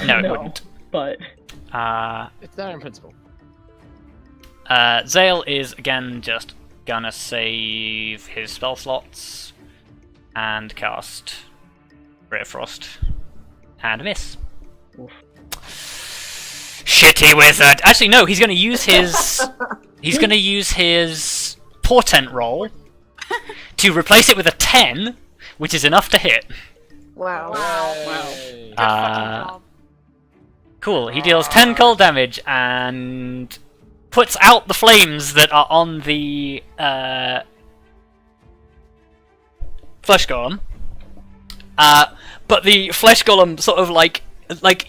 No, it wouldn't. But It's there in principle. Zale is again just gonna save his spell slots and cast Ray of Frost and miss. Oof. Shitty wizard. Actually, no. He's gonna use his. He's gonna use his portent roll to replace it with a 10, which is enough to hit. Wow. Yay. Good fucking job. Cool. He deals 10 cold damage and puts out the flames that are on the flesh golem. But the flesh golem sort of like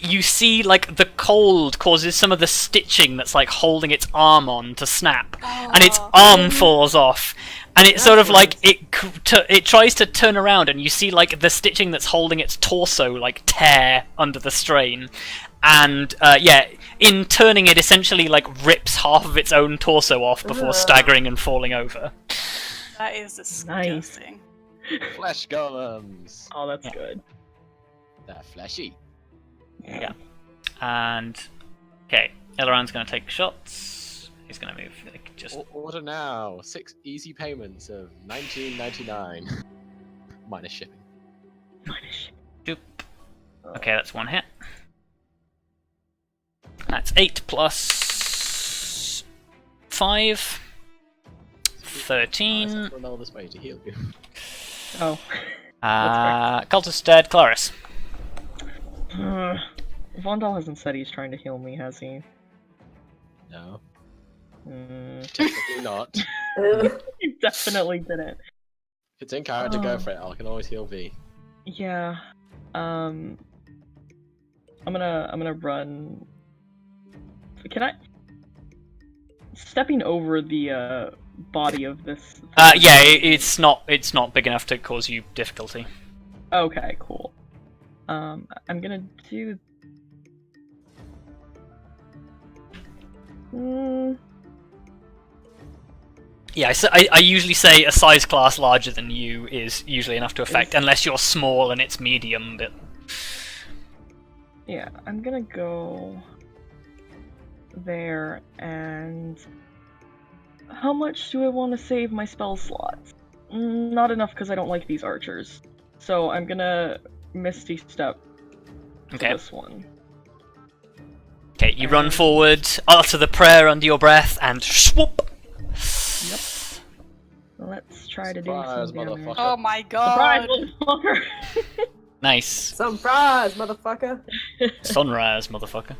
you see like the cold causes some of the stitching that's like holding its arm on to snap, and its arm falls off. And it's sort of like it tries to turn around, and you see like the stitching that's holding its torso like tear under the strain, and yeah, in turning it essentially like rips half of its own torso off before staggering and falling over. That is disgusting. Flesh golems. oh, that's good. They're fleshy. Yeah. And okay, Elrond's gonna take shots. He's gonna move like just. Order now. 6 easy payments of $19.99 minus shipping. Doop. Okay, that's one hit. That's 8 plus 5. 13. Ronaldo's way to heal you. Oh. Cultist dead. Kelariis. Vondal hasn't said he's trying to heal me, has he? No, Mm, technically not. he definitely didn't. If it's in character, go for it. I can always heal V. Yeah. I'm gonna run. Can I? Stepping over the body of this. Yeah, it's not big enough to cause you difficulty. Okay, cool. I'm gonna do. Yeah, I usually say a size class larger than you is usually enough to affect, unless you're small and it's medium. But Yeah, I'm gonna go there, and how much do I want to save my spell slots? Not enough because I don't like these archers. So I'm gonna Misty Step to okay. this one. Okay, you run forward, utter the prayer under your breath, and swoop. Yep. Let's try to Surprise, do some damage. motherfucker. Oh my Surprise, god! motherfucker! Nice. Surprise, motherfucker! Sunrise, motherfucker.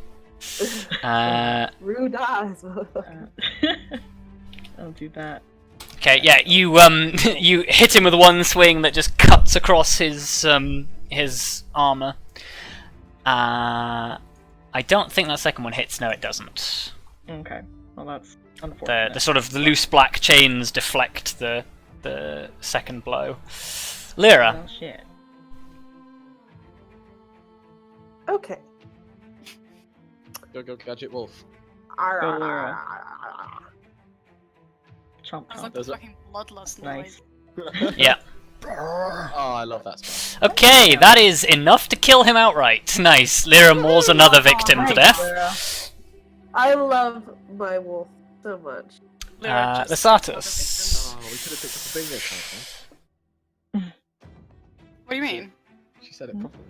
Rude eyes, motherfucker. I'll do that. Okay, yeah, you you hit him with one swing that just cuts across his armor. I don't think that second one hits. No, it doesn't. Okay, well that's unfortunate. The sort of the loose black chains deflect the second blow. Lyra. Oh shit. Okay. Go, Gadget Wolf. Go, Lyra. Chomp Sounds like chomp. the Those are- fucking bloodlust Nice. noise. Yeah. Oh, I love that spell. Okay, that is enough to kill him outright. Nice. Lyra maws another victim to death. Lyra. I love my wolf so much. Lyra just Lysatus. we could have picked up a bingo card. What do you mean? She said it properly.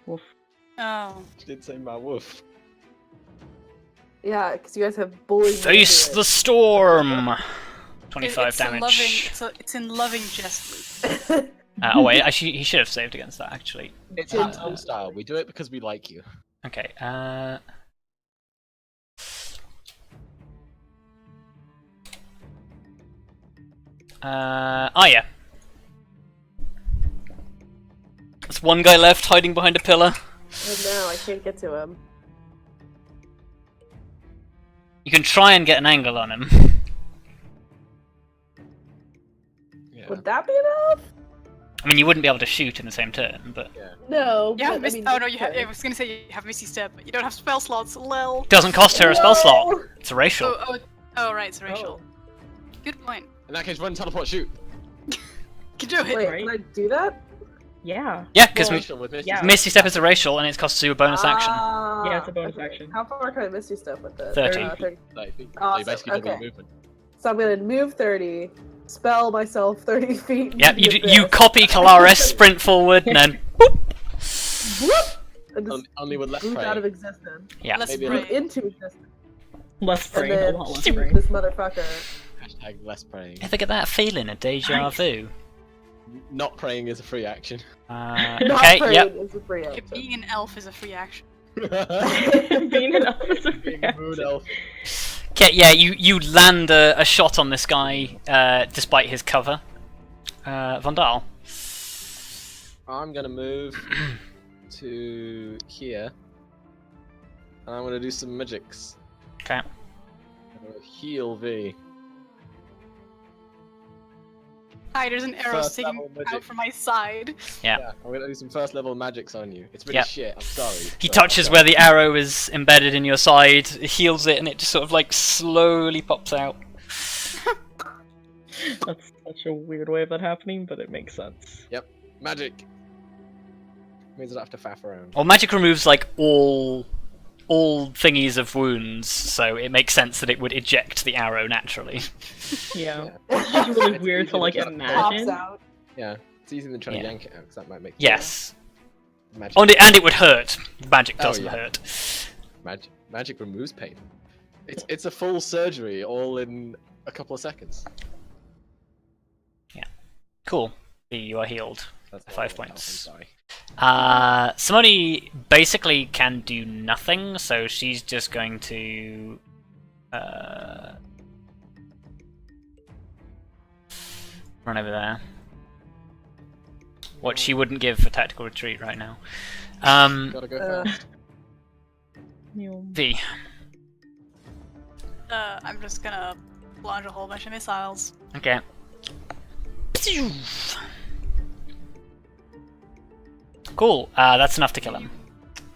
Woof. Oh. She did say my woof. Yeah, because you guys have bullied me Face into the it. storm! 25 it's damage. It's in loving jest, Luke. Oh wait, he should have saved against that actually. It's our home style. We do it because we like you. Okay, Arya. There's one guy left hiding behind a pillar. And now I can't get to him. You can try and get an angle on him. Yeah. Would that be enough? I mean, you wouldn't be able to shoot in the same turn, but No. You have but, miss- I mean, oh no, you have. okay. I was gonna say you have Misty Step, but you don't have spell slots. Lol. doesn't cost her a spell slot. No! It's a racial. Oh, right, it's racial. Good point. In that case, run, teleport, shoot. You can do it. Wait, Right. can I do that? Yeah. Yeah, because Racial with Misty yeah. Step. Misty Step is a racial and it costs you a bonus action. Yeah, it's a bonus action. How far can I Misty Step with it? 30. 30. 30 feet. Awesome, You basically double your okay. movement. So I'm gonna move 30, spell myself 30 feet. Yep, into the you abyss. copy Kelariis, sprint forward, and then whoop. Whoop! And just Only with less move out of prey. existence. Yeah. Let's Maybe Move pray. into existence. Less And praying, a then lot less shoot praying. this motherfucker. Hashtag less praying. Ever get that feeling, a deja Nice. vu? Not praying is a free action. Not Okay, praying yep. is a free Okay, action. being an elf is a free action. Being an officer. Being a moon elf. Okay, yeah, you land a shot on this guy despite his cover. Vondal. I'm gonna move to here. And I'm gonna do some magics. Okay. I'm gonna heal V. Hi, there's an arrow First sticking level magic. out from my side. Yeah. I'm gonna do some first level magics on you. It's really Yeah. shit, I'm sorry. He but touches okay. where the arrow is embedded in your side, heals it, and it just sort of like slowly pops out. That's such a weird way of that happening, but it makes sense. Magic! Means I don't have to faff around. Well, magic removes like all thingies of wounds, so it makes sense that it would eject the arrow naturally. Yeah. Yeah. It's just really It's weird easy to like just Pops imagine. out. Yeah. It's easier than trying Yeah. to yank it out, because that might make Yes. magic. And it would hurt. Magic Oh, doesn't yeah. hurt. Magic removes pain. It's a full surgery all in a couple of seconds. Cool. You are healed. That's 5 not points. I'm sorry. Simone basically can do nothing, so she's just going to run over there. What she wouldn't give for tactical retreat right now. Gotta go fast. V. I'm just gonna launch a whole bunch of missiles. Okay. Cool. That's enough to kill him.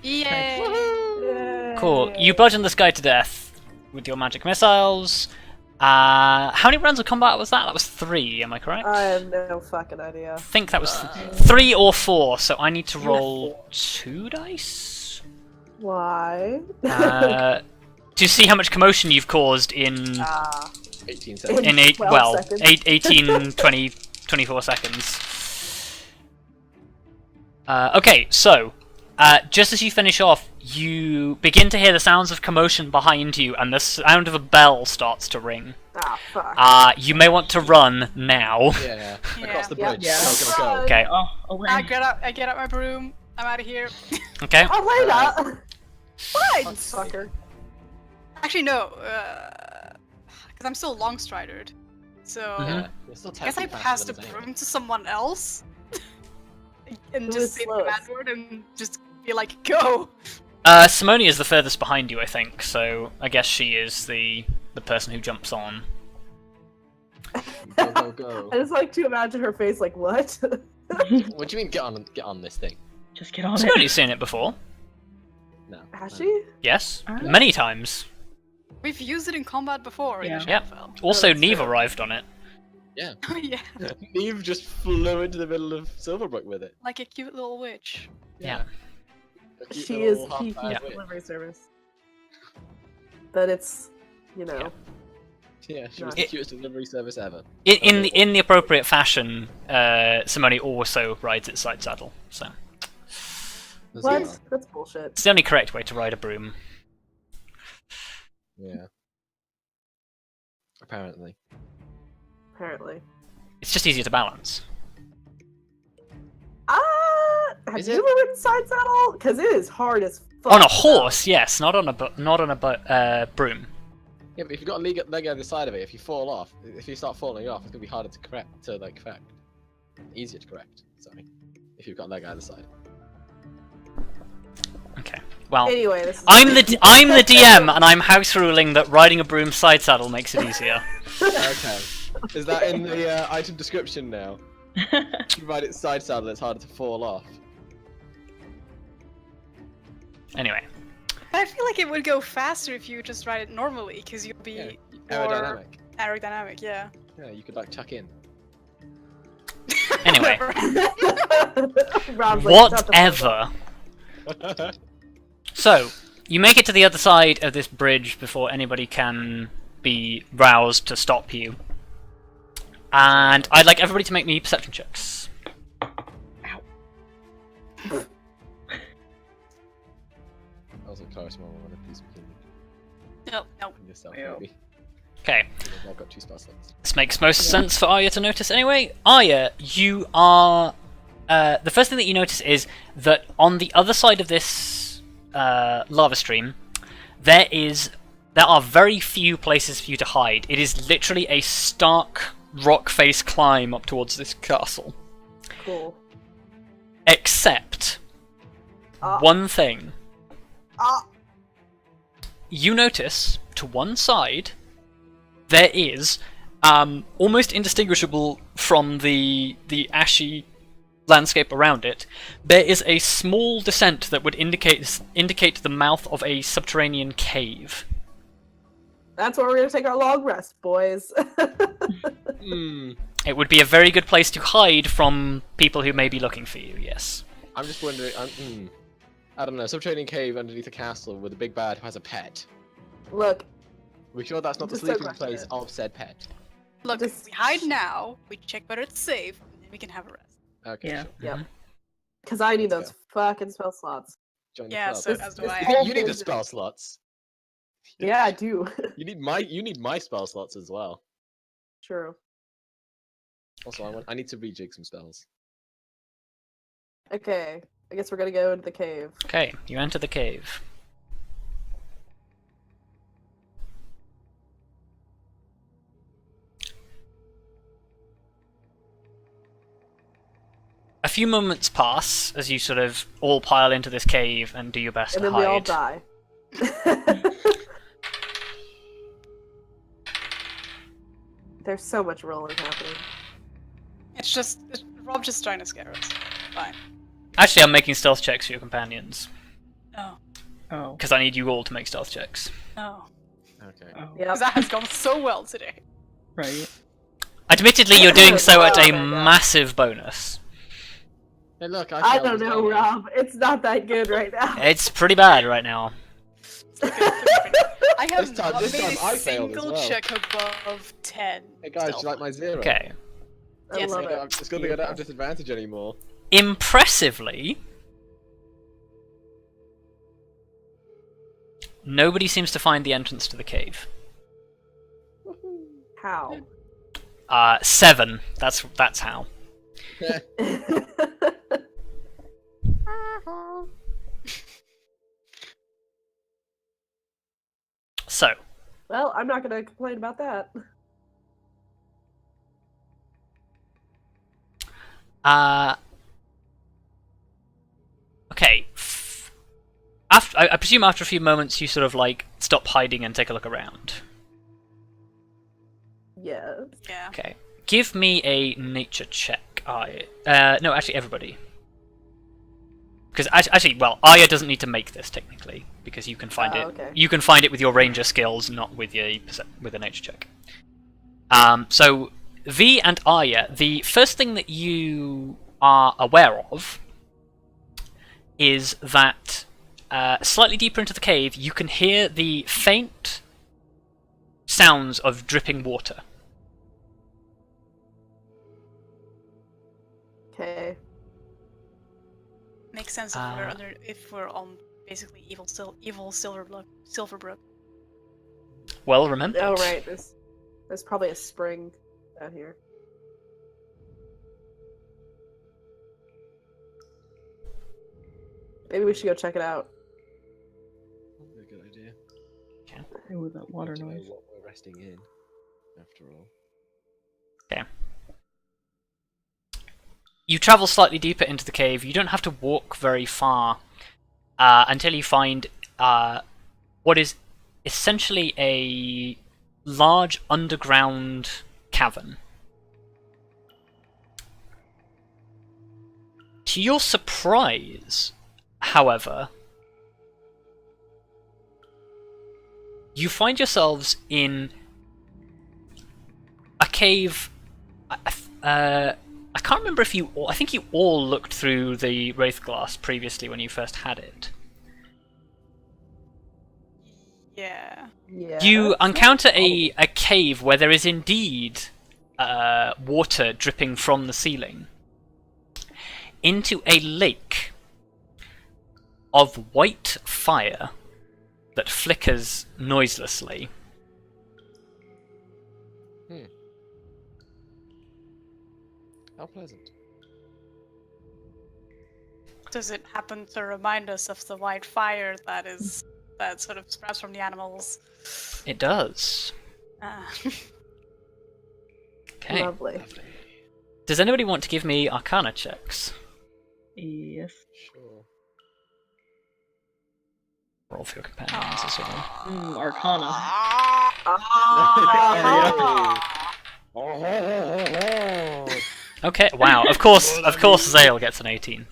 Yay! Yay. Cool. You bludgeon this guy to death with your magic missiles. How many rounds of combat was that? That was 3, am I correct? I have no fucking idea. I think that was 3 or 4, so I need to roll 2 dice Why? to see how much commotion you've caused in 18 seconds. in 8 12 well seconds. 18 20 24 seconds. Okay, so just as you finish off, you begin to hear the sounds of commotion behind you, and the sound of a bell starts to ring. Ah, fuck. You may want to run now. Yeah. Yeah. Across the Yeah. bridge. Yeah. Go, go, go. Okay. Oh, away. I get out my broom. I'm out of here. Okay. Elena! What? Fucker. Actually, no. Because I'm still long stridered. So Mhm. Yeah. You're still I guess I technically pass the faster than us broom to someone else. And Who just is say the slowest? command word and just be like, go! Simone is the furthest behind you, I think. So I guess she is the person who jumps on. Go, go, go. I just like to imagine her face like, what? What do you mean get on this thing? Just get on Simone's it. seen it before. No. Has she? Yes, Ah. many times. We've used it in combat before in Yeah. the Yep. Shadowfell. Also, that's Neve true. arrived on it. Oh yeah, Neve just flew into the middle of Silverbrook with it. like a cute little witch. Yeah. A cute She is little half-sized Kiki's witch. delivery service. But it's, you know. Yeah. Yeah, she was Nice. the cutest delivery service ever. In the appropriate fashion, Simone also rides its side saddle. So What? That's bullshit. it's the only correct way to ride a broom. Yeah. Apparently. Apparently. It's just easier to balance. Have Is you it? ever ridden side saddle? Because it is hard as fuck. On a horse, yes, not on a broom. Yeah, but if you've got a leg either side of it, if you fall off, if you start falling off, it's gonna be harder to correct, easier to correct. Sorry, if you've got a leg either side. Okay. Well, Anyway, this is... I'm the DM, and I'm house ruling that riding a broom side saddle makes it easier. Okay. Is that in the item description now? If you ride it side saddle, it's harder to fall off. Anyway, But I feel like it would go faster if you just ride it normally, because you'll be more Aerodynamic. aerodynamic, yeah. Yeah, you could like tuck in. Anyway. Rob's like, "Shut the fuck whatever. So, you make it to the other side of this bridge before anybody can be roused to stop you. And I'd like everybody to make me perception checks. Also, Kelariis might want to please begin No. yourself, Ew. maybe. Okay, I've got 2 spell slots. this makes most sense for Arya to notice anyway. Arya, you are... the first thing that you notice is that on the other side of this lava stream, there are very few places for you to hide. It is literally a stark rock face climb up towards this castle. Cool. Except one thing. You notice to one side there is almost indistinguishable from the ashy landscape around it. There is a small descent that would indicate the mouth of a subterranean cave. That's where we're gonna take our long rest, boys. It would be a very good place to hide from people who may be looking for you. Yes. I'm just wondering. I don't know. Subterranean cave underneath a castle with a big bad who has a pet. Look, We sure that's not the Just a sleeping question. place of said pet. Look, Just- we hide now, we check whether it's safe, and then we can have a rest. Okay. Yeah. Sure. yeah. Because I need Let's those fucking spell slots. Join Yeah, the so club. as do This- I. this You whole need the thing- spell slots. Yeah, I do. You need my spell slots as well. True. Also, I need to rejig some spells. Okay, I guess we're gonna go into the cave. Okay, you enter the cave. A few moments pass as you sort of all pile into this cave and do your best And to then we all hide. die. There's so much rolling happening. It's Rob just trying to scare us. Fine. Actually, I'm making stealth checks for your companions No. Oh. because I need you all to make stealth checks. No. Okay. Oh. Yep. Because that has gone so well today. Right. Admittedly, you're doing so at a Wow, yeah. massive bonus. Hey, look, I failed don't as know, well. Rob. It's not that good right now. It's pretty bad right now. I have This time- not this made time a I failed as single well. check above 10. Hey guys, do stealth. you like my 0? Okay. I Yes, love I it. It's good thing I don't have disadvantage anymore. Impressively, nobody seems to find the entrance to the cave. How? 7. That's how. So, Well, I'm not gonna complain about that. okay. After, I presume after a few moments you sort of like stop hiding and take a look around. Yes. Yeah. Okay. Give me a nature check. No, actually everybody. Because actually, well, Arya doesn't need to make this technically because you can find Oh, it. okay. You can find it with your ranger skills, not with a nature check. So V and Arya, the first thing that you are aware of is that slightly deeper into the cave, you can hear the faint sounds of dripping water. Okay. Makes sense if we're on basically evil Silverbrook. Well remembered. Oh right, there's probably a spring out here. Maybe we should go check it out. Probably a good idea. Ooh, that water Need to know noise. what we're resting in, after all. Okay. You travel slightly deeper into the cave. You don't have to walk very far until you find what is essentially a large underground cavern. To your surprise, however, you find yourselves in a cave. I can't remember if you all, I think you all looked through the Wraith Glass previously when you first had it. Yeah. Yeah. You encounter a cave where there is indeed water dripping from the ceiling into a lake of white fire that flickers noiselessly. How pleasant. Does it happen to remind us of the white fire that sort of sprouts from the animals? It does. Okay. Lovely. Does anybody want to give me Arcana checks? Yes. Sure. Roll for your companions as well. Arcana. Okay, wow. Of course, Zale gets an 18.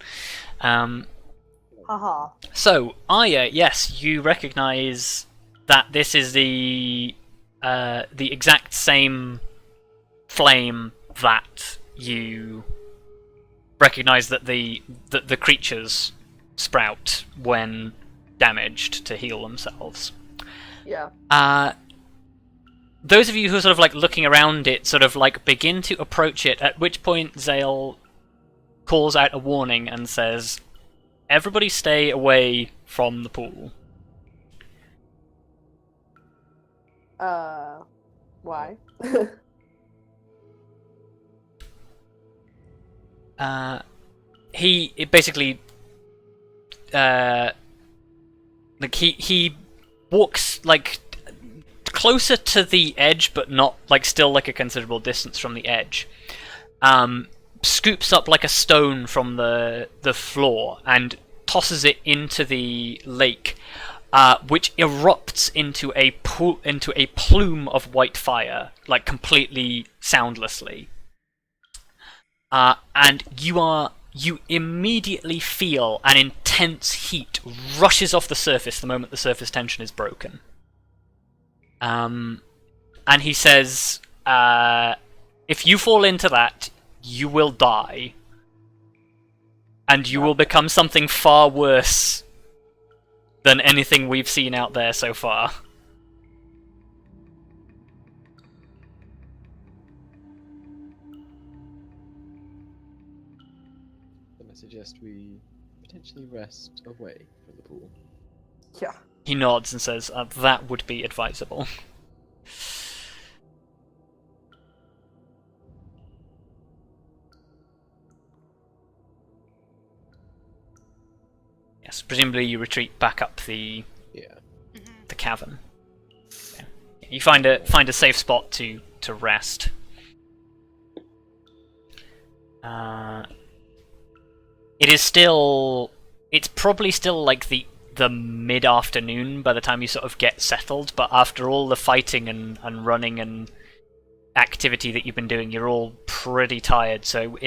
Haha. So, Arya, yes, you recognise that this is the exact same flame that you recognise that the creatures sprout when damaged to heal themselves. Yeah. Those of you who are sort of like looking around it sort of like begin to approach it, at which point Zale calls out a warning and says, "Everybody stay away from the pool." Why? He walks like closer to the edge, but not like still like a considerable distance from the edge. Scoops up like a stone from the floor and tosses it into the lake, which erupts into a plume of white fire, like completely soundlessly. And you immediately feel an intense heat rushes off the surface the moment the surface tension is broken. And he says, if you fall into that, you will die. And you will become something far worse than anything we've seen out there so far. Then I suggest we potentially rest away from the pool. Yeah. He nods and says, that would be advisable. Yes, presumably you retreat back up the cavern. Yeah. You find a safe spot to rest. It's probably still like the mid-afternoon by the time you sort of get settled, but after all the fighting and running and activity that you've been doing, you're all pretty tired, so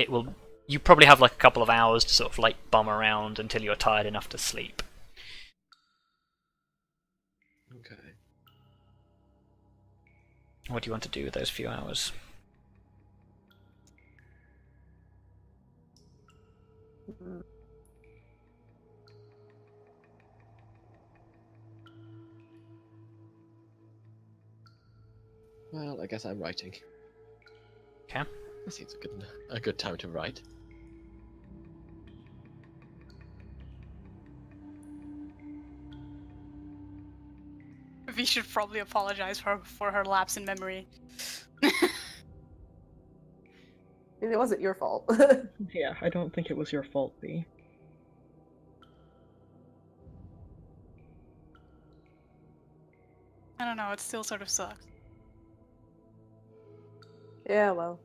you probably have like a couple of hours to sort of like bum around until you're tired enough to sleep. Okay. What do you want to do with those few hours? Well, I guess I'm writing. Okay. That seems a good time to write. We should probably apologize for her lapse in memory. I mean, it wasn't your fault. Yeah, I don't think it was your fault, B. I don't know, it still sort of sucks. Yeah, well.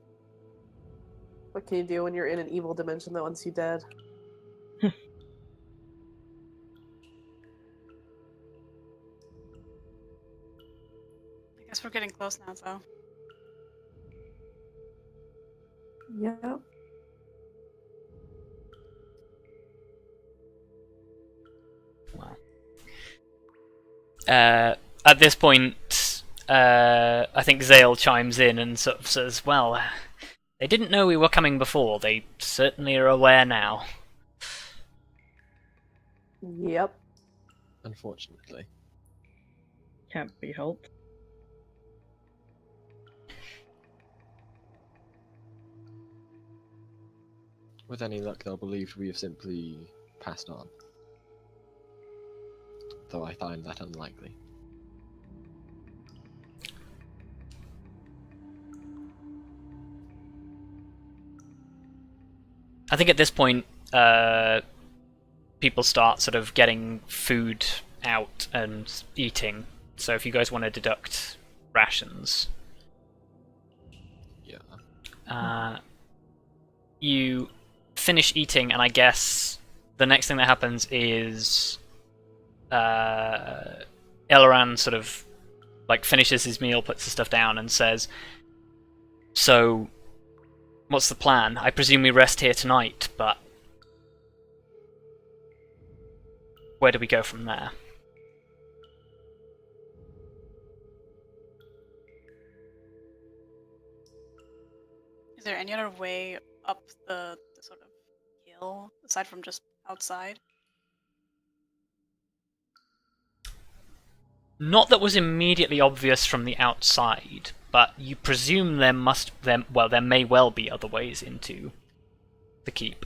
What can you do when you're in an evil dimension that wants you dead? I guess we're getting close now, though. Yeah. Wow. At this point, I think Zale chimes in and sort of says, well, they didn't know we were coming before. They certainly are aware now. Yep. Unfortunately. Can't be helped. With any luck, they'll believe we have simply passed on. Though I find that unlikely. I think at this point, people start sort of getting food out and eating. So if you guys want to deduct rations, Yeah. You finish eating, and I guess the next thing that happens is Elran sort of like finishes his meal, puts the stuff down, and says, "So, what's the plan? I presume we rest here tonight, but where do we go from there?" Is there any other way up the sort of hill, aside from just outside? Not that was immediately obvious from the outside, but you presume there may well be other ways into the keep.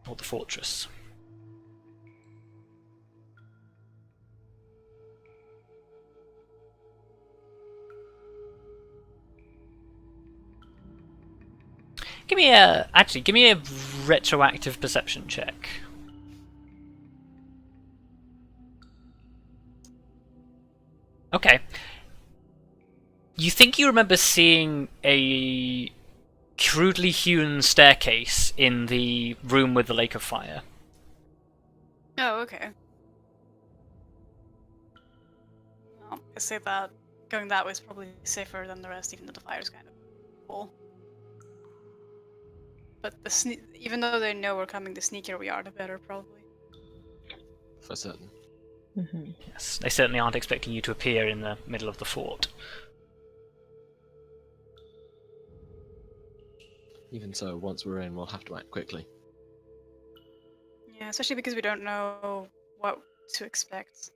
Or the fortress. Give me a retroactive perception check. Okay. You think you remember seeing a crudely hewn staircase in the room with the lake of fire? Oh, okay. Well, I say that going that way is probably safer than the rest, even though the fire's kind of full. But even though they know we're coming, the sneakier we are, the better, probably. For certain. Mm-hmm. Yes, they certainly aren't expecting you to appear in the middle of the fort. Even so, once we're in, we'll have to act quickly. Yeah, especially because we don't know what to expect.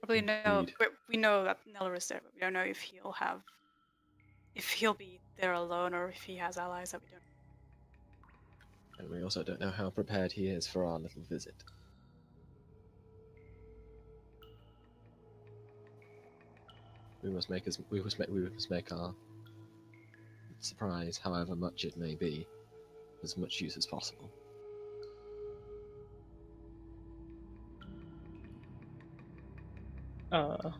Probably know Indeed. we know that Neller is there, but we don't know if he'll be there alone or if he has allies that we don't. And we also don't know how prepared he is for our little visit. We must make our surprise, however much it may be, as much use as possible. I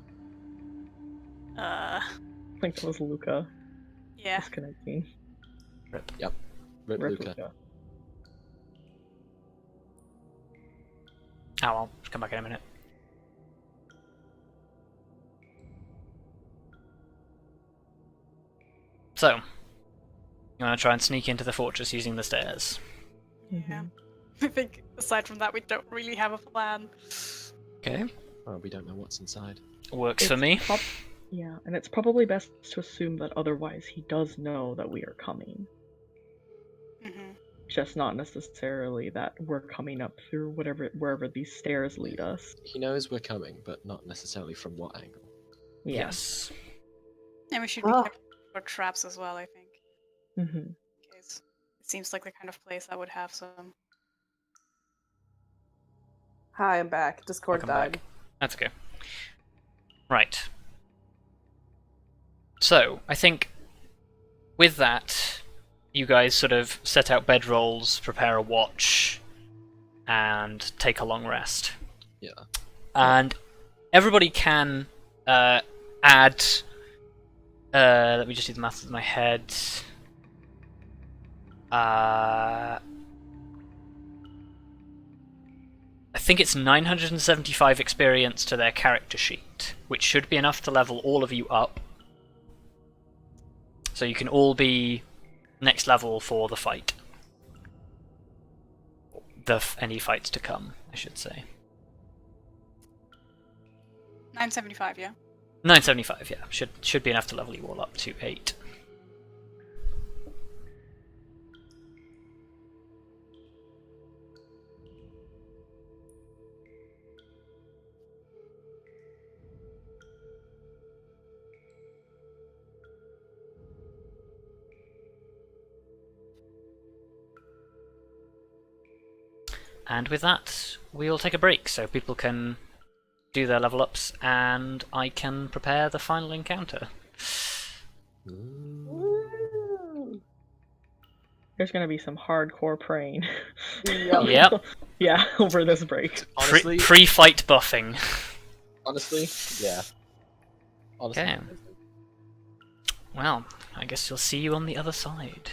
think that was Luka Yeah. disconnecting. Rip. Yep. Rip Rip Luka. Oh, I'll come back in a minute. So, you want to try and sneak into the fortress using the stairs? Yeah. I think aside from that, we don't really have a plan. Okay. Well, we don't know what's inside. Works for me. Yeah, and it's probably best to assume that otherwise he does know that we are coming. Mm-hmm. Just not necessarily that we're coming up through wherever these stairs lead us. He knows we're coming, but not necessarily from what angle. Yeah. Yes. And we should be Ah. careful for traps as well, I think. Mm-hmm. In case it seems like the kind of place that would have some. Hi, I'm back. Discord Welcome died. back. That's okay. Right. So, I think with that, you guys sort of set out bedrolls, prepare a watch, and take a long rest. Yeah. And everybody can add. Let me just do the math in my head. I think it's 975 experience to their character sheet, which should be enough to level all of you up. So you can all be next level for the fight. Any fights to come, I should say. 975, yeah. 975, yeah. Should be enough to level you all up to 8. And with that, we'll take a break so people can do their level ups and I can prepare the final encounter. Woo. There's gonna be some hardcore praying. Yep. Yeah, over this break. Honestly, Pre-fight buffing. honestly, yeah. Honestly, Okay. Well, I guess you'll see you on the other side.